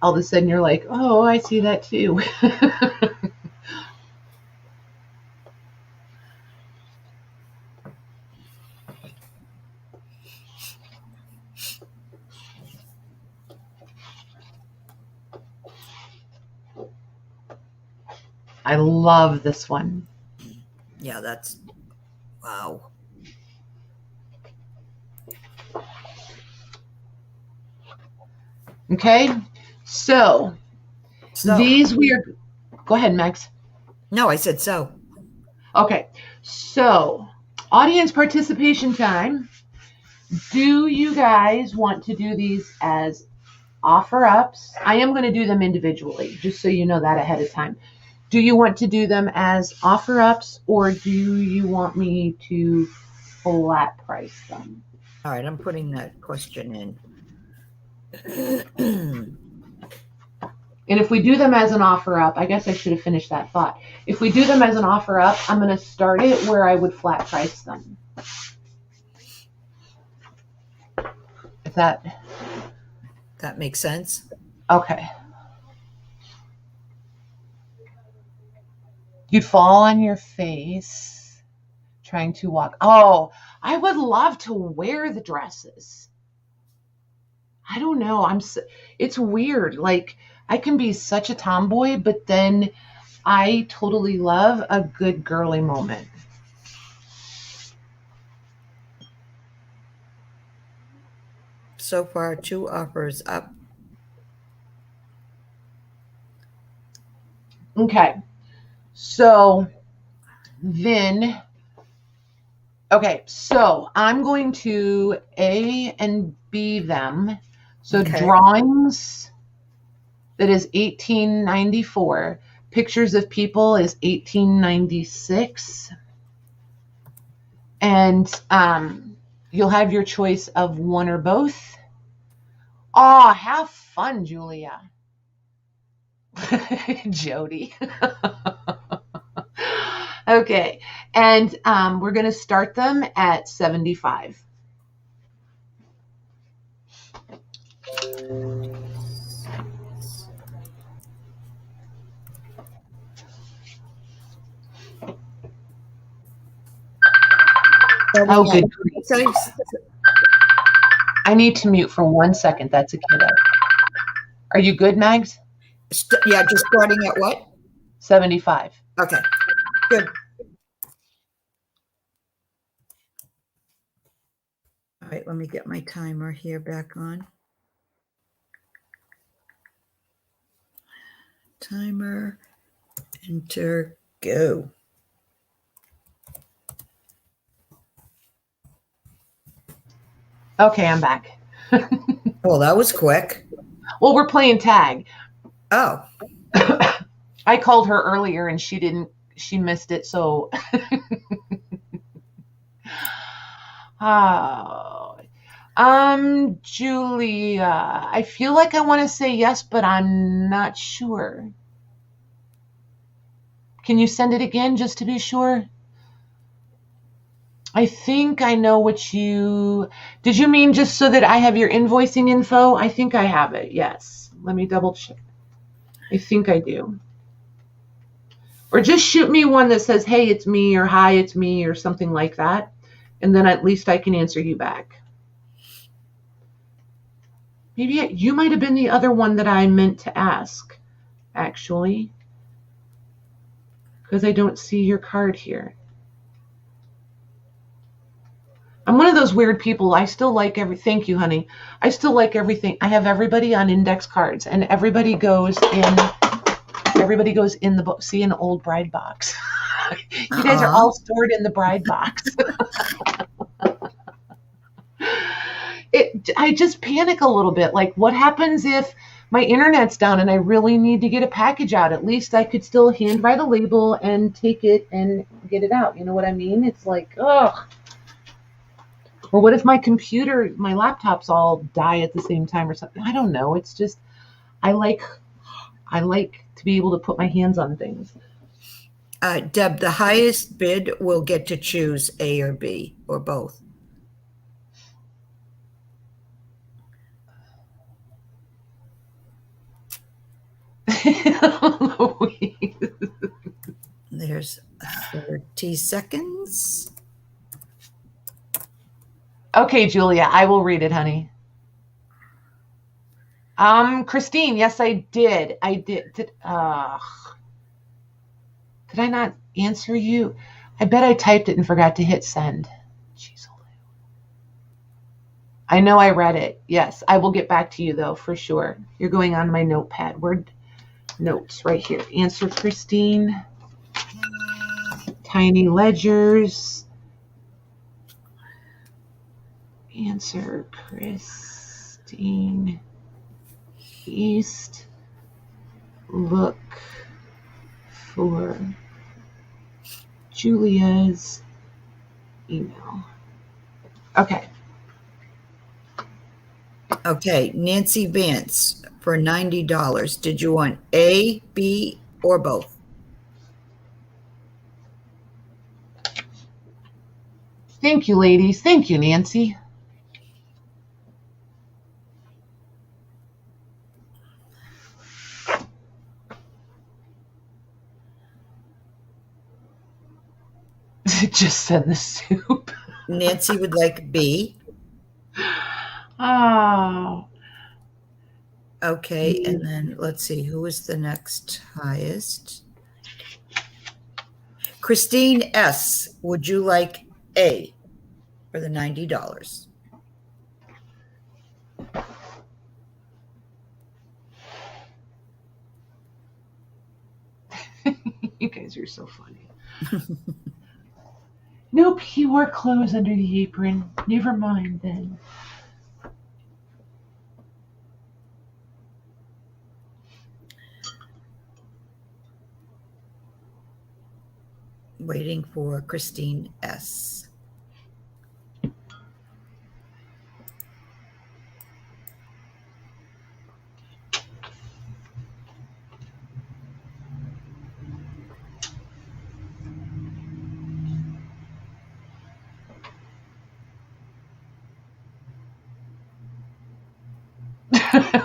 Speaker 1: all of a sudden you're like, oh, I see that too. I love this one.
Speaker 2: Yeah, that's, wow.
Speaker 1: Okay, so these we are, go ahead, Max.
Speaker 2: No, I said so.
Speaker 1: Okay, so audience participation time. Do you guys want to do these as offer ups? I am going to do them individually, just so you know that ahead of time. Do you want to do them as offer ups, or do you want me to flat price them?
Speaker 2: All right, I'm putting that question in.
Speaker 1: And if we do them as an offer up, I guess I should have finished that thought. If we do them as an offer up, I'm going to start it where I would flat price them. If that
Speaker 2: makes sense.
Speaker 1: Okay. You'd fall on your face trying to walk. Oh, I would love to wear the dresses. I don't know. It's weird. Like, I can be such a tomboy, but then I totally love a good girly moment.
Speaker 2: So far, 2 offers up.
Speaker 1: Okay. So then, okay, so I'm going to A and B them. So drawings, that is 1894. Pictures of people is 1896. And you'll have your choice of one or both. Oh, have fun, Julia. Jody. Okay, and we're going to start them at 75. Oh, good. I need to mute for 1 second. That's a kiddo. Are you good, Mags?
Speaker 2: Yeah, just starting at what?
Speaker 1: 75.
Speaker 2: Okay, good. All right, let me get my timer here back on. Timer, enter, go.
Speaker 1: Okay, I'm back.
Speaker 2: Well, that was quick.
Speaker 1: Well, we're playing tag.
Speaker 2: Oh.
Speaker 1: I called her earlier and she missed it. So, oh, Julia, I feel like I want to say yes, but I'm not sure. Can you send it again just to be sure? I think I know what did you mean just so that I have your invoicing info? I think I have it. Yes. Let me double check. I think I do. Or just shoot me one that says, hey, it's me, or hi, it's me, or something like that. And then at least I can answer you back. Maybe you might have been the other one that I meant to ask, actually. Because I don't see your card here. I'm one of those weird people. I still like thank you, honey. I still like everything. I have everybody on index cards, and everybody goes in the book. See, an old bride box. You guys are all stored in the bride box. I just panic a little bit. Like, what happens if my internet's down and I really need to get a package out? At least I could still handwrite a label and take it and get it out. You know what I mean? It's like, ugh. Or what if my laptops all die at the same time or something? I don't know. It's just, I like to be able to put my hands on things.
Speaker 2: Deb, the highest bid will get to choose A or B or both. There's 30 seconds.
Speaker 1: Okay, Julia, I will read it, honey. Christine, yes, I did. Did I not answer you? I bet I typed it and forgot to hit send. Jeez. I know I read it. Yes, I will get back to you, though, for sure. You're going on my notepad. Word notes right here. Answer Christine. Tiny ledgers. Answer Christine. East. Look for Julia's email. Okay.
Speaker 2: Okay, Nancy Vance for $90. Did you want A, B, or both?
Speaker 1: Thank you, ladies. Thank you, Nancy. Just send the soup.
Speaker 2: Nancy would like B.
Speaker 1: Oh.
Speaker 2: Okay, and then let's see, who is the next highest? Christine S., would you like A for the $90?
Speaker 1: You guys are so funny. Nope, he wore clothes under the apron. Never mind then.
Speaker 2: Waiting for Christine S.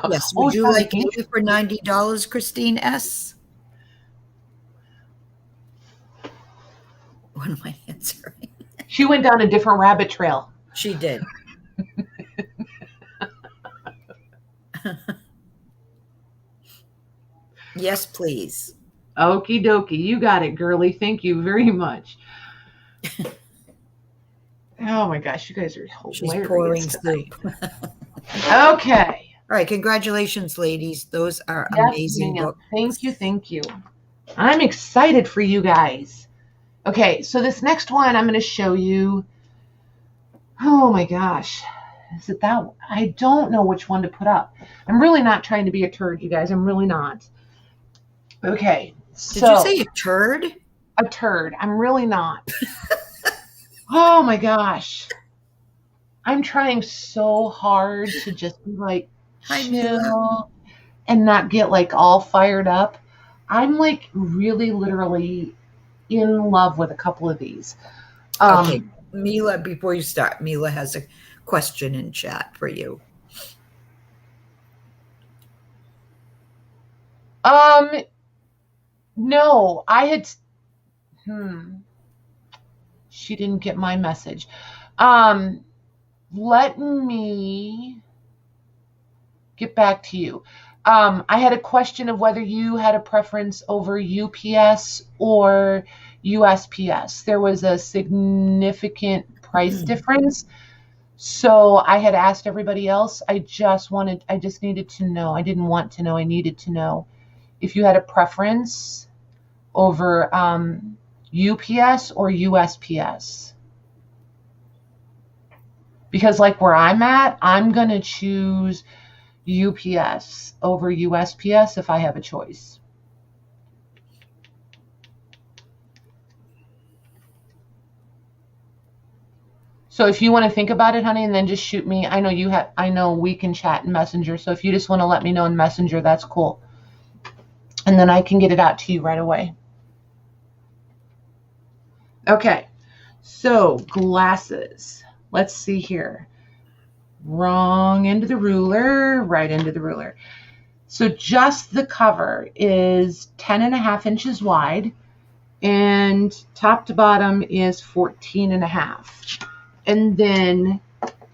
Speaker 2: Yes, would you like A for $90, Christine S.? What am I answering?
Speaker 1: She went down a different rabbit trail.
Speaker 2: She did. Yes, please.
Speaker 1: Okie dokie. You got it, girly. Thank you very much. Oh my gosh, you guys are hilarious.
Speaker 2: She's pouring soup.
Speaker 1: Okay.
Speaker 2: All right, congratulations, ladies. Those are amazing books.
Speaker 1: Thank you. I'm excited for you guys. Okay, so this next one I'm going to show you. Oh my gosh. Is it that one? I don't know which one to put up. I'm really not trying to be a turd, you guys. I'm really not. Okay,
Speaker 2: Did you
Speaker 1: So,
Speaker 2: say a turd?
Speaker 1: a turd. I'm really not. Oh my gosh. I'm trying so hard to just be like
Speaker 2: Hi, Mila.
Speaker 1: chill and not get like all fired up. I'm like really literally in love with a couple of these.
Speaker 2: Okay, Mila, before you start, Mila has a question in chat for you.
Speaker 1: No, I had she didn't get my message. Let me get back to you. I had a question of whether you had a preference over UPS or USPS. There was a significant price difference. So I had asked everybody else. I just needed to know. I didn't want to know. I needed to know if you had a preference over UPS or USPS. Because like where I'm at, I'm going to choose UPS over USPS if I have a choice. So if you want to think about it, honey, and then just shoot me. I know we can chat in Messenger. So if you just want to let me know in Messenger, that's cool. And then I can get it out to you right away. Okay. So glasses. Let's see here. Wrong end of the ruler, right end of the ruler. So just the cover is 10.5 inches wide and top to bottom is 14.5. And then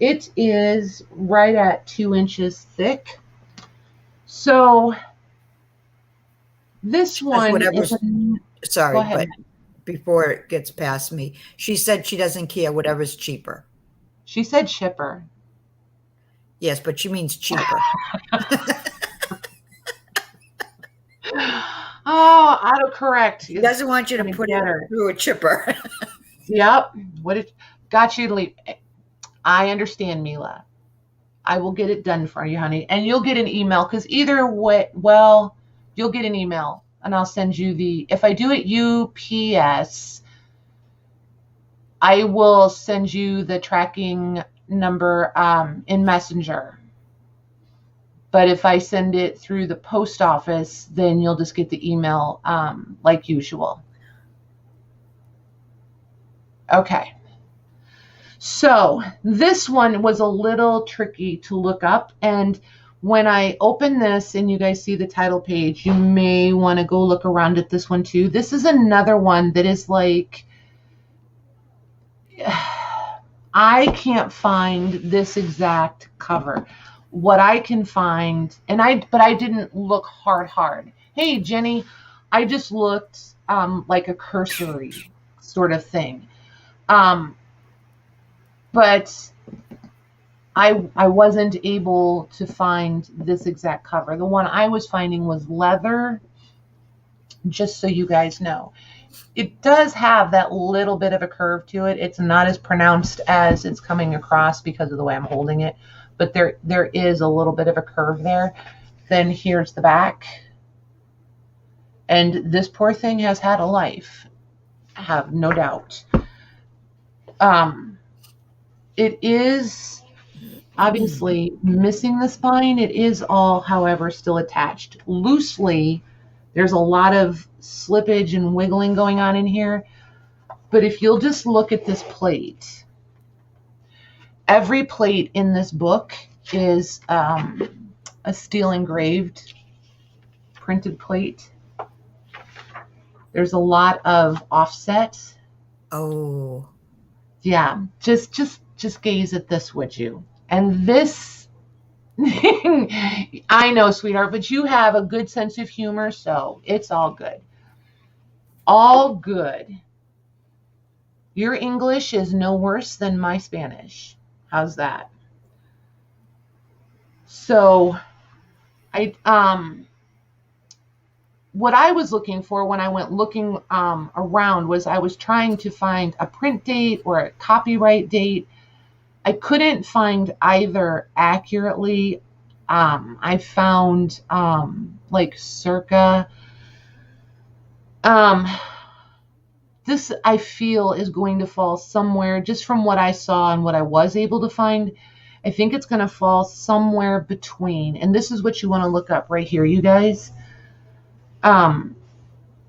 Speaker 1: it is right at 2 inches thick. So this one is
Speaker 2: sorry, but before it gets past me, she said she doesn't care, whatever's cheaper.
Speaker 1: She said shipper.
Speaker 2: Yes, but she means cheaper.
Speaker 1: Oh, autocorrect.
Speaker 2: She doesn't want you to put it through a chipper.
Speaker 1: Yep. Got you to leave. I understand, Mila. I will get it done for you, honey. And you'll get an email because either way, well, you'll get an email and I'll send you if I do it UPS, I will send you the tracking number in Messenger. But if I send it through the post office, then you'll just get the email like usual. Okay. So this one was a little tricky to look up. And when I open this and you guys see the title page, you may want to go look around at this one too. This is another one that is like, I can't find this exact cover. What I can find, but I didn't look hard. Hey, Jenny, I just looked like a cursory sort of thing. But I wasn't able to find this exact cover. The one I was finding was leather, just so you guys know. It does have that little bit of a curve to it. It's not as pronounced as it's coming across because of the way I'm holding it, but there is a little bit of a curve there. Then here's the back. And this poor thing has had a life, I have no doubt. It is obviously missing the spine. It is all, however, still attached loosely. There's a lot of slippage and wiggling going on in here. But if you'll just look at this plate, every plate in this book is a steel engraved printed plate. There's a lot of offset.
Speaker 2: Oh.
Speaker 1: Yeah, just gaze at this, would you? And this, I know, sweetheart, but you have a good sense of humor, so it's all good. All good. Your English is no worse than my Spanish. How's that? So, what I was looking for when I went looking around was I was trying to find a print date or a copyright date. I couldn't find either accurately. I found like circa This I feel is going to fall somewhere, just from what I saw and what I was able to find. I think it's going to fall somewhere between, and this is what you want to look up right here, you guys.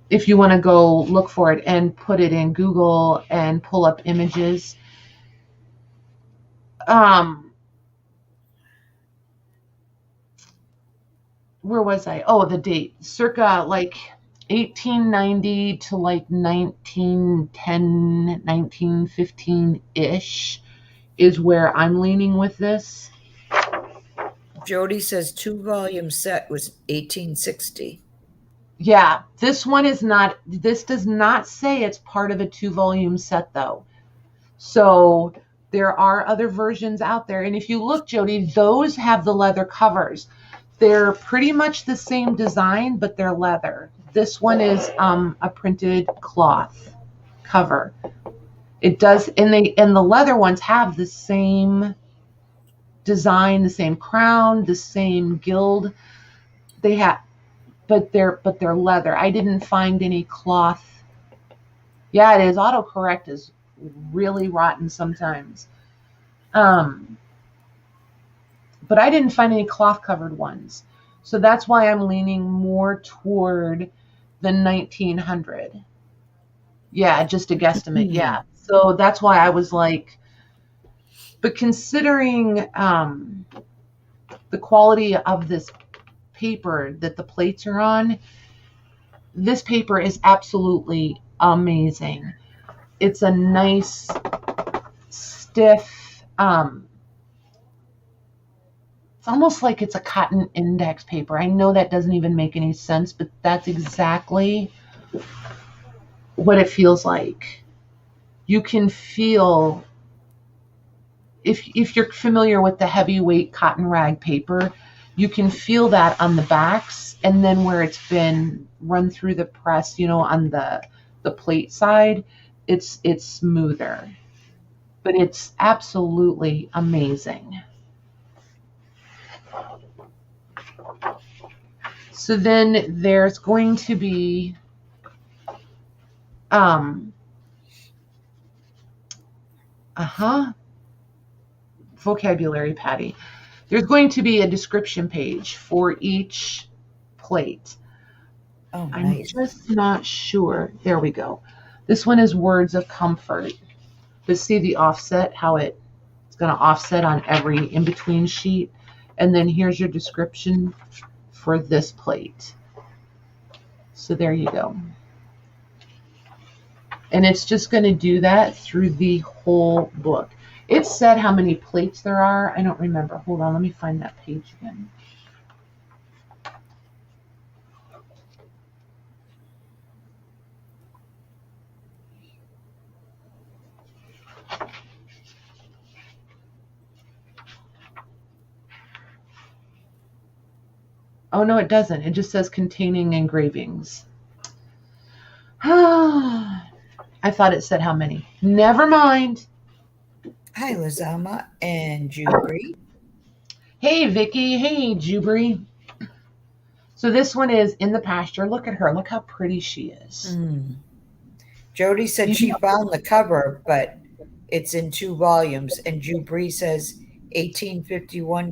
Speaker 1: If you want to go look for it and put it in Google and pull up images. Where was I? Oh, the date. Circa like 1890 to like 1910, 1915-ish is where I'm leaning with this.
Speaker 2: Jody says 2-volume set was 1860.
Speaker 1: Yeah, this one is not, this does not say it's part of a 2-volume set though. So there are other versions out there. And if you look, Jody, those have the leather covers. They're pretty much the same design, but they're leather. This one is a printed cloth cover. It does, and the leather ones have the same design, the same crown, the same gild. They have, but they're leather. I didn't find any cloth. Yeah, it is. Autocorrect is really rotten sometimes. But I didn't find any cloth covered ones. So that's why I'm leaning more toward the 1900. Yeah, just a guesstimate. Mm-hmm. Yeah. So that's why I was like, but considering the quality of this paper that the plates are on, this paper is absolutely amazing. It's a nice, stiff, it's almost like it's a cotton index paper. I know that doesn't even make any sense, but that's exactly what it feels like. You can feel, if you're familiar with the heavyweight cotton rag paper, you can feel that on the backs, and then where it's been run through the press, on the plate side, it's smoother. But it's absolutely amazing. So then there's going to be vocabulary, Patty. There's going to be a description page for each plate.
Speaker 2: Oh, nice.
Speaker 1: I'm just not sure. There we go. This one is words of comfort. But see the offset, how it's going to offset on every in-between sheet. And then here's your description for this plate. So there you go. And it's just going to do that through the whole book. It said how many plates there are. I don't remember. Hold on, let me find that page again. Oh, no, it doesn't. It just says containing engravings. I thought it said how many. Never mind.
Speaker 2: Hi, Lizama and Jubri.
Speaker 1: Hey, Vicky. Hey, Jubri. So this one is In the Pasture. Look at her. Look how pretty she is.
Speaker 2: Jody said she found the cover, but it's in 2 volumes. And Jubri says 1851 ?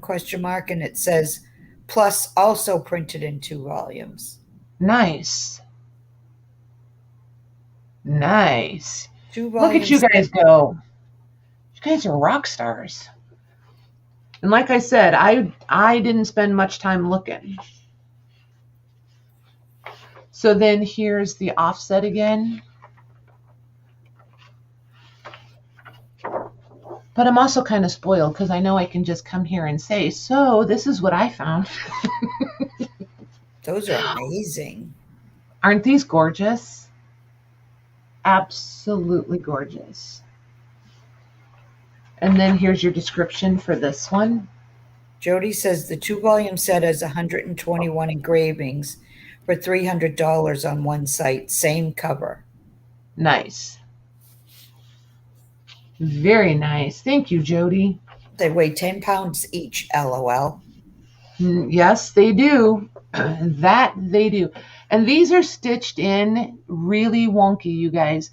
Speaker 2: And it says plus also printed in 2 volumes.
Speaker 1: Nice. Nice.
Speaker 2: 2 volumes.
Speaker 1: Look at you guys go. You guys are rock stars. And like I said, I didn't spend much time looking. So then here's the offset again. But I'm also kind of spoiled because I know I can just come here and say, so this is what I found.
Speaker 2: Those are amazing.
Speaker 1: Aren't these gorgeous? Absolutely gorgeous. And then here's your description for this one.
Speaker 2: Jody says the 2-volume set has 121 engravings for $300 on one site. Same cover.
Speaker 1: Nice. Very nice. Thank you, Jody.
Speaker 2: They weigh 10 pounds each, LOL.
Speaker 1: Yes, they do. That they do. And these are stitched in really wonky, you guys.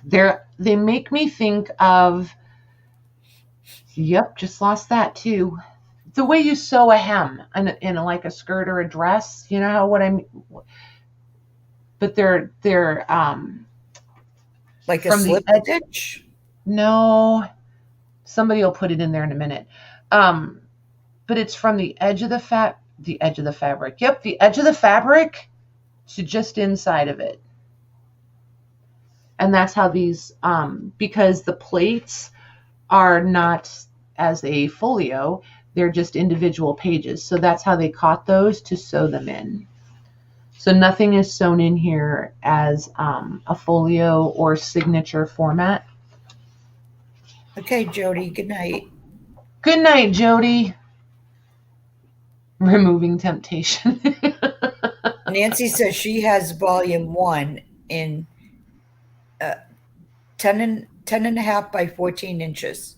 Speaker 1: They make me think of, yep, just lost that too. The way you sew a hem in like a skirt or a dress, you know what I mean? But they're
Speaker 2: like a slip stitch?
Speaker 1: No, somebody will put it in there in a minute. But it's from the edge of the fabric. Yep, the edge of the fabric to just inside of it. And that's how these, because the plates are not as a folio, they're just individual pages. So that's how they caught those to sew them in. So nothing is sewn in here as a folio or signature format.
Speaker 2: Okay, Jody, good night.
Speaker 1: Good night, Jody. Removing temptation.
Speaker 2: Nancy says she has volume 1 in 10 and a half by 14 inches.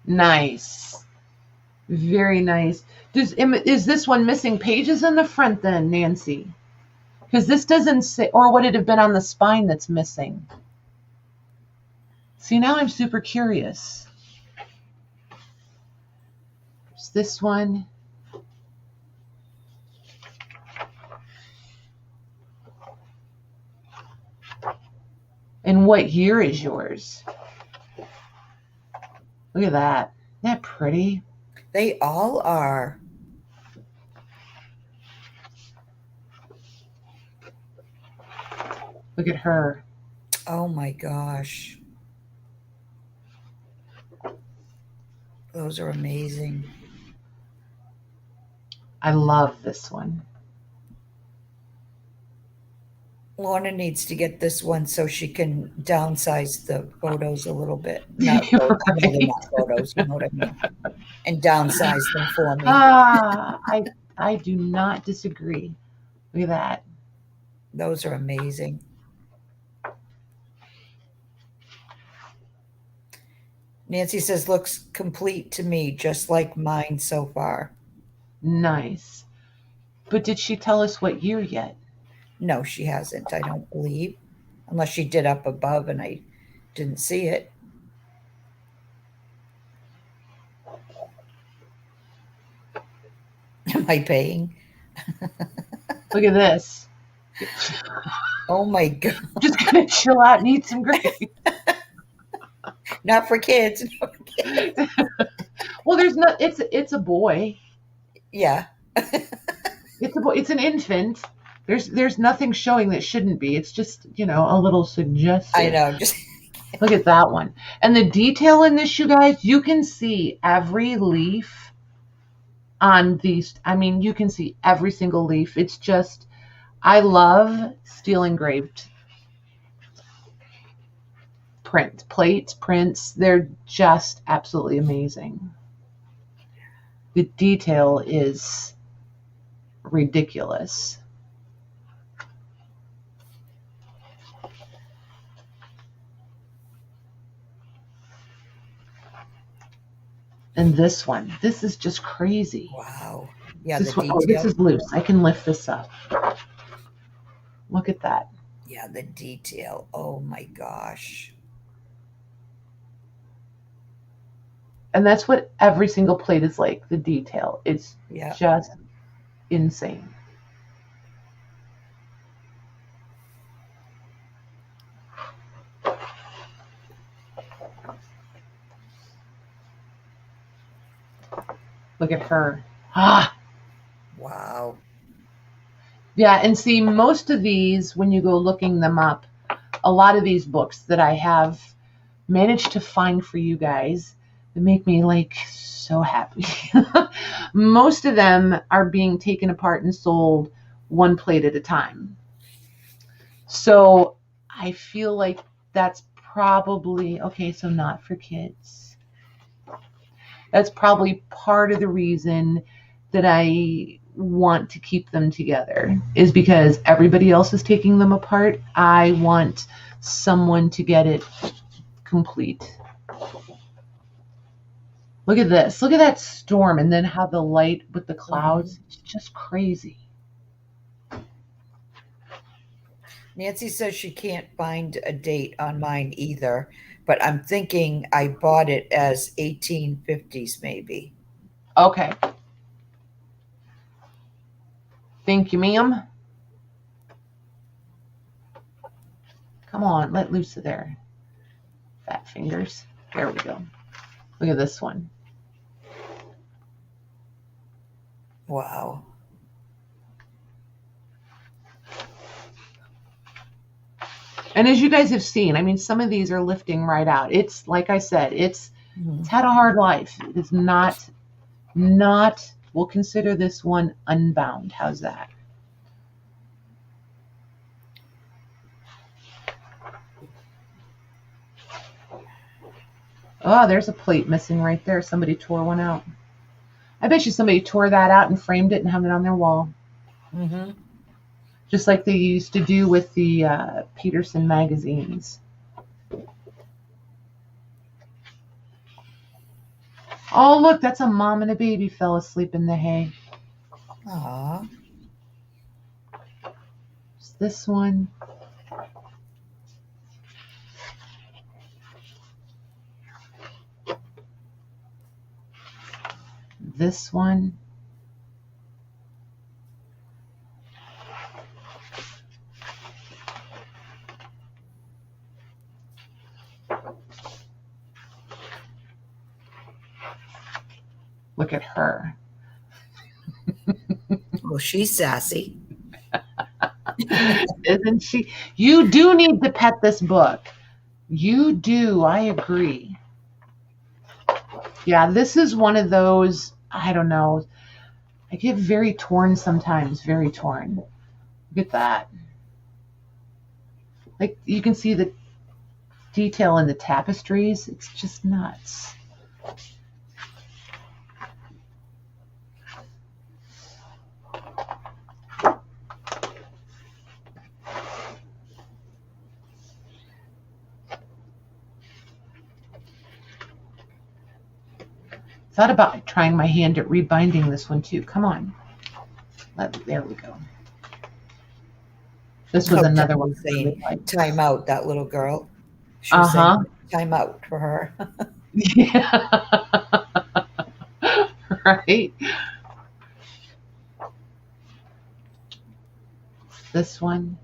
Speaker 1: Nice. Very nice. Is this one missing pages in the front then, Nancy? Because this doesn't say, or would it have been on the spine that's missing? See, now I'm super curious. There's this one. And what year is yours? Look at that. Isn't that pretty?
Speaker 2: They all are.
Speaker 1: Look at her.
Speaker 2: Oh my gosh. Those are amazing.
Speaker 1: I love this one.
Speaker 2: Lorna needs to get this one so she can downsize the photos a little bit. Not photos,
Speaker 1: Right.
Speaker 2: really not photos, you know what I mean? And downsize them for me.
Speaker 1: I do not disagree. Look at that.
Speaker 2: Those are amazing. Nancy says, looks complete to me, just like mine so far.
Speaker 1: Nice. But did she tell us what year yet?
Speaker 2: No, she hasn't, I don't believe. Unless she did up above and I didn't see it. Am I paying?
Speaker 1: Look at this.
Speaker 2: Oh my God.
Speaker 1: Just gonna chill out and eat some gravy.
Speaker 2: Not for kids.
Speaker 1: Well, there's not. It's a boy.
Speaker 2: Yeah.
Speaker 1: It's a boy. It's an infant. There's nothing showing that shouldn't be. It's just, a little suggestive.
Speaker 2: I know. Just
Speaker 1: look at that one. And the detail in this, you guys, you can see every leaf on these. I mean, you can see every single leaf. It's just, I love steel engraved plates, prints. They're just absolutely amazing. The detail is ridiculous. And this one, this is just crazy.
Speaker 2: wow. Yeah,
Speaker 1: this is loose. I can lift this up. Look at that.
Speaker 2: Yeah, the detail. Oh my gosh.
Speaker 1: And that's what every single plate is like, the detail. It's just insane. Look at her.
Speaker 2: Wow.
Speaker 1: Yeah, and see, most of these, when you go looking them up, a lot of these books that I have managed to find for you guys, that make me so happy. Most of them are being taken apart and sold one plate at a time. So I feel like that's probably, okay, so not for kids. That's probably part of the reason that I want to keep them together, is because everybody else is taking them apart. I want someone to get it complete. Look at this. Look at that storm, and then how the light with the clouds. It's just crazy.
Speaker 2: Nancy says she can't find a date on mine either, but I'm thinking I bought it as 1850s maybe.
Speaker 1: Okay. Thank you, ma'am. Come on, let loose of there. Fat fingers. There we go. Look at this one.
Speaker 2: Wow.
Speaker 1: And as you guys have seen, I mean, some of these are lifting right out. It's like I said, it's had a hard life. It's not, we'll consider this one unbound. How's that? Oh, there's a plate missing right there. Somebody tore one out. I bet you somebody tore that out and framed it and hung it on their wall.
Speaker 2: Mm-hmm.
Speaker 1: Just like they used to do with the Peterson magazines. Oh, look, that's a mom and a baby fell asleep in the hay.
Speaker 2: Aww.
Speaker 1: There's this one. This one. Look at her.
Speaker 2: Well, she's sassy.
Speaker 1: Isn't she? You do need to pet this book. You do. I agree. Yeah, this is one of those, I don't know. I get very torn sometimes. Very torn. Look at that. Like, you can see the detail in the tapestries. It's just nuts. Thought about trying my hand at rebinding this one too. Come on. There we go. This was another one.
Speaker 2: Saying time out, that little girl. She was saying time out for her.
Speaker 1: Yeah. Right. This one.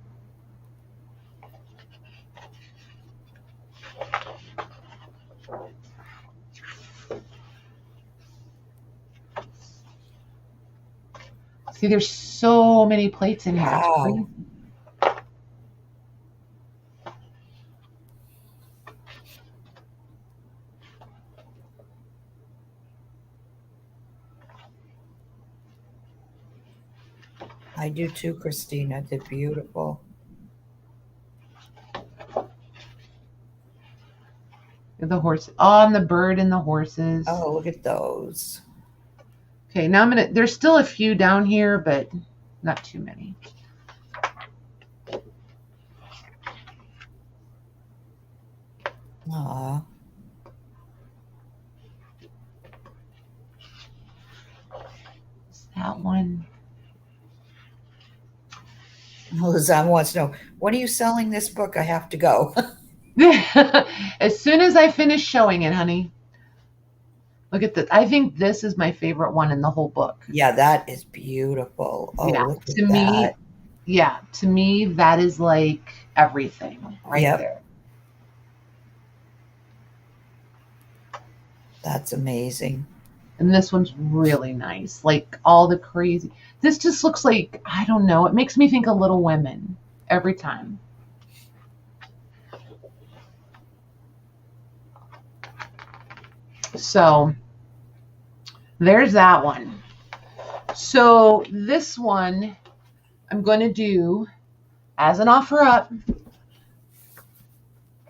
Speaker 1: See, there's so many plates in here.
Speaker 2: Wow. I do too, Christina. They're beautiful.
Speaker 1: The horse. Oh, and the bird and the horses.
Speaker 2: Oh, look at those.
Speaker 1: Okay, now there's still a few down here, but not too many.
Speaker 2: Aw.
Speaker 1: That one.
Speaker 2: Lizanne wants to know, when are you selling this book? I have to go.
Speaker 1: As soon as I finish showing it, honey. Look at this. I think this is my favorite one in the whole book.
Speaker 2: Yeah, that is beautiful. Oh,
Speaker 1: yeah,
Speaker 2: look
Speaker 1: to
Speaker 2: at
Speaker 1: me,
Speaker 2: that.
Speaker 1: Yeah, to me, that is like everything right there.
Speaker 2: That's amazing.
Speaker 1: And this one's really nice. Like all the crazy. This just looks like, I don't know. It makes me think of Little Women every time. So there's that one. So this one I'm going to do as an offer up.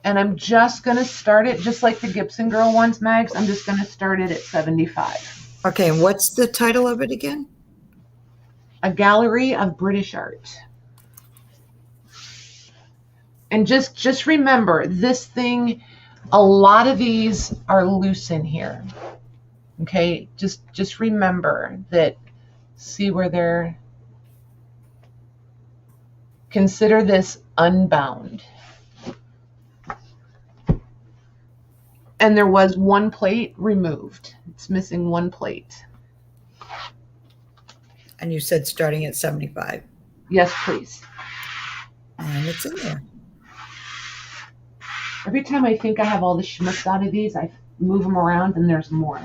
Speaker 1: And I'm just going to start it just like the Gibson Girl ones, Mags. I'm just going to start it at $75.
Speaker 2: Okay, and what's the title of it again?
Speaker 1: A Gallery of British Art. And just remember, this thing, a lot of these are loose in here. Okay, just remember that. See where they're. Consider this unbound. And there was one plate removed. It's missing one plate.
Speaker 2: And you said starting at 75.
Speaker 1: Yes, please.
Speaker 2: And it's in there.
Speaker 1: Every time I think I have all the schmutz out of these, I move them around and there's more.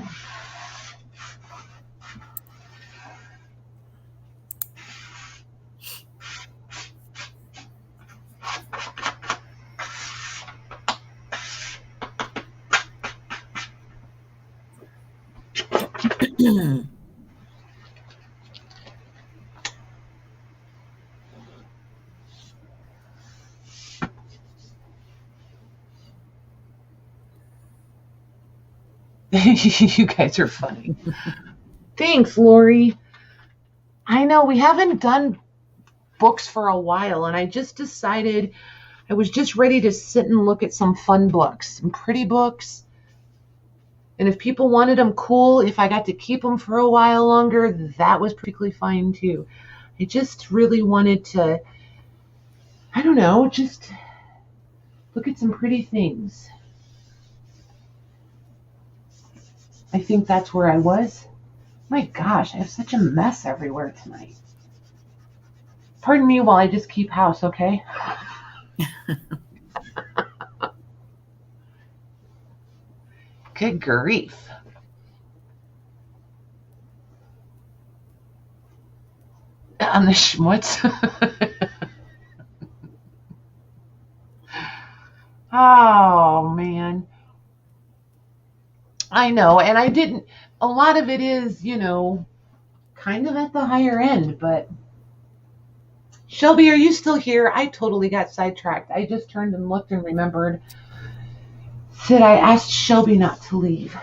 Speaker 1: You guys are funny. Thanks, Lori. I know we haven't done books for a while, and I just decided I was just ready to sit and look at some fun books, some pretty books. And if people wanted them, cool. If I got to keep them for a while longer, that was perfectly fine too. I just really wanted to, I don't know, just look at some pretty things. I think that's where I was. My gosh, I have such a mess everywhere tonight. Pardon me while I just keep house, okay? Good grief. On the schmutz. Oh, man. I know, and I didn't, a lot of it is, kind of at the higher end, but Shelby, are you still here? I totally got sidetracked. I just turned and looked and remembered that I asked Shelby not to leave.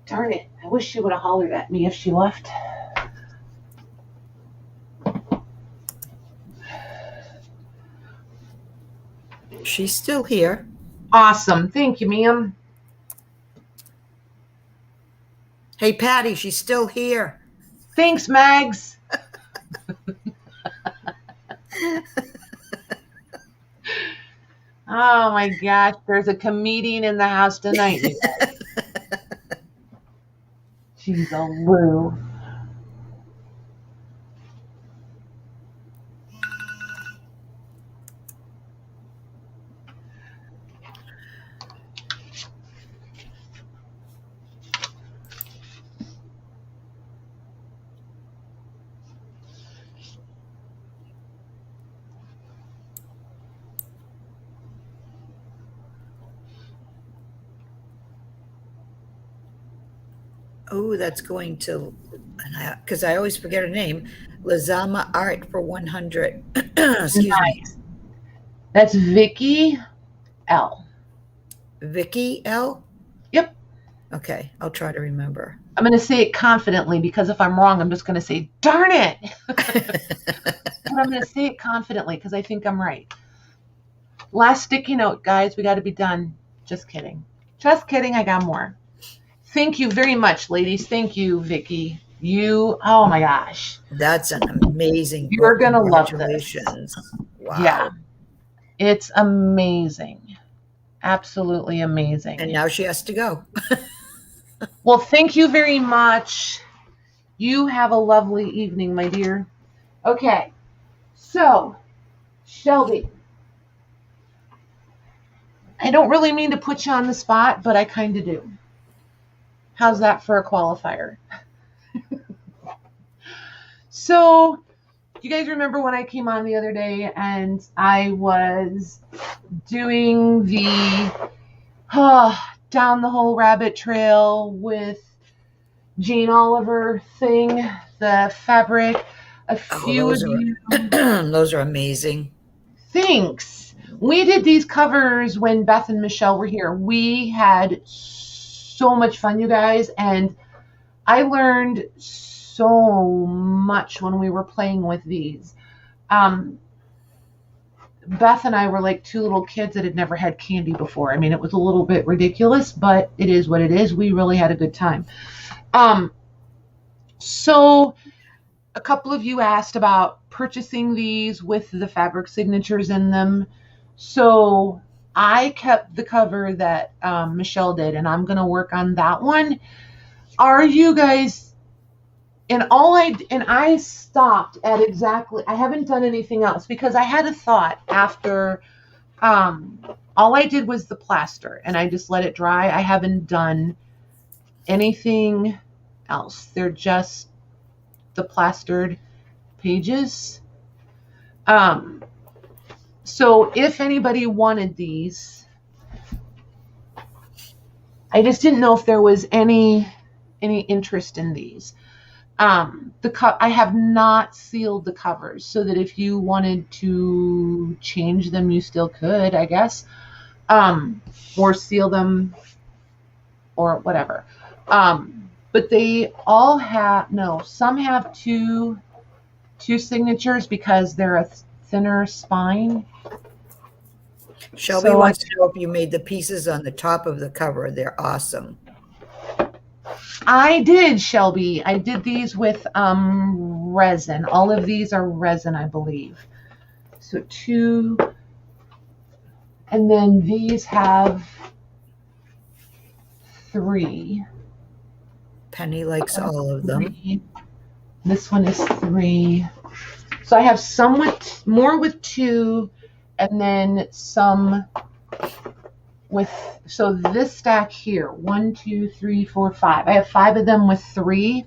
Speaker 1: Darn it, I wish she would have hollered at me if she left.
Speaker 2: She's still here.
Speaker 1: Awesome. Thank you, ma'am.
Speaker 2: Hey, Patty, she's still here.
Speaker 1: Thanks, Mags. Oh, my gosh. There's a comedian in the house tonight. She's a Lou.
Speaker 2: Oh, that's going to, because I always forget her name, Lazama Art for 100. Excuse me.
Speaker 1: That's Vicky L.
Speaker 2: Vicky L?
Speaker 1: Yep.
Speaker 2: Okay, I'll try to remember.
Speaker 1: I'm going to say it confidently because if I'm wrong, I'm just going to say, darn it. But I'm going to say it confidently because I think I'm right. Last sticky note, guys. We got to be done. Just kidding. Just kidding. I got more. Thank you very much, ladies. Thank you, Vicky. Oh my gosh.
Speaker 2: That's an amazing
Speaker 1: You're
Speaker 2: book.
Speaker 1: going to love this.
Speaker 2: Congratulations. Wow.
Speaker 1: Yeah. It's amazing. Absolutely amazing.
Speaker 2: And now she has to go.
Speaker 1: Well, thank you very much. You have a lovely evening, my dear. Okay. So, Shelby, I don't really mean to put you on the spot, but I kind of do. How's that for a qualifier? So, you guys remember when I came on the other day and I was doing the down the whole rabbit trail with Jane Oliver thing, the fabric, a few of you.
Speaker 2: Those are amazing.
Speaker 1: Thanks. We did these covers when Beth and Michelle were here. We had so much fun, you guys, and I learned so much when we were playing with these. Beth and I were like two little kids that had never had candy before. I mean, it was a little bit ridiculous, but it is what it is. We really had a good time. So a couple of you asked about purchasing these with the fabric signatures in them. So I kept the cover that Michelle did, and I'm going to work on that one. Are you guys, I stopped at exactly, I haven't done anything else because I had a thought after, all I did was the plaster and I just let it dry. I haven't done anything else. They're just the plastered pages. So if anybody wanted these, I just didn't know if there was any interest in these. I have not sealed the covers so that if you wanted to change them, you still could, I guess, or seal them or whatever. But they all have, no, some have two signatures because they're a thinner spine.
Speaker 2: Shelby wants to know if you made the pieces on the top of the cover. They're awesome.
Speaker 1: I did, Shelby. I did these with resin. All of these are resin, I believe. So 2, and then these have 3.
Speaker 2: Penny likes all of them.
Speaker 1: 3. This one is 3. So I have some with more with 2, and then some with, so this stack here, 1, 2, 3, 4, 5. I have 5 of them with 3,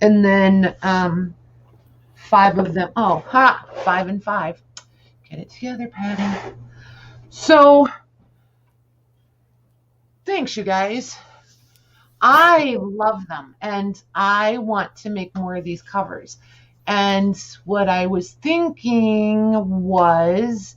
Speaker 1: and then 5 of them. 5 and 5. Get it together, Patty. So thanks, you guys. I love them, and I want to make more of these covers. And what I was thinking was,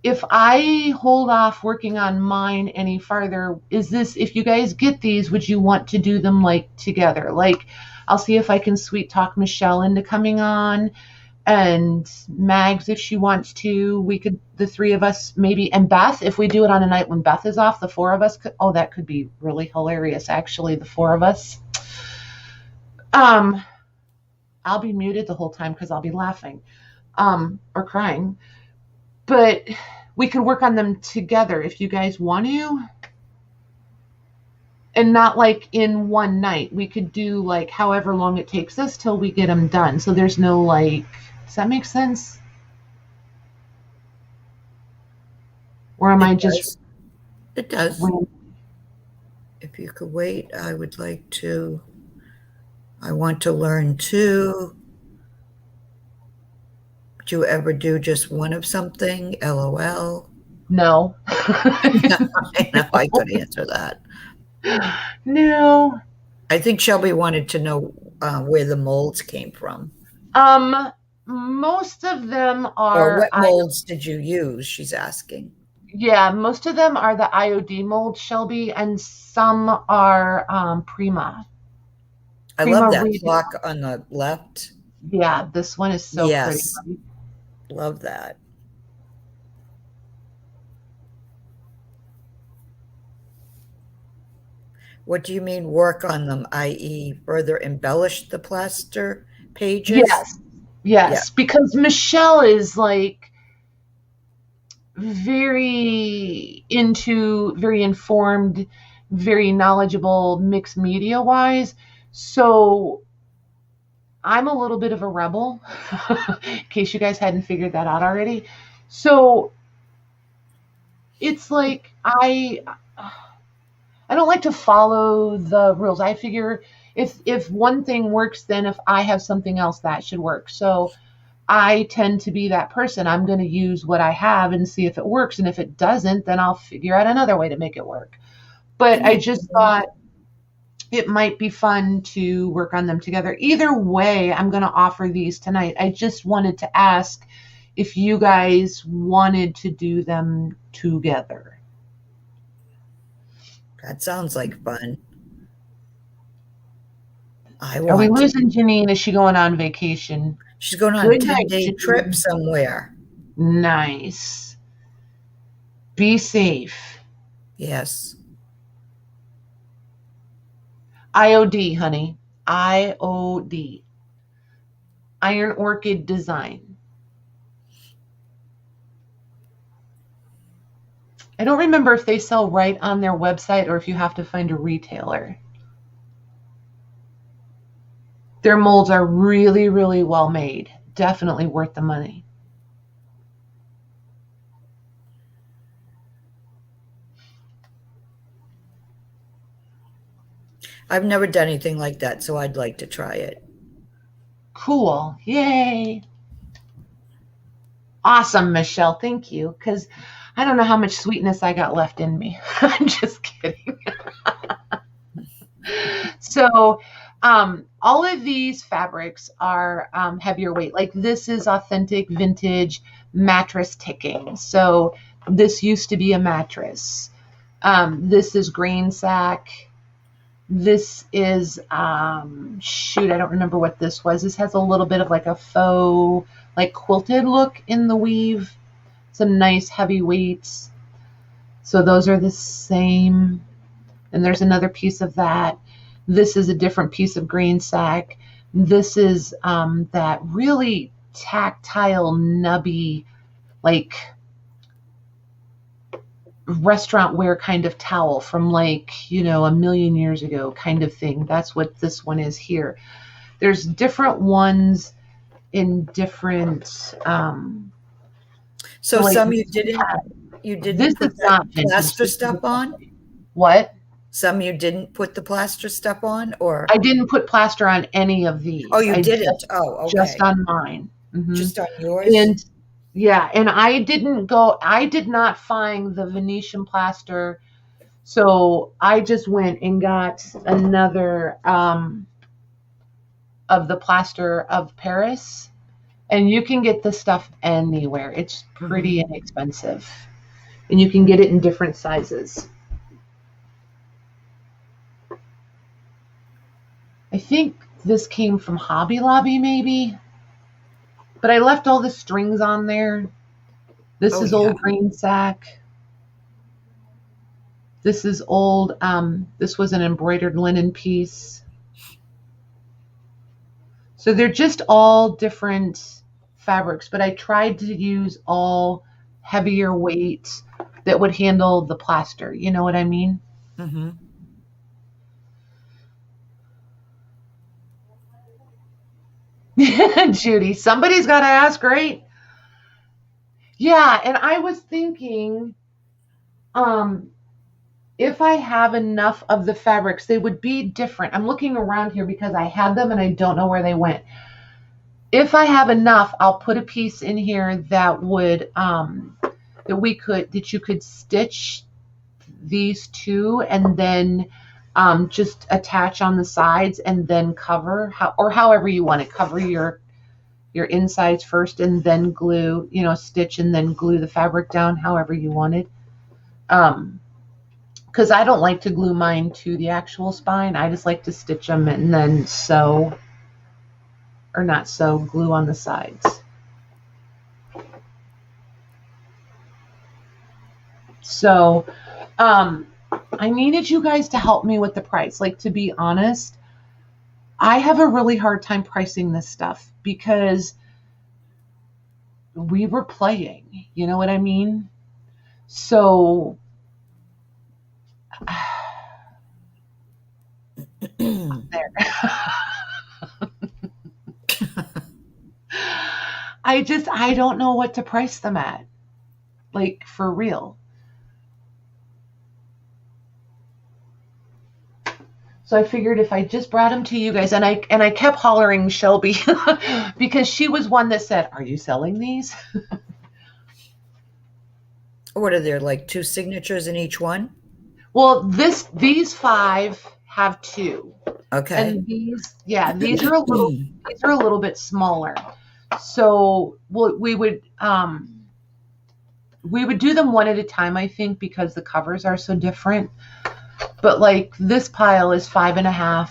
Speaker 1: if I hold off working on mine any farther, if you guys get these, would you want to do them like together? Like, I'll see if I can sweet talk Michelle into coming on, and Mags if she wants to. We could, the 3 of us maybe, and Beth, if we do it on a night when Beth is off, the 4 of us could, that could be really hilarious, actually, the 4 of us. I'll be muted the whole time because I'll be laughing or crying. But we could work on them together if you guys want to. And not like in one night. We could do like however long it takes us till we get them done. So there's no like, does that make sense? Or am I just...
Speaker 2: It does. If you could wait, I would like to, I want to learn too. Would you ever do just one of something? LOL.
Speaker 1: No.
Speaker 2: I know I could answer that.
Speaker 1: No.
Speaker 2: I think Shelby wanted to know where the molds came from.
Speaker 1: Most of them are...
Speaker 2: Or what molds did you use, she's asking.
Speaker 1: Yeah, most of them are the IOD molds, Shelby, and some are Prima.
Speaker 2: I love that clock on the left.
Speaker 1: Yeah, this one is so pretty.
Speaker 2: Love that. What do you mean work on them, i.e. further embellish the plaster pages?
Speaker 1: Yes, because Michelle is like very informed, very knowledgeable mixed media wise. So I'm a little bit of a rebel, in case you guys hadn't figured that out already. So it's like I don't like to follow the rules. I figure if one thing works, then if I have something else, that should work. So I tend to be that person. I'm going to use what I have and see if it works. And if it doesn't, then I'll figure out another way to make it work. But I just thought it might be fun to work on them together. Either way, I'm going to offer these tonight. I just wanted to ask if you guys wanted to do them together.
Speaker 2: That sounds like fun.
Speaker 1: Are we losing Janine? Is she going on vacation?
Speaker 2: She's going on a 10-day trip somewhere.
Speaker 1: Nice. Be safe.
Speaker 2: Yes.
Speaker 1: IOD, honey. IOD. Iron Orchid design. I don't remember if they sell right on their website or if you have to find a retailer. Their molds are really, really well made. Definitely worth the money.
Speaker 2: I've never done anything like that, so I'd like to try it.
Speaker 1: Cool. Yay. Awesome, Michelle. Thank you. Because I don't know how much sweetness I got left in me. I'm just kidding. So all of these fabrics are heavier weight. Like this is authentic vintage mattress ticking. So this used to be a mattress. This is grain sack. This is, shoot, I don't remember what this was. This has a little bit of like a faux, like quilted look in the weave. Some nice heavy weights. So those are the same. And there's another piece of that. This is a different piece of grain sack. This is that really tactile, nubby, like restaurant wear kind of towel from like, a million years ago kind of thing. That's what this one is here. There's different ones in different
Speaker 2: so
Speaker 1: like,
Speaker 2: some you didn't
Speaker 1: this
Speaker 2: put
Speaker 1: is not
Speaker 2: that plaster stuff on?
Speaker 1: What?
Speaker 2: Some you didn't put the plaster stuff on, or?
Speaker 1: I didn't put plaster on any of these.
Speaker 2: Oh, you didn't? Okay.
Speaker 1: Just on mine. Mm-hmm.
Speaker 2: Just on yours?
Speaker 1: And yeah, and I did not find the Venetian plaster. So I just went and got another of the plaster of Paris. And you can get this stuff anywhere. It's pretty inexpensive. And you can get it in different sizes. I think this came from Hobby Lobby, maybe. But I left all the strings on there. This is old grain sack. This is old, this was an embroidered linen piece. So they're just all different fabrics, but I tried to use all heavier weights that would handle the plaster. You know what I mean?
Speaker 2: Mm-hmm.
Speaker 1: Judy, somebody's got to ask, right? Yeah, and I was thinking, if I have enough of the fabrics, they would be different. I'm looking around here because I had them and I don't know where they went. If I have enough, I'll put a piece in here that would, that you could stitch these two and then just attach on the sides and then cover, or however you want to cover your insides first and then glue, stitch and then glue the fabric down however you wanted. Because I don't like to glue mine to the actual spine. I just like to stitch them and then sew, or not sew, glue on the sides. So I needed you guys to help me with the price. Like, to be honest, I have a really hard time pricing this stuff because we were playing, you know what I mean? So there. I don't know what to price them at. Like, for real. So I figured if I just brought them to you guys, and I kept hollering Shelby because she was one that said, "Are you selling these?"
Speaker 2: What are there, like 2 signatures in each one?
Speaker 1: Well, these 5 have 2.
Speaker 2: Okay.
Speaker 1: And these are a little bit smaller. So we would do them one at a time, I think, because the covers are so different. But like this pile is 5.5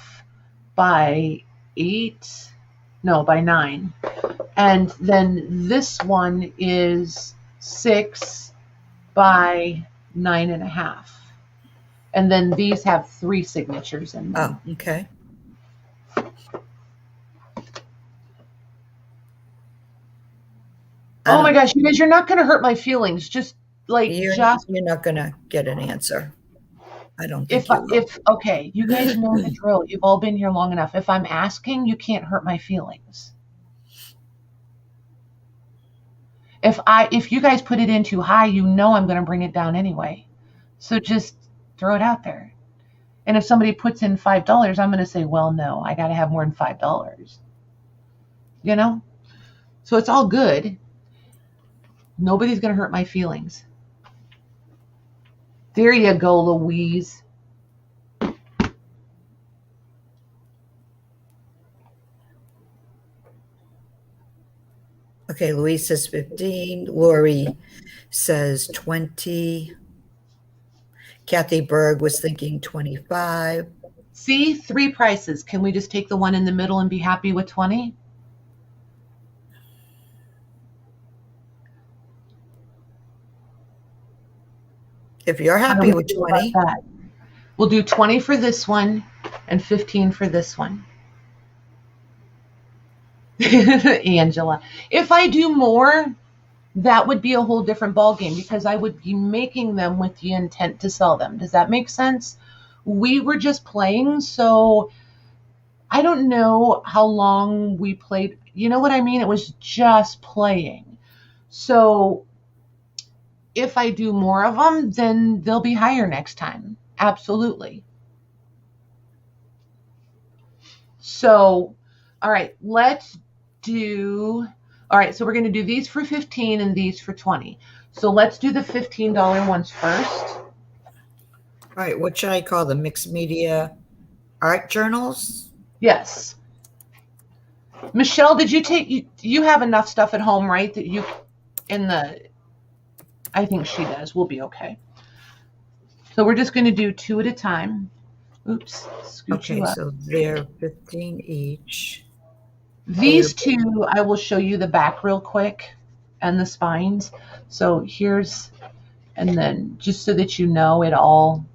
Speaker 1: by 9. And then this one is 6 by 9.5. And then these have 3 signatures in them.
Speaker 2: Oh, okay.
Speaker 1: Oh my gosh, you guys, you're not going to hurt my feelings. Just like,
Speaker 2: you're not going to get an answer. I don't think
Speaker 1: okay, you guys know the drill. You've all been here long enough. If I'm asking, you can't hurt my feelings. If you guys put it in too high, you know I'm going to bring it down anyway. So just throw it out there. And if somebody puts in $5, I'm going to say, well, no, I got to have more than $5. You know? So it's all good. Nobody's going to hurt my feelings. There you go, Louise.
Speaker 2: Okay, Louise says 15. Lori says 20. Kathy Berg was thinking 25.
Speaker 1: See, 3 prices. Can we just take the one in the middle and be happy with 20?
Speaker 2: If you're happy with 20.
Speaker 1: We'll do 20 for this one and 15 for this one. Angela. If I do more, that would be a whole different ballgame because I would be making them with the intent to sell them. Does that make sense? We were just playing, so I don't know how long we played. You know what I mean? It was just playing. So if I do more of them, then they'll be higher next time. Absolutely. So, all right, let's do, all right, so we're going to do these for 15 and these for 20. So let's do the $15 ones first.
Speaker 2: All right, what should I call them? Mixed media art journals?
Speaker 1: Yes. Michelle, did you have enough stuff at home, right? That you, I think she does. We'll be okay. So we're just going to do 2 at a time. Oops.
Speaker 2: Okay, so they're 15 each.
Speaker 1: These 2, I will show you the back real quick and the spines. So here's, and then just so that you know, it all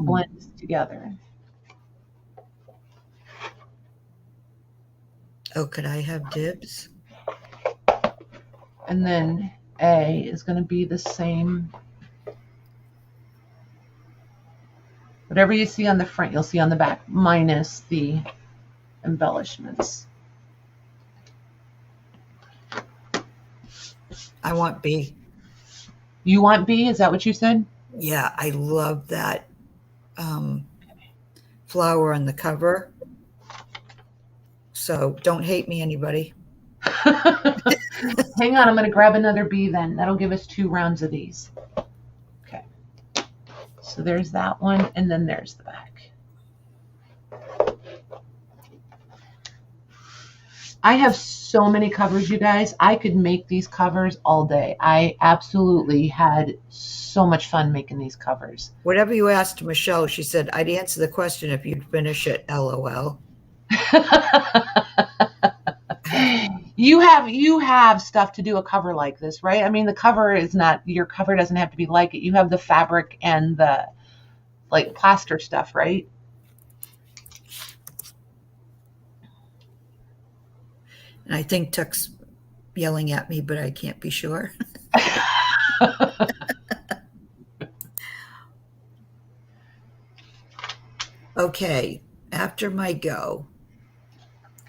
Speaker 1: blends together.
Speaker 2: Oh, could I have dibs?
Speaker 1: And then A is going to be the same. Whatever you see on the front, you'll see on the back, minus the embellishments.
Speaker 2: I want B.
Speaker 1: You want B? Is that what you said?
Speaker 2: Yeah, I love that flower on the cover. So don't hate me, anybody.
Speaker 1: Hang on, I'm going to grab another B then. That'll give us 2 rounds of these. Okay. So there's that one, and then there's the back. I have so many covers, you guys. I could make these covers all day. I absolutely had so much fun making these covers.
Speaker 2: Whatever you asked Michelle, she said, I'd answer the question if you'd finish it, LOL.
Speaker 1: You have stuff to do a cover like this, right? I mean, the cover is not, your cover doesn't have to be like it. You have the fabric and the like plaster stuff, right?
Speaker 2: And I think Tuck's yelling at me, but I can't be sure. Okay, after my go,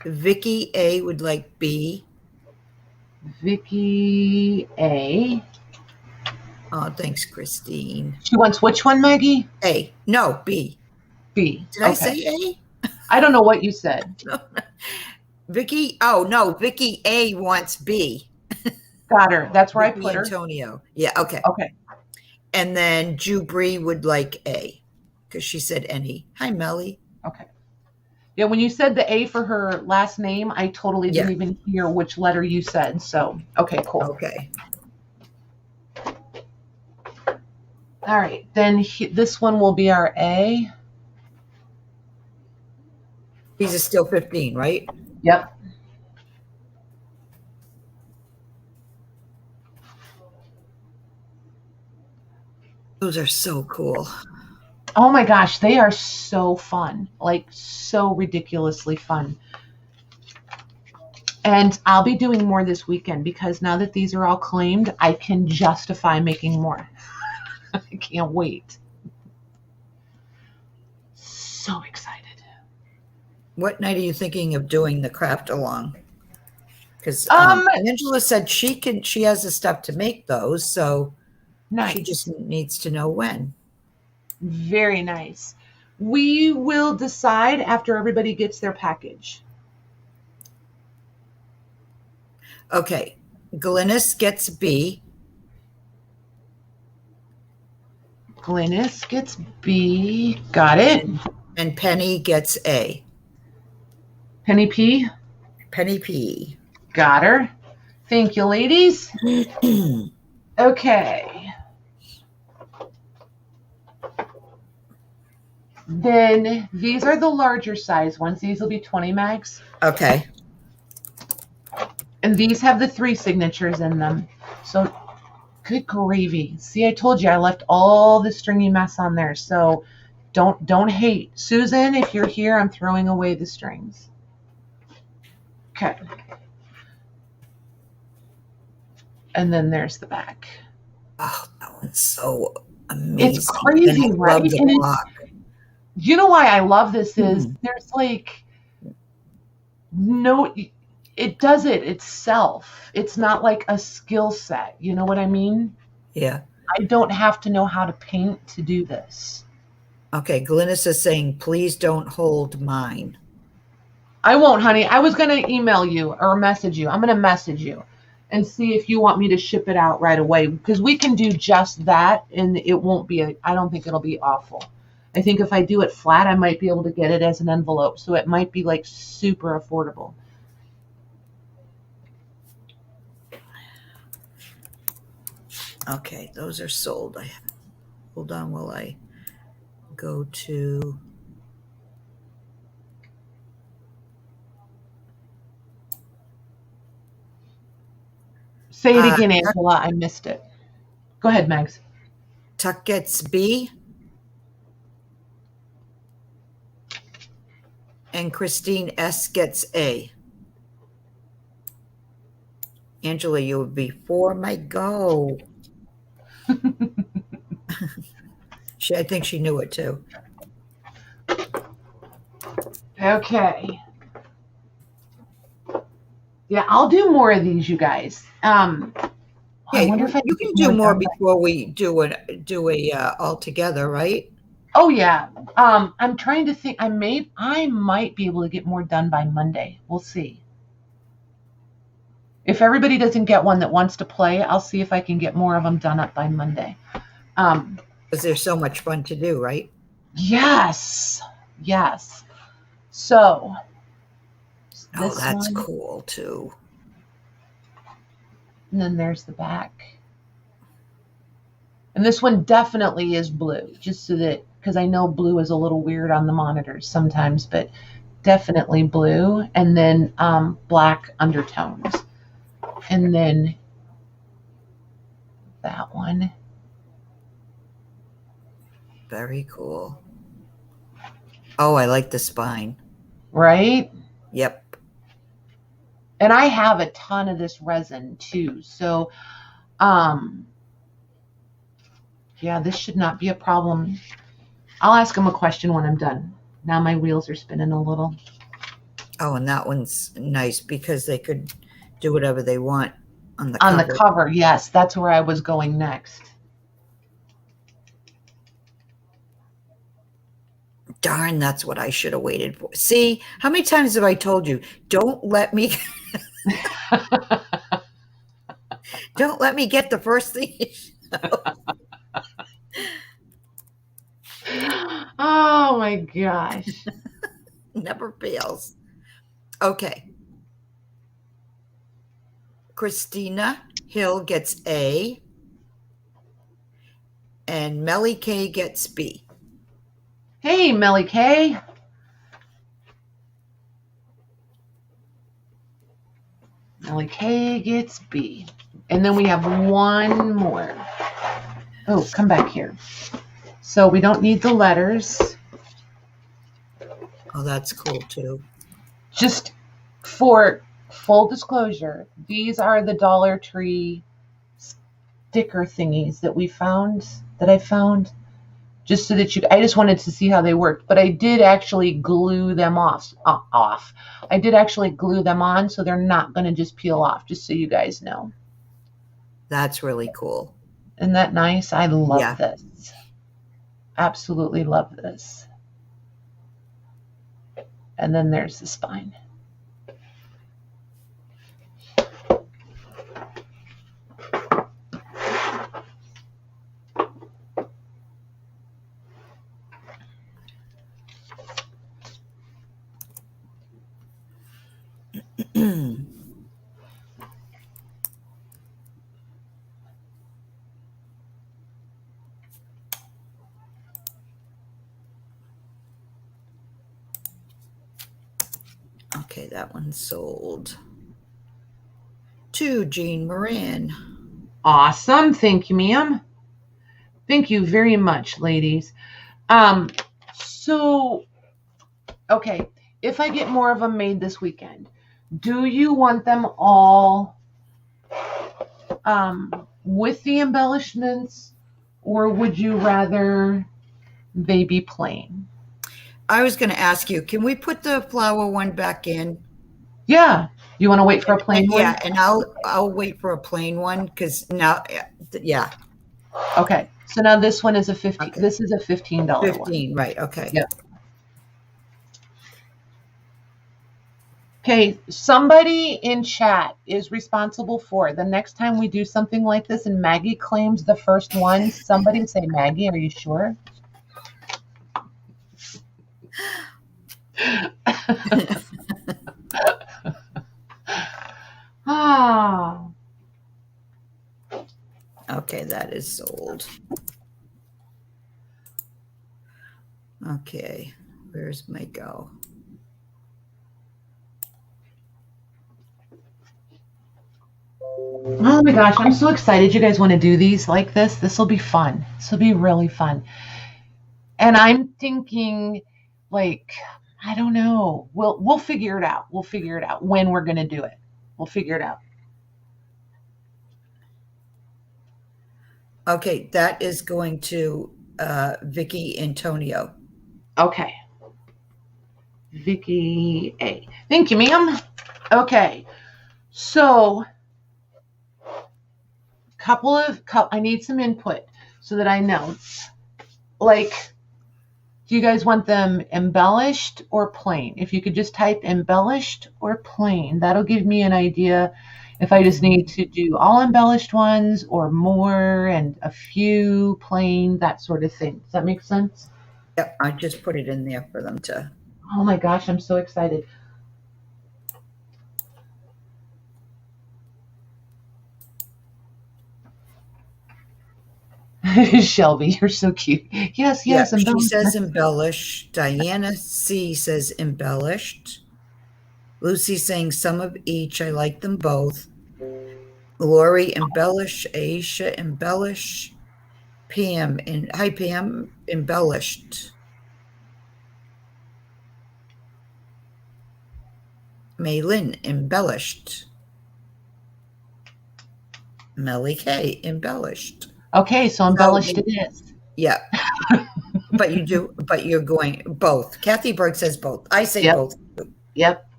Speaker 2: Vicky A would like B.
Speaker 1: Vicky A.
Speaker 2: Oh, thanks, Christine.
Speaker 1: She wants which one, Maggie?
Speaker 2: A. No, B.
Speaker 1: B.
Speaker 2: Did I say A?
Speaker 1: I don't know what you said.
Speaker 2: Vicky, oh no, Vicky A wants B.
Speaker 1: Got her. That's where
Speaker 2: Vicky
Speaker 1: I put her.
Speaker 2: Antonio. Yeah, okay.
Speaker 1: Okay.
Speaker 2: And then Jubri would like A because she said any. Hi, Melly.
Speaker 1: Okay. Yeah, when you said the A for her last name, I totally didn't even hear which letter you said. So, okay, cool.
Speaker 2: Okay.
Speaker 1: All right. Then this one will be our A.
Speaker 2: These are still 15, right?
Speaker 1: Yep.
Speaker 2: Those are so cool.
Speaker 1: Oh my gosh, they are so fun. Like so ridiculously fun. And I'll be doing more this weekend because now that these are all claimed, I can justify making more. I can't wait. So excited.
Speaker 2: What night are you thinking of doing the craft along? Because Angela said she has the stuff to make those, so
Speaker 1: nice.
Speaker 2: She just needs to know when.
Speaker 1: Very nice. We will decide after everybody gets their package.
Speaker 2: Okay. Glynis gets B.
Speaker 1: Glynis gets B. Got it.
Speaker 2: And Penny gets A.
Speaker 1: Penny P?
Speaker 2: Penny P.
Speaker 1: Got her. Thank you, ladies. Okay. Then these are the larger size ones. These will be 20 mags.
Speaker 2: Okay.
Speaker 1: And these have the 3 signatures in them. So, good gravy. See, I told you I left all the stringy mess on there. So, don't hate. Susan, if you're here, I'm throwing away the strings. Okay. And then there's the back.
Speaker 2: Oh, that one's so amazing.
Speaker 1: It's crazy, right? You know why I love this is there's like no, it does it itself. It's not like a skill set. You know what I mean?
Speaker 2: Yeah.
Speaker 1: I don't have to know how to paint to do this.
Speaker 2: Okay. Glynis is saying, please don't hold mine.
Speaker 1: I won't, honey. I was going to email you or message you. I'm going to message you and see if you want me to ship it out right away because we can do just that and it won't be, I don't think it'll be awful. I think if I do it flat, I might be able to get it as an envelope. So it might be like super affordable.
Speaker 2: Okay, those are sold. Hold on while I go to...
Speaker 1: Say it again, Angela. I missed it. Go ahead, Megs.
Speaker 2: Tuck gets B. And Christine S. gets A. Angela, you would be 4 my go. I think she knew it too.
Speaker 1: Okay. Yeah, I'll do more of these, you guys. I wonder if
Speaker 2: you can do more before we do a all together, right?
Speaker 1: Oh yeah. I'm trying to think. I might be able to get more done by Monday. We'll see. If everybody doesn't get one that wants to play, I'll see if I can get more of them done up by Monday.
Speaker 2: Because they're so much fun to do, right?
Speaker 1: Yes. Yes. So.
Speaker 2: Oh, that's cool too.
Speaker 1: And then there's the back. And this one definitely is blue, just so that, because I know blue is a little weird on the monitors sometimes, but definitely blue. And then black undertones. And then that one.
Speaker 2: Very cool. Oh, I like the spine.
Speaker 1: Right?
Speaker 2: Yep.
Speaker 1: And I have a ton of this resin too. So, yeah, this should not be a problem. I'll ask them a question when I'm done. Now my wheels are spinning a little.
Speaker 2: Oh, and that one's nice because they could do whatever they want on the cover.
Speaker 1: On the cover, yes. That's where I was going next.
Speaker 2: Darn, that's what I should have waited for. See, how many times have I told you, don't let me don't let me get the first thing.
Speaker 1: Oh my gosh.
Speaker 2: Never fails. Okay. Christina Hill gets A. And Melly K gets B.
Speaker 1: Hey, Melly K. Melly K gets B. And then we have one more. Oh, come back here. So we don't need the letters.
Speaker 2: Oh, that's cool too.
Speaker 1: Just for full disclosure, these are the Dollar Tree sticker thingies that I found, just so that I just wanted to see how they worked. But I did actually glue them off. I did actually glue them on, so they're not going to just peel off, just so you guys know.
Speaker 2: That's really cool.
Speaker 1: Isn't that nice? I love this. Absolutely love this. And then there's the spine.
Speaker 2: Okay, that one's sold to Jean Moran.
Speaker 1: Awesome. Thank you, ma'am. Thank you very much, ladies. So, okay, if I get more of them made this weekend, do you want them all with the embellishments, or would you rather they be plain?
Speaker 2: I was going to ask you, can we put the flower one back in?
Speaker 1: Yeah. You want to wait for a plain one?
Speaker 2: Yeah, and I'll wait for a plain one because now, yeah.
Speaker 1: Okay. So now this one is a $15. Okay. This is a $15 one.
Speaker 2: 15, right? Okay.
Speaker 1: Yep. Okay. Somebody in chat is responsible for the next time we do something like this, and Maggie claims the first one. Somebody say, Maggie, are you sure?
Speaker 2: Okay, that is sold. Okay, where's my go?
Speaker 1: Oh my gosh, I'm so excited you guys want to do these like this. This will be fun. This will be really fun. And I'm thinking, like, I don't know. We'll figure it out. We'll figure it out when we're going to do it. We'll figure it out.
Speaker 2: Okay, that is going to Vicky Antonio.
Speaker 1: Okay. Vicky A. Thank you, ma'am. Okay. So, I need some input so that I know. Like, do you guys want them embellished or plain? If you could just type embellished or plain, that'll give me an idea if I just need to do all embellished ones or more and a few plain, that sort of thing. Does that make sense?
Speaker 2: Yep, I just put it in there for them to.
Speaker 1: Oh my gosh, I'm so excited. Shelby, you're so cute. Yes.
Speaker 2: Yeah, she says embellish. Diana C says embellished. Lucy saying some of each. I like them both. Lori embellish. Aisha embellish. Pam and hi Pam embellished. Maylin embellished. Melly K embellished.
Speaker 1: Okay, so embellished it is.
Speaker 2: Yeah. but you're going both. Kathy Berg says both. I say both.
Speaker 1: Yep.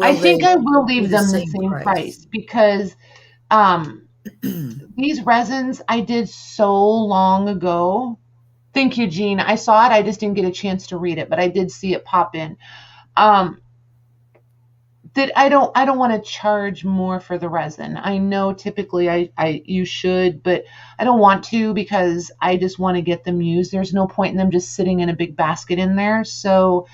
Speaker 1: I think I will leave them the same price because these resins I did so long ago. Thank you, Jean. I saw it. I just didn't get a chance to read it, but I did see it pop in. That I don't want to charge more for the resin. I know typically you should, but I don't want to because I just want to get them used. There's no point in them just sitting in a big basket in there. So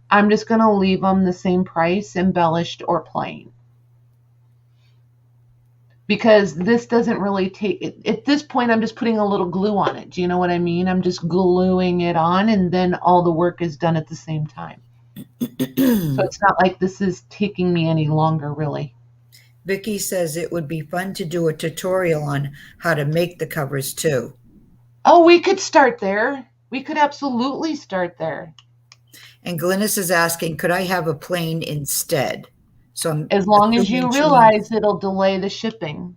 Speaker 1: I'm just going to leave them the same price, embellished or plain. Because this doesn't really take, at this point, I'm just putting a little glue on it. Do you know what I mean? I'm just gluing it on and then all the work is done at the same time. So it's not like this is taking me any longer, really.
Speaker 2: Vicky says it would be fun to do a tutorial on how to make the covers too.
Speaker 1: Oh, we could start there. We could absolutely start there.
Speaker 2: And Glynis is asking, could I have a plane instead? So I'm
Speaker 1: As long as
Speaker 2: assuming
Speaker 1: you
Speaker 2: she means,
Speaker 1: realize it'll delay the shipping.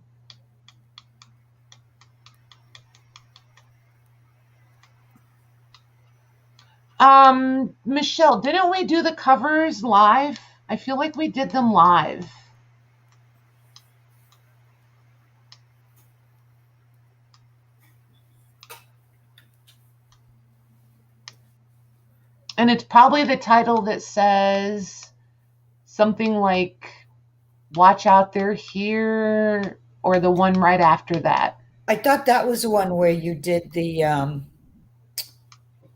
Speaker 1: Michelle, didn't we do the covers live? I feel like we did them live. And it's probably the title that says something like, watch out, they're here, or the one right after that.
Speaker 2: I thought that was the one where you did the,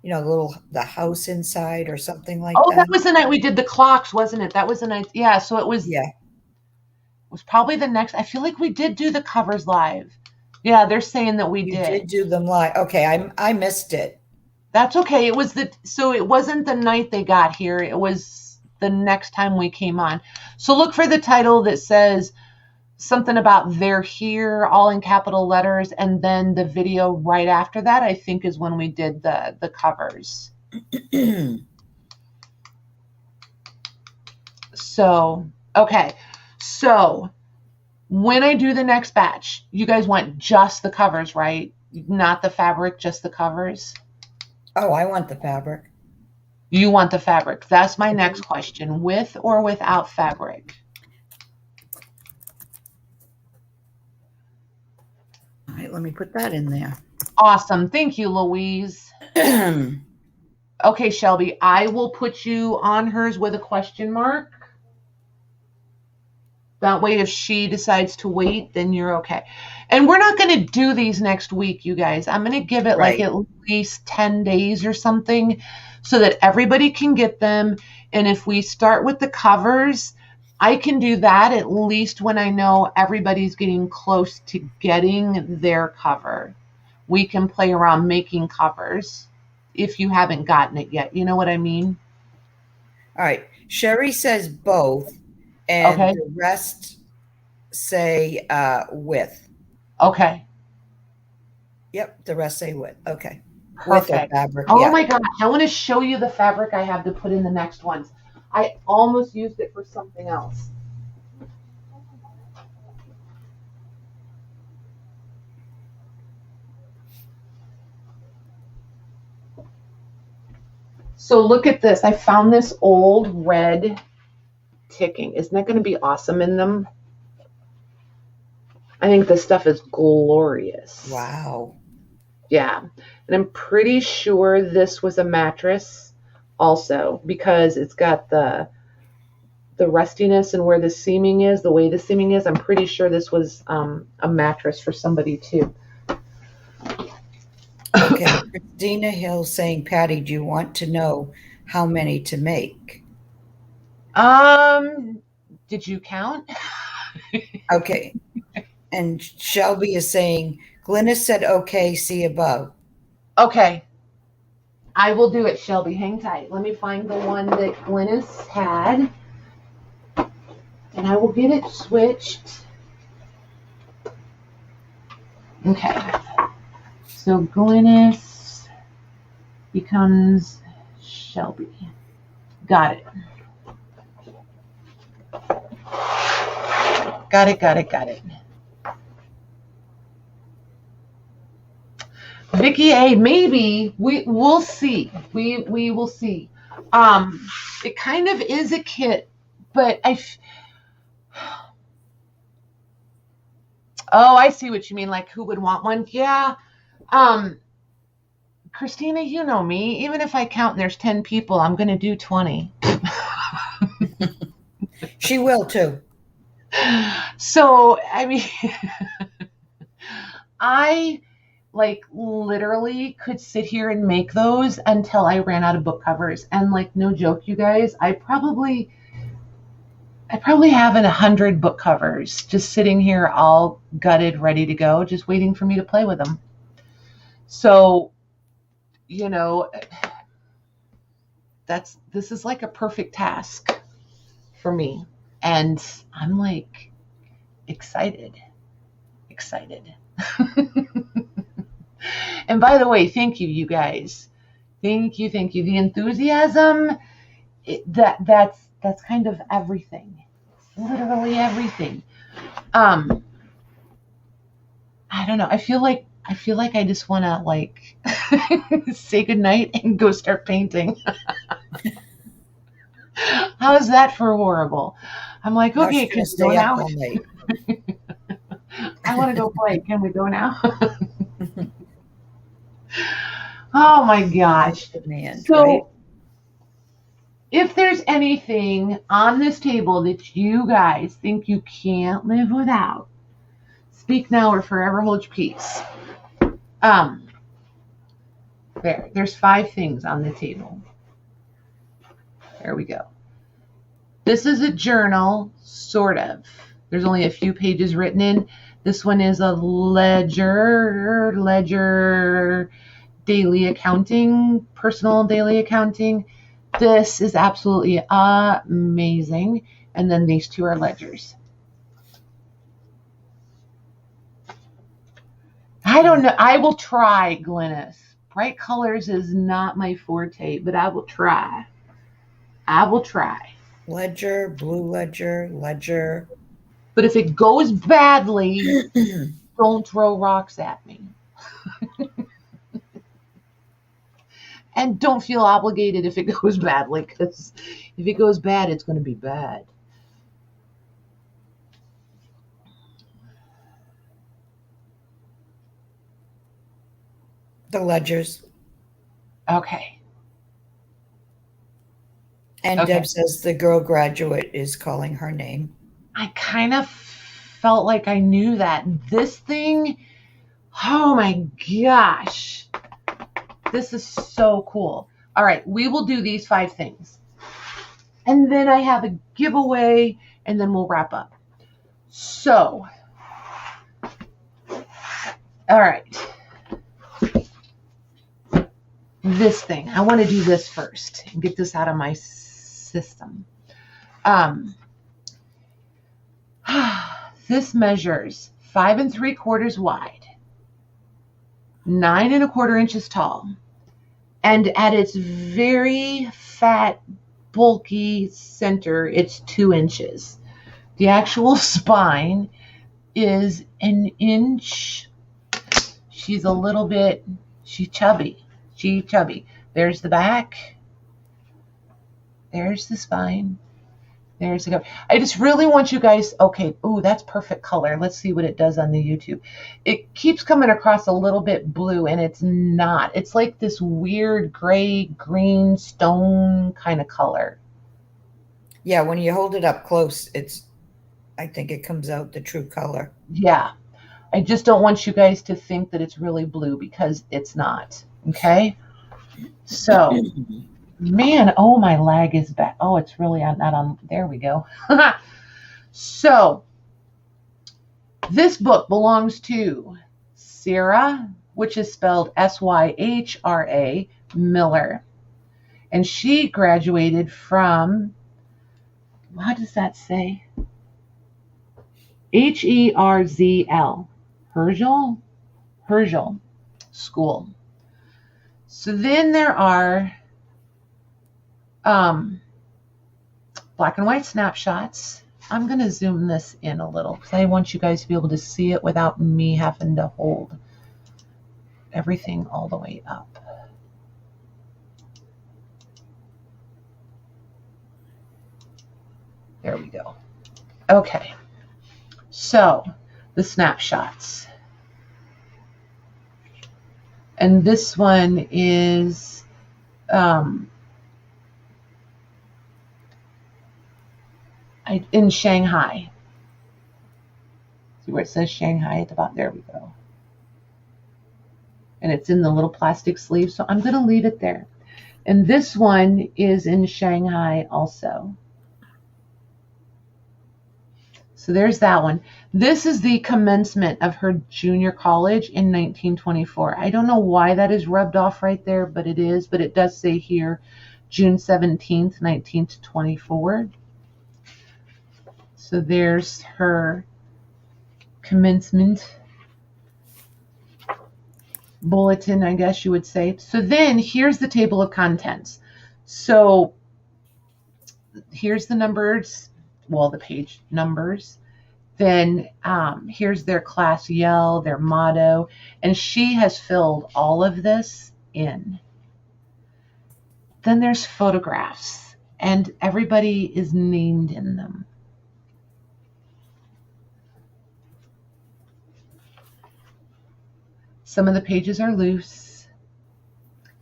Speaker 2: the house inside or something like
Speaker 1: Oh, that
Speaker 2: that.
Speaker 1: was the night we did the clocks, wasn't it? That was the night. Yeah, so it was probably the next. I feel like we did do the covers live. Yeah, they're saying that we
Speaker 2: You
Speaker 1: did.
Speaker 2: did do them live. Okay, I missed it.
Speaker 1: That's okay. It wasn't the night they got here. It was the next time we came on. So look for the title that says something about they're here, all in capital letters, and then the video right after that, I think, is when we did the covers. So, okay. So when I do the next batch, you guys want just the covers, right? Not the fabric, just the covers?
Speaker 2: Oh, I want the fabric.
Speaker 1: You want the fabric. That's my next question. With or without fabric?
Speaker 2: All right, let me put that in there.
Speaker 1: Awesome. Thank you, Louise. Okay, Shelby, I will put you on hers with a question mark. That way, if she decides to wait, then you're okay. And we're not going to do these next week, you guys. I'm going to give it like at least 10 days or something so that everybody can get them. And if we start with the covers, I can do that at least when I know everybody's getting close to getting their cover. We can play around making covers if you haven't gotten it yet. You know what I mean?
Speaker 2: All right. Sherry says both. And the rest say with.
Speaker 1: Okay.
Speaker 2: Yep, the rest say with. Okay.
Speaker 1: Perfect.
Speaker 2: With the fabric.
Speaker 1: Oh my gosh, I want to show you the fabric I have to put in the next ones. I almost used it for something else. So look at this. I found this old red ticking. Isn't that going to be awesome in them? I think this stuff is glorious.
Speaker 2: Wow.
Speaker 1: Yeah. And I'm pretty sure this was a mattress also because it's got the rustiness and where the seaming is, the way the seaming is. I'm pretty sure this was a mattress for somebody too.
Speaker 2: Okay. Christina Hill saying, Patty, do you want to know how many to make?
Speaker 1: Did you count?
Speaker 2: Okay. And Shelby is saying, Glynis said, okay, see above.
Speaker 1: Okay. I will do it, Shelby. Hang tight. Let me find the one that Glynis had. And I will get it switched. Okay. So Glynis becomes Shelby. Got it. Got it. Vicky A, maybe we'll see. We will see. It kind of is a kit, but I see what you mean. Like, who would want one? Yeah. Christina, you know me. Even if I count and there's 10 people, I'm going to do 20.
Speaker 2: She will too.
Speaker 1: So, I mean, I like literally could sit here and make those until I ran out of book covers. And like, no joke, you guys, I probably have 100 book covers just sitting here all gutted, ready to go, just waiting for me to play with them. So, you know, this is like a perfect task for me. And I'm like excited. And by the way, thank you, you guys. Thank you. The enthusiasm that's kind of everything. Literally everything. I don't know. I feel like I just want to like say goodnight and go start painting. How is that for horrible? I'm like,
Speaker 2: I was
Speaker 1: okay,
Speaker 2: going to
Speaker 1: can we go
Speaker 2: stay up
Speaker 1: now?
Speaker 2: all night.
Speaker 1: I want to go play. Can we go now? Oh my gosh.
Speaker 2: Demand,
Speaker 1: So
Speaker 2: right?
Speaker 1: if there's anything on this table that you guys think you can't live without, speak now or forever hold your peace. There's 5 things on the table. There we go. This is a journal, sort of. There's only a few pages written in. This one is a ledger, daily accounting, personal daily accounting. This is absolutely amazing. And then these 2 are ledgers. I don't know. I will try, Glynis. Bright colors is not my forte, but I will try.
Speaker 2: Ledger, blue ledger.
Speaker 1: But if it goes badly, don't throw rocks at me. And don't feel obligated if it goes badly, because if it goes bad, it's going to be bad.
Speaker 2: The ledgers.
Speaker 1: Okay.
Speaker 2: And Deb says the girl graduate is calling her name.
Speaker 1: I kind of felt like I knew that. This thing, oh my gosh. This is so cool. All right, we will do these 5 things. And then I have a giveaway, and then we'll wrap up. So, all right. This thing. I want to do this first and get this out of my system. This measures 5 3/4 wide, 9 1/4 inches tall, and at its very fat, bulky center, it's 2 inches. The actual spine is 1 inch. She's chubby. There's the back. There's the spine. There's the cover. I just really want you guys, okay, ooh, that's perfect color. Let's see what it does on the YouTube. It keeps coming across a little bit blue, and it's not. It's like this weird gray, green, stone kind of color.
Speaker 2: Yeah, when you hold it up close, I think it comes out the true color.
Speaker 1: Yeah. I just don't want you guys to think that it's really blue, because it's not. Okay? So, man, oh, my lag is back. Oh, it's really not on. There we go. So, this book belongs to Sarah, which is spelled Syhra Miller. And she graduated from, how does that say? Herzl. Herzl School. So then there are black and white snapshots. I'm going to zoom this in a little because I want you guys to be able to see it without me having to hold everything all the way up. There we go. Okay. So, the snapshots. And this one is in Shanghai. See where it says Shanghai at the bottom? There we go. And it's in the little plastic sleeve, so I'm going to leave it there. And this one is in Shanghai also. So there's that one. This is the commencement of her junior college in 1924. I don't know why that is rubbed off right there, but it is. But it does say here, June 17th, 1924. So there's her commencement bulletin, I guess you would say. So then here's the table of contents. So here's the numbers, well, the page numbers. Then here's their class yell, their motto, and she has filled all of this in. Then there's photographs, and everybody is named in them. Some of the pages are loose.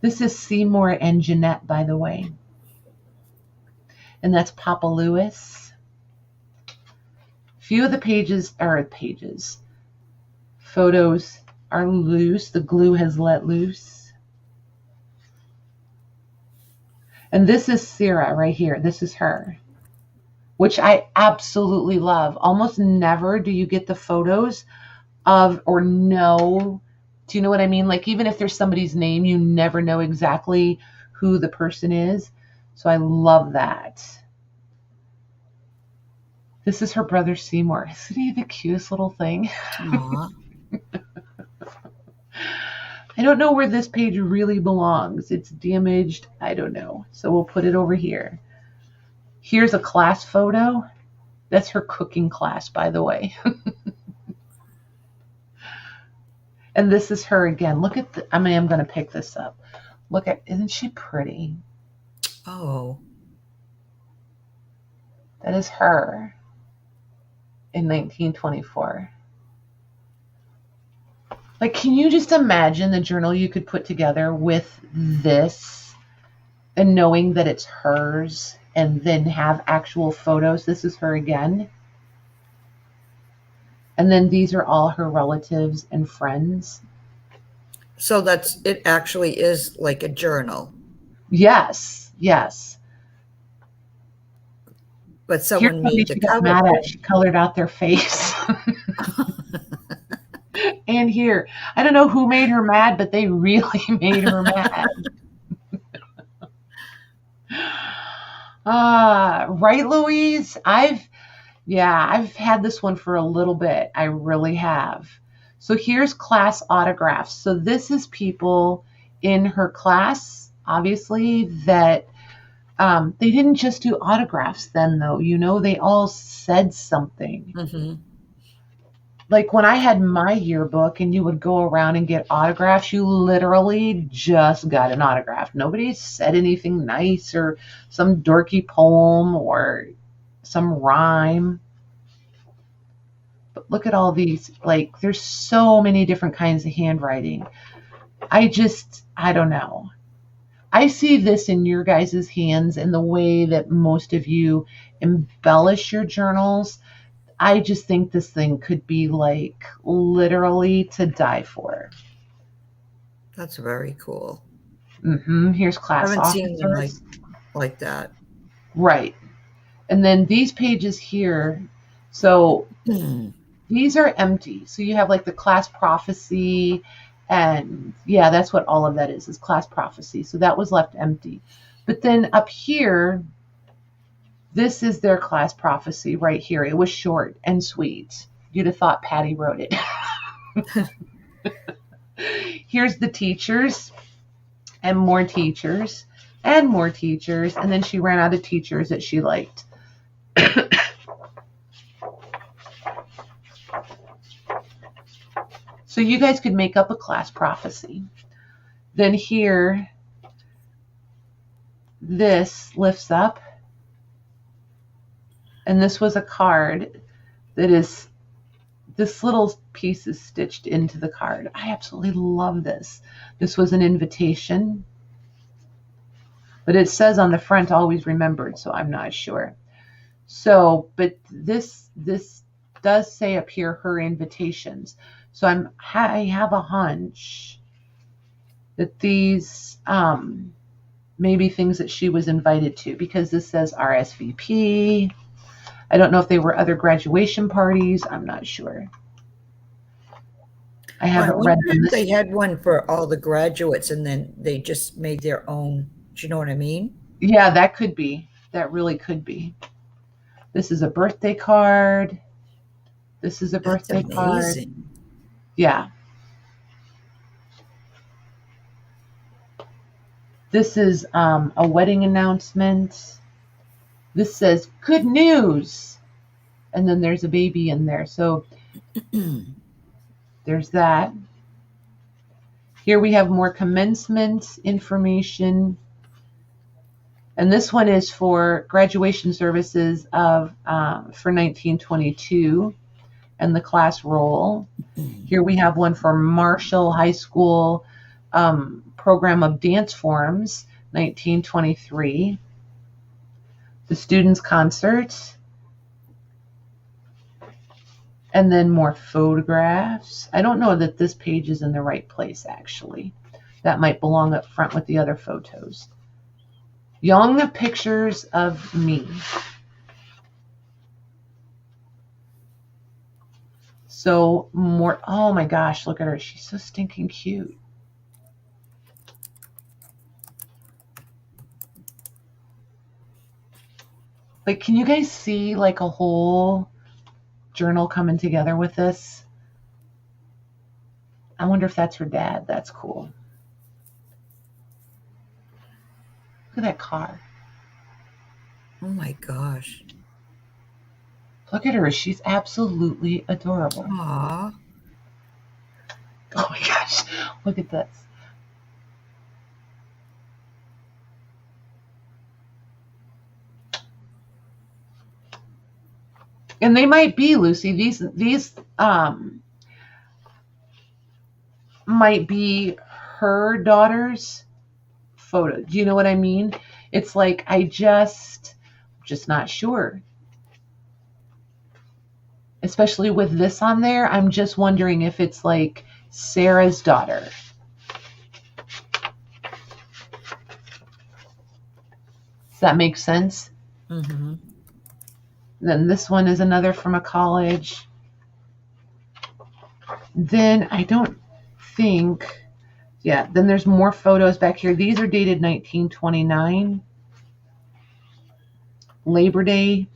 Speaker 1: This is Seymour and Jeanette, by the way. And that's Papa Lewis. Few of the photos are loose. The glue has let loose. And this is Sarah right here. This is her, which I absolutely love. Almost never do you get the photos of or know. Do you know what I mean? Like, even if there's somebody's name, you never know exactly who the person is. So I love that. This is her brother Seymour. Isn't he the cutest little thing? I don't know where this page really belongs. It's damaged. I don't know. So we'll put it over here. Here's a class photo. That's her cooking class, by the way. And this is her again. Look at I'm going to pick this up. Look at, isn't she pretty?
Speaker 2: Oh.
Speaker 1: That is her in 1924. Like, can you just imagine the journal you could put together with this and knowing that it's hers and then have actual photos? This is her again. And then these are all her relatives and friends.
Speaker 2: So it actually is like a journal.
Speaker 1: Yes, yes.
Speaker 2: But someone made the
Speaker 1: cover. She colored out their face. And here, I don't know who made her mad, but they really made her mad. Right, Louise? I've had this one for a little bit. I really have. So here's class autographs. So this is people in her class, obviously, that they didn't just do autographs then, though. You know, they all said something.
Speaker 2: Mm-hmm.
Speaker 1: Like when I had my yearbook and you would go around and get autographs, you literally just got an autograph. Nobody said anything nice or some dorky poem or some rhyme. But look at all these. Like, there's so many different kinds of handwriting. I don't know. I see this in your guys' hands and the way that most of you embellish your journals. I just think this thing could be like literally to die for.
Speaker 2: That's very cool.
Speaker 1: Mm-hmm. Here's class officers. I haven't seen
Speaker 2: them like that.
Speaker 1: Right. And then these pages here, so these are empty. So you have like the class prophecy, and yeah, that's what all of that is class prophecy. So that was left empty. But then up here, this is their class prophecy right here. It was short and sweet. You'd have thought Patty wrote it. Here's the teachers and more teachers and more teachers. And then she ran out of teachers that she liked. So you guys could make up a class prophecy. Then here, this lifts up. And this was a card that is, this little piece is stitched into the card. I absolutely love this. This was an invitation. But it says on the front, always remembered, so I'm not sure. So, but this does say up here, her invitations. So I have a hunch that these may be things that she was invited to, because this says RSVP. I don't know if they were other graduation parties. I'm not sure. I haven't read them.
Speaker 2: They had one for all the graduates and then they just made their own. Do you know what I mean?
Speaker 1: Yeah, that could be. That really could be. This is a birthday card. This is a birthday card. Yeah. This is a wedding announcement. This says good news. And then there's a baby in there. So there's that. Here we have more commencement information. And this one is for graduation services for 1922 and the class roll. Here we have one for Marshall High School program of dance forms, 1923. The students' concert. And then more photographs. I don't know that this page is in the right place, actually. That might belong up front with the other photos. Young pictures of me. So more, oh my gosh, look at her. She's so stinking cute. Like, can you guys see like a whole journal coming together with this? I wonder if that's her dad. That's cool. Look at that car.
Speaker 2: Oh my gosh.
Speaker 1: Look at her. She's absolutely adorable.
Speaker 2: Aww.
Speaker 1: Oh my gosh. Look at this. And they might be, Lucy, these might be her daughter's photo. Do you know what I mean? It's like I'm just not sure. Especially with this on there, I'm just wondering if it's like Sarah's daughter. Does that make sense?
Speaker 2: Mm-hmm.
Speaker 1: Then this one is another from a college. Then I don't think, yeah, then there's more photos back here. These are dated 1929. Labor Day.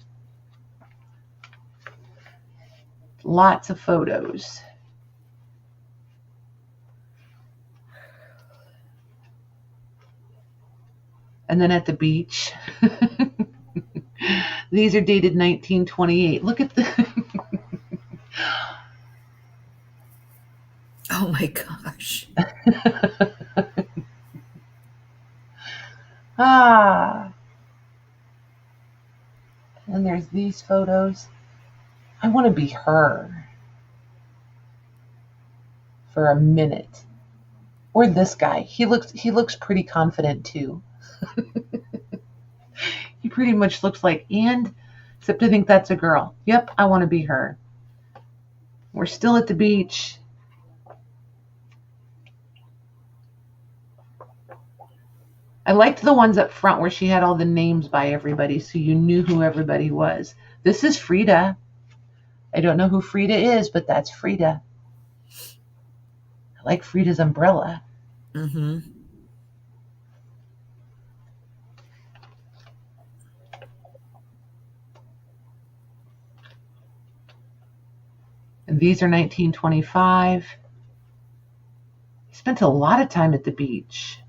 Speaker 1: Lots of photos. And then at the beach. These are dated 1928. Look at the...
Speaker 2: Oh my gosh.
Speaker 1: And there's these photos. I want to be her for a minute. Or this guy. He looks pretty confident too. He pretty much looks like, and except I think that's a girl. Yep, I want to be her. We're still at the beach. I liked the ones up front where she had all the names by everybody so you knew who everybody was. This is Frida. I don't know who Frida is, but that's Frida. I like Frida's umbrella.
Speaker 2: Mm-hmm.
Speaker 1: And these are 1925. He spent a lot of time at the beach.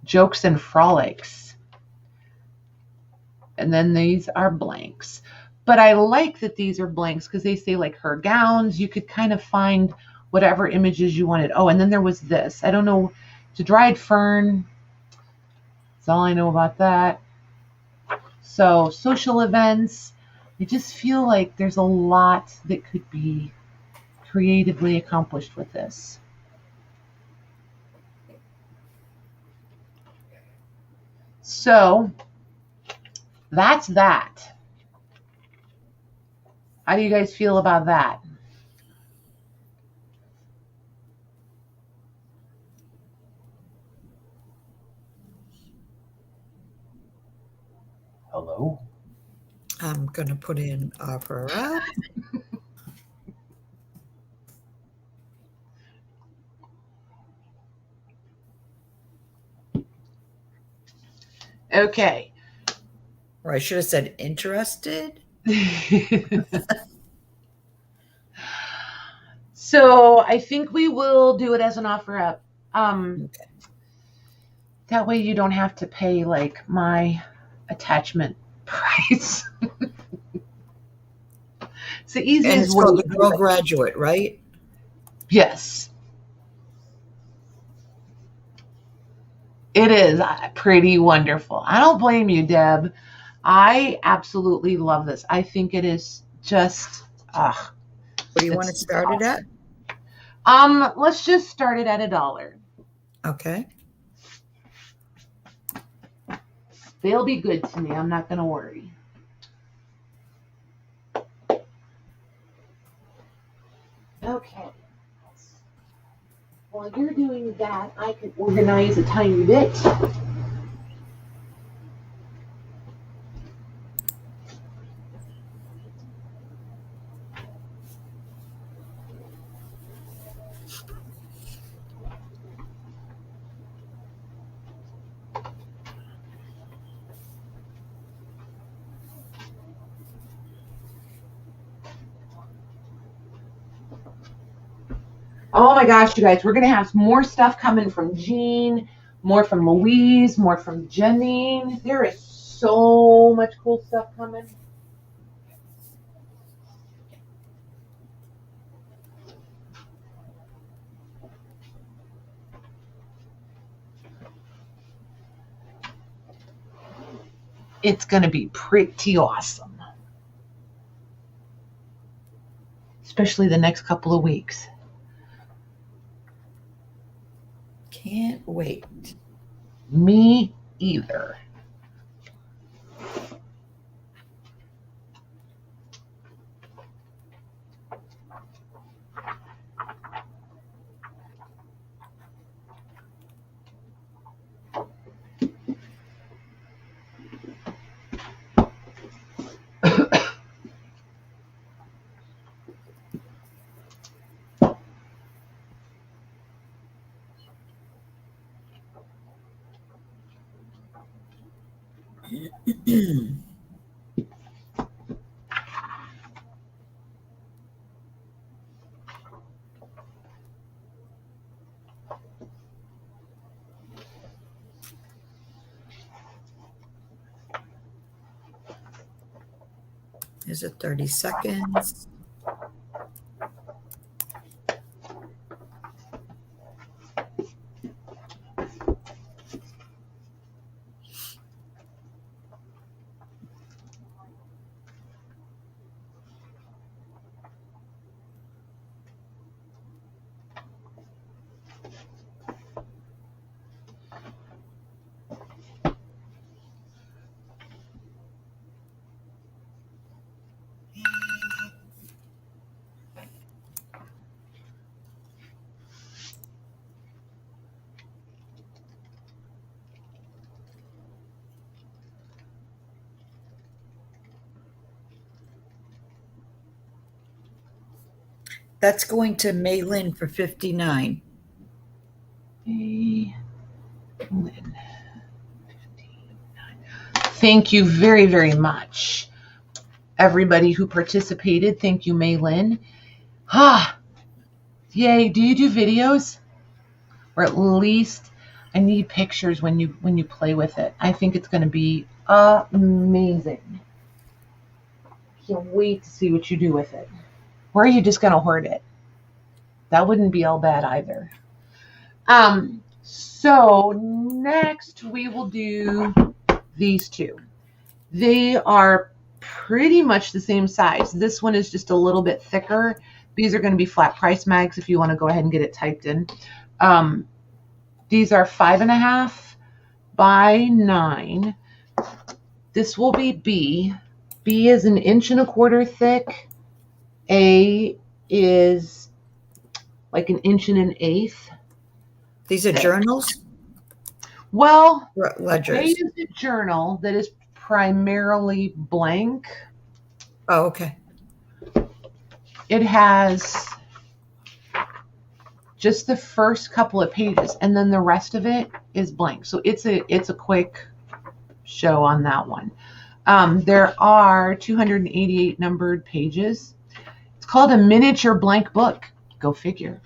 Speaker 1: Jokes and frolics. And then these are blanks. But I like that these are blanks because they say like her gowns. You could kind of find whatever images you wanted. Oh, and then there was this. I don't know. It's a dried fern. That's all I know about that. So social events. I just feel like there's a lot that could be creatively accomplished with this. So that's that. How do you guys feel about that? Hello?
Speaker 2: I'm going to put in offer up.
Speaker 1: Okay.
Speaker 2: Or I should have said interested.
Speaker 1: So I think we will do it as an offer up.
Speaker 2: Okay.
Speaker 1: That way you don't have to pay like my attachment price. It's the easiest
Speaker 2: And it's
Speaker 1: way.
Speaker 2: called the Girl Graduate, right?
Speaker 1: Yes. It is pretty wonderful. I don't blame you, Deb. I absolutely love this. I think it is just,
Speaker 2: What do you want to start it at?
Speaker 1: Let's just start it at $1.
Speaker 2: Okay.
Speaker 1: They'll be good to me. I'm not going to worry. Okay. While you're doing that, I can organize a tiny bit. Oh my gosh, you guys, we're going to have more stuff coming from Jean, more from Louise, more from Janine. There is so much cool stuff coming. It's going to be pretty awesome. Especially the next couple of weeks.
Speaker 2: Can't wait.
Speaker 1: Me either.
Speaker 2: Is it 30 seconds? That's going to Maylin for 59.
Speaker 1: Maylin, 59. Thank you very, very much. Everybody who participated, thank you, Maylin. Yay. Do you do videos? Or at least I need pictures when you play with it. I think it's going to be amazing. Can't wait to see what you do with it. Or are you just going to hoard it? That wouldn't be all bad either. So next we will do these two. They are pretty much the same size. This one is just a little bit thicker. These are going to be flat price mags if you want to go ahead and get it typed in. These are 5.5 by 9. This will be B. B is 1.25 inches thick. A is like 1 1/8 inches.
Speaker 2: These are journals?
Speaker 1: Well,
Speaker 2: ledgers.
Speaker 1: A is a journal that is primarily blank.
Speaker 2: Oh, okay.
Speaker 1: It has just the first couple of pages, and then the rest of it is blank. So it's a quick show on that one. There are 288 numbered pages. It's called a miniature blank book. Go figure.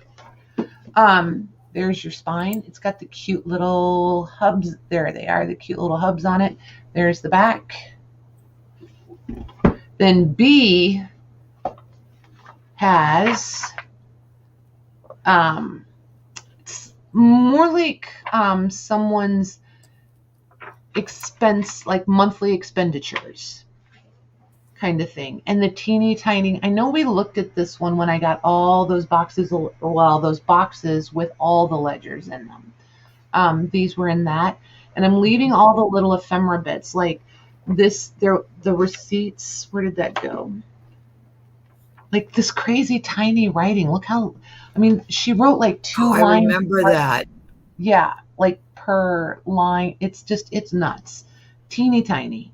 Speaker 1: There's your spine. It's got the cute little hubs. There they are, the cute little hubs on it. There's the back. Then B has it's more like someone's expense, like monthly expenditures kind of thing. And the teeny tiny, I know we looked at this one when I got all those boxes, those boxes with all the ledgers in them. These were in that. And I'm leaving all the little ephemera bits, like this, the receipts, where did that go? Like this crazy tiny writing. Look how, I mean, she wrote like 2 lines.
Speaker 2: I remember that.
Speaker 1: Yeah, like per line. It's nuts. Teeny tiny.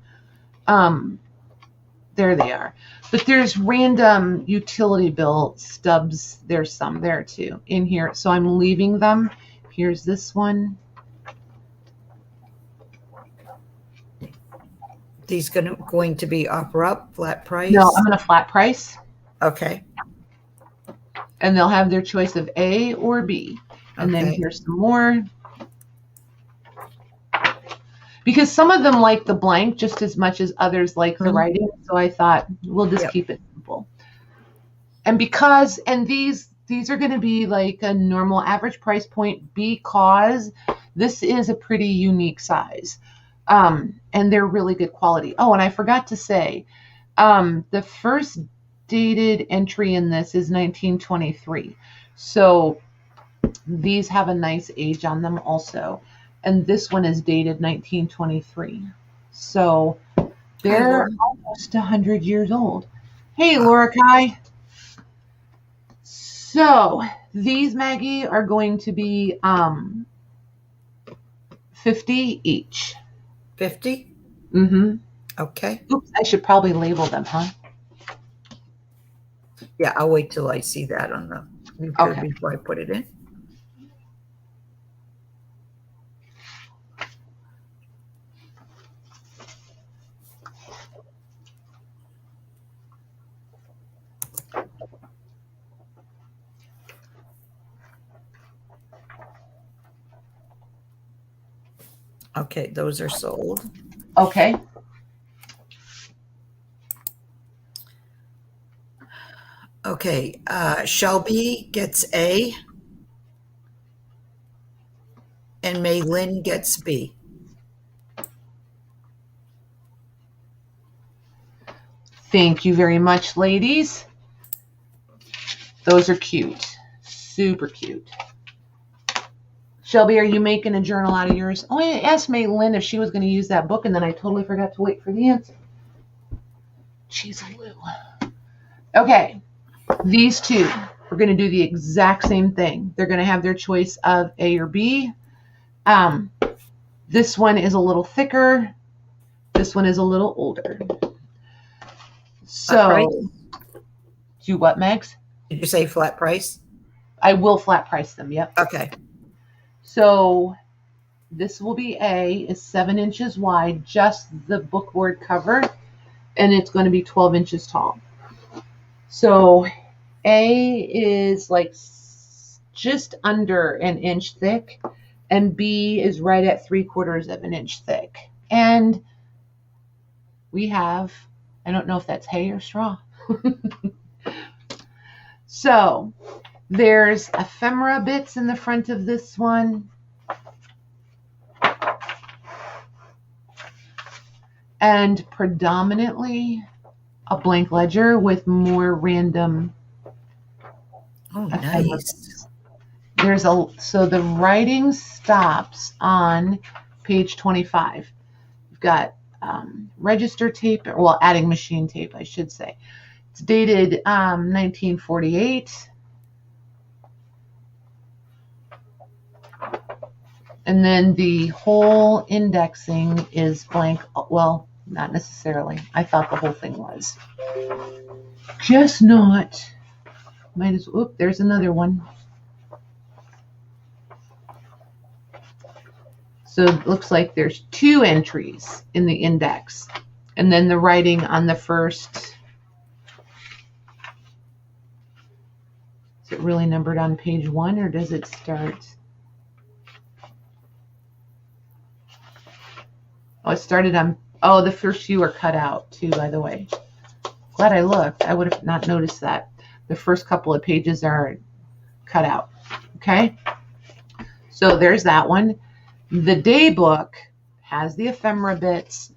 Speaker 1: There they are. But there's random utility bill stubs. There's some there too in here. So I'm leaving them. Here's this one.
Speaker 2: These going to be offer up, flat price?
Speaker 1: No, I'm going to flat price.
Speaker 2: Okay.
Speaker 1: And they'll have their choice of A or B. And then here's some more. Because some of them like the blank just as much as others like the writing. So I thought we'll just keep it simple. And these are going to be like a normal average price point because this is a pretty unique size. And they're really good quality. Oh, and I forgot to say, the first dated entry in this is 1923. So these have a nice age on them also. And this one is dated 1923. So they're almost 100 years old. Hey, Laura Kai. So these, Maggie, are going to be $50 each.
Speaker 2: 50?
Speaker 1: Mm-hmm.
Speaker 2: Okay.
Speaker 1: Oops, I should probably label them, huh?
Speaker 2: Yeah, I'll wait till I see that on the before I put it in. Okay, those are sold.
Speaker 1: Okay.
Speaker 2: Okay, Shelby gets A, and May Lynn gets B.
Speaker 1: Thank you very much, ladies. Those are cute. Super cute. Shelby, are you making a journal out of yours? Oh, I asked May Lynn if she was going to use that book, and then I totally forgot to wait for the answer. Jeez, Lou. Okay, these two, we're going to do the exact same thing. They're going to have their choice of A or B. This one is a little thicker. This one is a little older. So, do what, Megs?
Speaker 2: Did you say flat price?
Speaker 1: I will flat price them, yep.
Speaker 2: Okay.
Speaker 1: So this will be A, is 7 inches wide, just the bookboard cover, and it's going to be 12 inches tall. So A is like just under an inch thick, and B is right at 3/4 of an inch thick. And we have, I don't know if that's hay or straw. So there's ephemera bits in the front of this one. And predominantly a blank ledger with more random.
Speaker 2: Oh, nice.
Speaker 1: So the writing stops on page 25. You've got register tape, adding machine tape, I should say. It's dated 1948. And then the whole indexing is blank. Well, not necessarily. I thought the whole thing was. Just not. There's another one. So it looks like there's 2 entries in the index. And then the writing on the first. Is it really numbered on page 1 or does it start? Oh, it started on, oh, the first few are cut out too, by the way. Glad I looked. I would have not noticed that. The first couple of pages are cut out. Okay. So there's that one. The day book has the ephemera bits.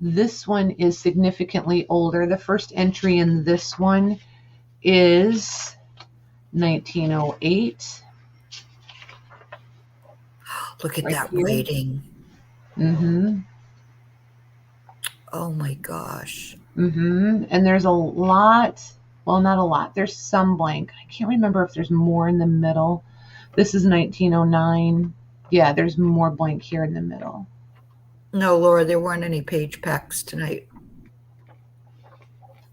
Speaker 1: This one is significantly older. The first entry in this one is 1908.
Speaker 2: Look at that rating.
Speaker 1: Mm-hmm.
Speaker 2: Oh my gosh.
Speaker 1: Mm-hmm. And there's a lot. Well, not a lot. There's some blank. I can't remember if there's more in the middle. This is 1909. Yeah, there's more blank here in the middle.
Speaker 2: No, Laura, there weren't any page packs tonight.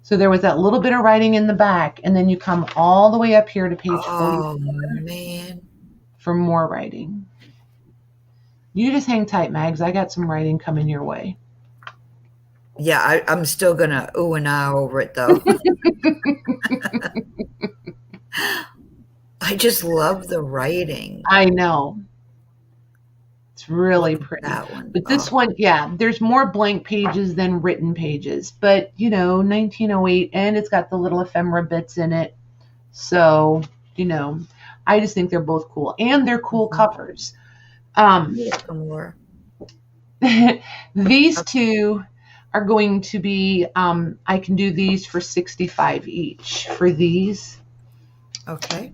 Speaker 1: So there was that little bit of writing in the back, and then you come all the way up here to page 44.
Speaker 2: Oh, man.
Speaker 1: For more writing. You just hang tight, Mags. I got some writing coming your way.
Speaker 2: Yeah, I'm still going to ooh and ah over it, though. I just love the writing.
Speaker 1: I know. It's really pretty.
Speaker 2: That one.
Speaker 1: But this one, yeah, there's more blank pages than written pages. But, 1908, and it's got the little ephemera bits in it. So, I just think they're both cool. And they're cool covers. These two are going to be, I can do these for $65 each for these.
Speaker 2: Okay.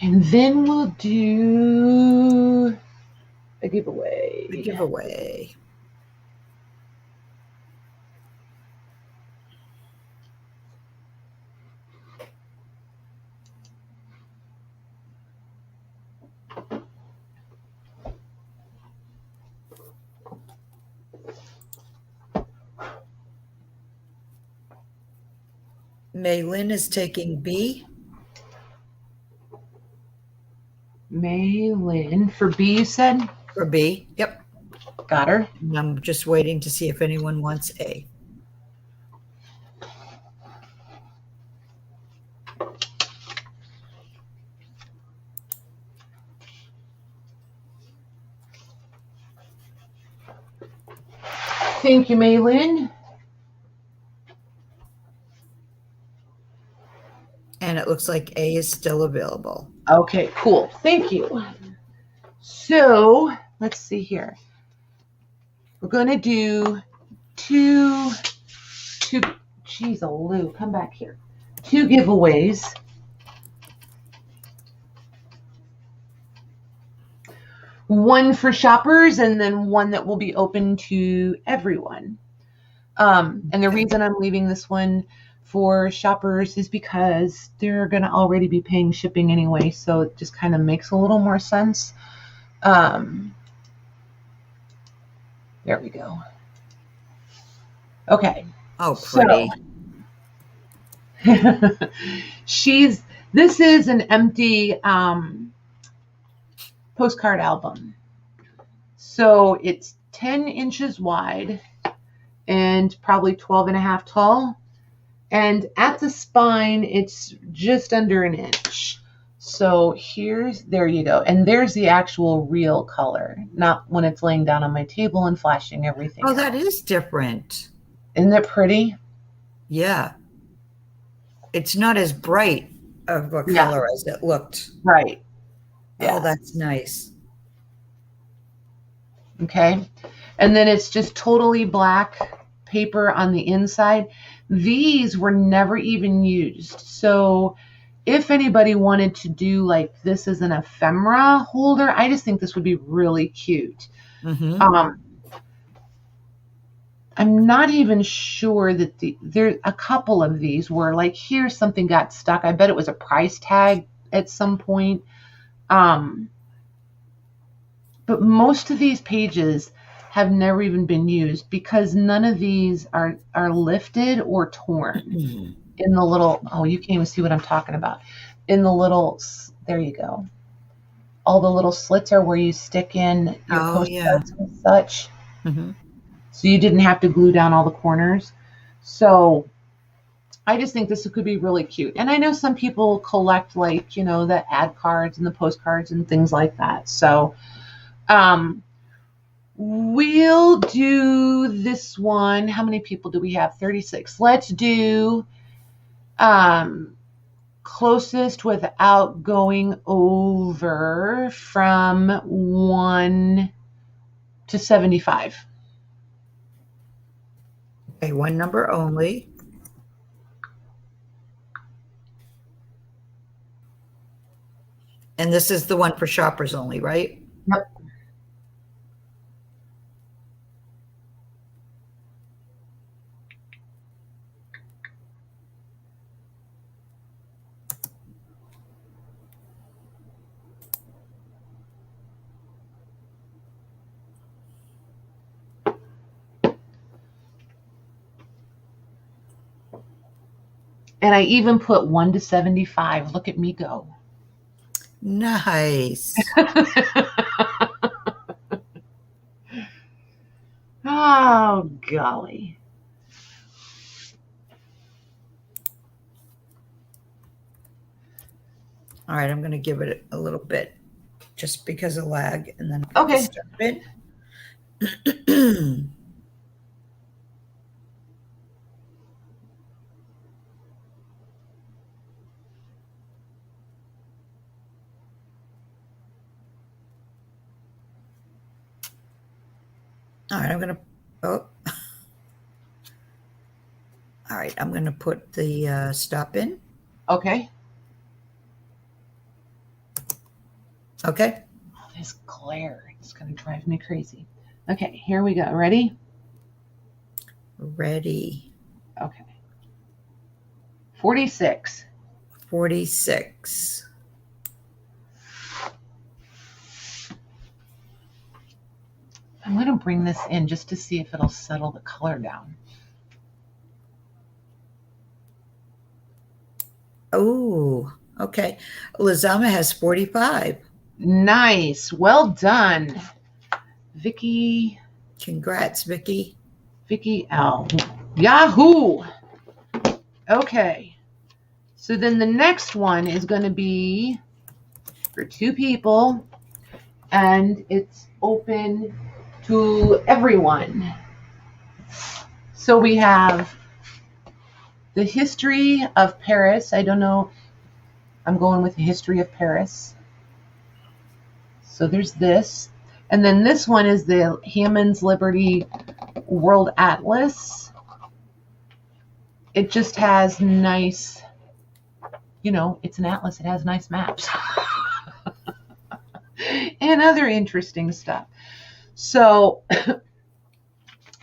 Speaker 1: And then we'll do a giveaway.
Speaker 2: Maylin is taking B.
Speaker 1: Maylin. For B, you said?
Speaker 2: For B, yep.
Speaker 1: Got her.
Speaker 2: And I'm just waiting to see if anyone wants A.
Speaker 1: Thank you, Maylin.
Speaker 2: And it looks like A is still available.
Speaker 1: Okay, cool. Thank you. So let's see here. We're going to do two, geez, Lou, come back here. 2 giveaways. One for shoppers and then one that will be open to everyone. And the reason I'm leaving this one for shoppers is because they're going to already be paying shipping anyway, so it just kind of makes a little more sense. There we go. Okay.
Speaker 2: Oh, pretty.
Speaker 1: So, this is an empty postcard album. So it's 10 inches wide and probably 12 and a half tall. And at the spine, it's just under an inch. So there you go. And there's the actual real color, not when it's laying down on my table and flashing everything.
Speaker 2: Oh, that is different.
Speaker 1: Isn't it pretty?
Speaker 2: Yeah. It's not as bright of a color as it looked.
Speaker 1: Right. Yeah.
Speaker 2: Oh, that's nice.
Speaker 1: Okay. And then it's just totally black paper on the inside. These were never even used. So if anybody wanted to do like this as an ephemera holder, I just think this would be really cute. Mm-hmm. I'm not even sure that there a couple of these were like, here something got stuck. I bet it was a price tag at some point. But most of these pages have never even been used because none of these are lifted or torn. Mm-hmm. In the little, you can't even see what I'm talking about. In the little, there you go. All the little slits are where you stick in your postcards and such. Mm-hmm. So you didn't have to glue down all the corners. So I just think this could be really cute. And I know some people collect, like, the ad cards and the postcards and things like that. So we'll do this one. How many people do we have? 36. Let's do closest without going over from 1 to 75.
Speaker 2: Okay, one number only. And this is the one for shoppers only, right?
Speaker 1: Yep. And I even put 1 to 75. Look at me go.
Speaker 2: Nice.
Speaker 1: Oh, golly.
Speaker 2: All right, I'm going to give it a little bit just because of lag, and then
Speaker 1: Okay.
Speaker 2: start it. All right, I'm going to, oh. All right, I'm going to put the stop in.
Speaker 1: Okay.
Speaker 2: Okay.
Speaker 1: Oh, this glare, it's going to drive me crazy. Okay, here we go. Ready?
Speaker 2: Ready.
Speaker 1: Okay. 46.
Speaker 2: 46.
Speaker 1: I'm going to bring this in just to see if it'll settle the color down.
Speaker 2: Oh, okay. Lazama has 45.
Speaker 1: Nice. Well done. Vicky.
Speaker 2: Congrats, Vicky.
Speaker 1: Vicky L. Yahoo! Okay. So then the next one is going to be for 2 people, and it's open to everyone. So we have the history of Paris. I don't know. I'm going with the history of Paris. So there's this. And then this one is the Hammond's Liberty World Atlas. It just has nice, it's an atlas. It has nice maps and other interesting stuff. So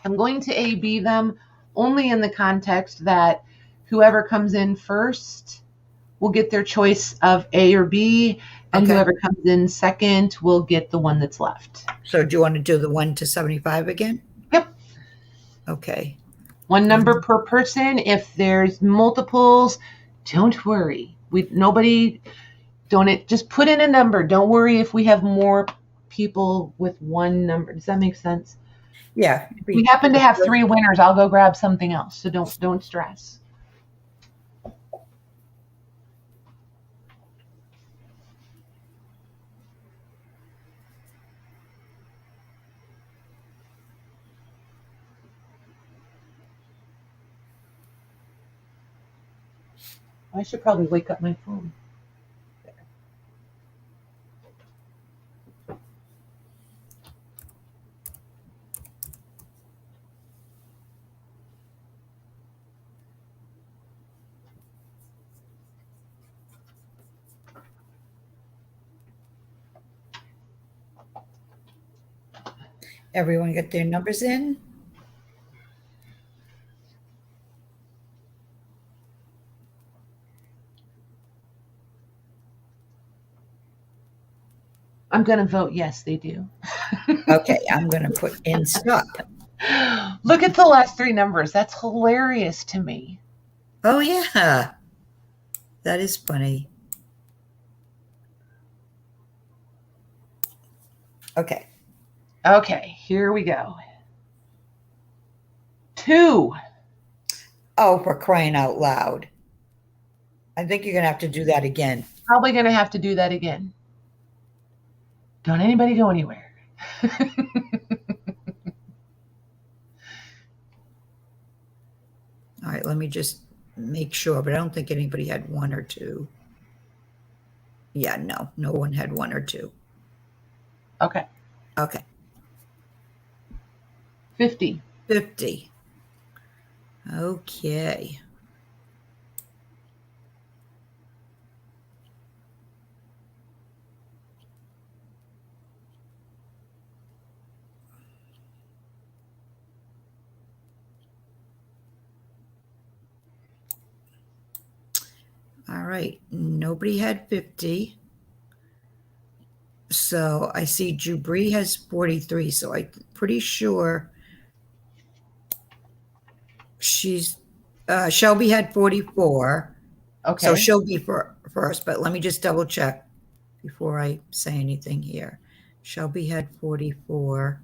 Speaker 1: I'm going to A-B them only in the context that whoever comes in first will get their choice of A or B, and
Speaker 2: Okay.
Speaker 1: whoever comes in second will get the one that's left.
Speaker 2: So do you want to do the 1 to 75 again?
Speaker 1: Yep.
Speaker 2: Okay.
Speaker 1: One number per person. If there's multiples, don't worry. Just put in a number. Don't worry if we have more people with one number. Does that make sense?
Speaker 2: Yeah.
Speaker 1: If we happen to have 3 winners, I'll go grab something else. So don't stress. I should probably wake up my phone.
Speaker 2: Everyone get their numbers in?
Speaker 1: I'm going to vote yes, they do.
Speaker 2: Okay, I'm going to put in stop.
Speaker 1: Look at the last 3 numbers. That's hilarious to me.
Speaker 2: Oh, yeah. That is funny. Okay.
Speaker 1: Okay, here we go. 2.
Speaker 2: Oh, for crying out loud. I think you're going to have to do that again.
Speaker 1: Probably going to have to do that again. Don't anybody go anywhere.
Speaker 2: All right, let me just make sure, but I don't think anybody had 1 or 2. Yeah, no one had 1 or 2.
Speaker 1: Okay.
Speaker 2: Okay.
Speaker 1: 50.
Speaker 2: 50. Okay. All right, nobody had 50. So I see Jubri has 43, so I'm pretty sure she's Shelby had 44.
Speaker 1: Okay.
Speaker 2: So she'll be first, but let me just double check before I say anything here. Shelby had 44.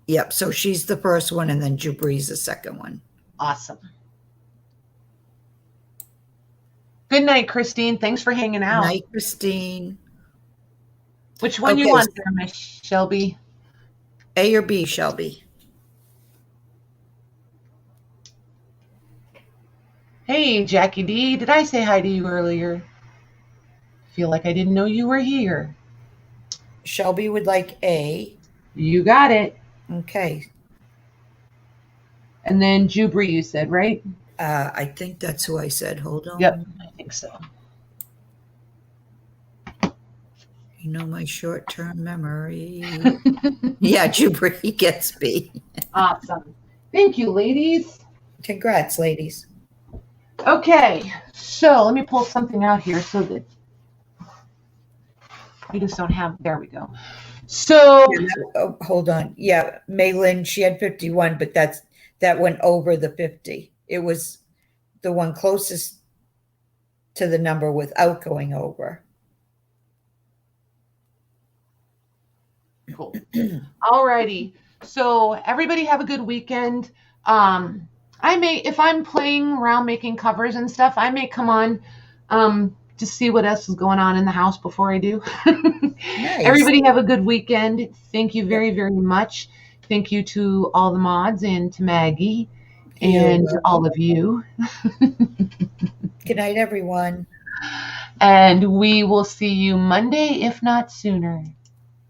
Speaker 2: Yep, so she's the first one, and then Jubri's the second one.
Speaker 1: Awesome. Good night, Christine. Thanks for hanging out.
Speaker 2: Good night, Christine.
Speaker 1: Which one you want there, Miss Shelby?
Speaker 2: A or B, Shelby?
Speaker 1: Hey, Jackie D. Did I say hi to you earlier? Feel like I didn't know you were here.
Speaker 2: Shelby would like A.
Speaker 1: You got it.
Speaker 2: Okay.
Speaker 1: And then Jubri, you said, right?
Speaker 2: I think that's who I said. Hold on.
Speaker 1: Yep, I think so.
Speaker 2: You know my short-term memory. Yeah, Jubri gets B.
Speaker 1: Awesome. Thank you, ladies.
Speaker 2: Congrats, ladies.
Speaker 1: Okay, so let me pull something out here so that we just don't have, there we go. So.
Speaker 2: Oh, hold on. Yeah, Maylin, she had 51, but that went over the 50. It was the one closest to the number without going over.
Speaker 1: Cool. All righty. So everybody have a good weekend. If I'm playing around making covers and stuff, I may come on to see what else is going on in the house before I do. Nice. Everybody have a good weekend. Thank you very, very much. Thank you to all the mods and to Maggie and all of you.
Speaker 2: Good night, everyone.
Speaker 1: And we will see you Monday, if not sooner.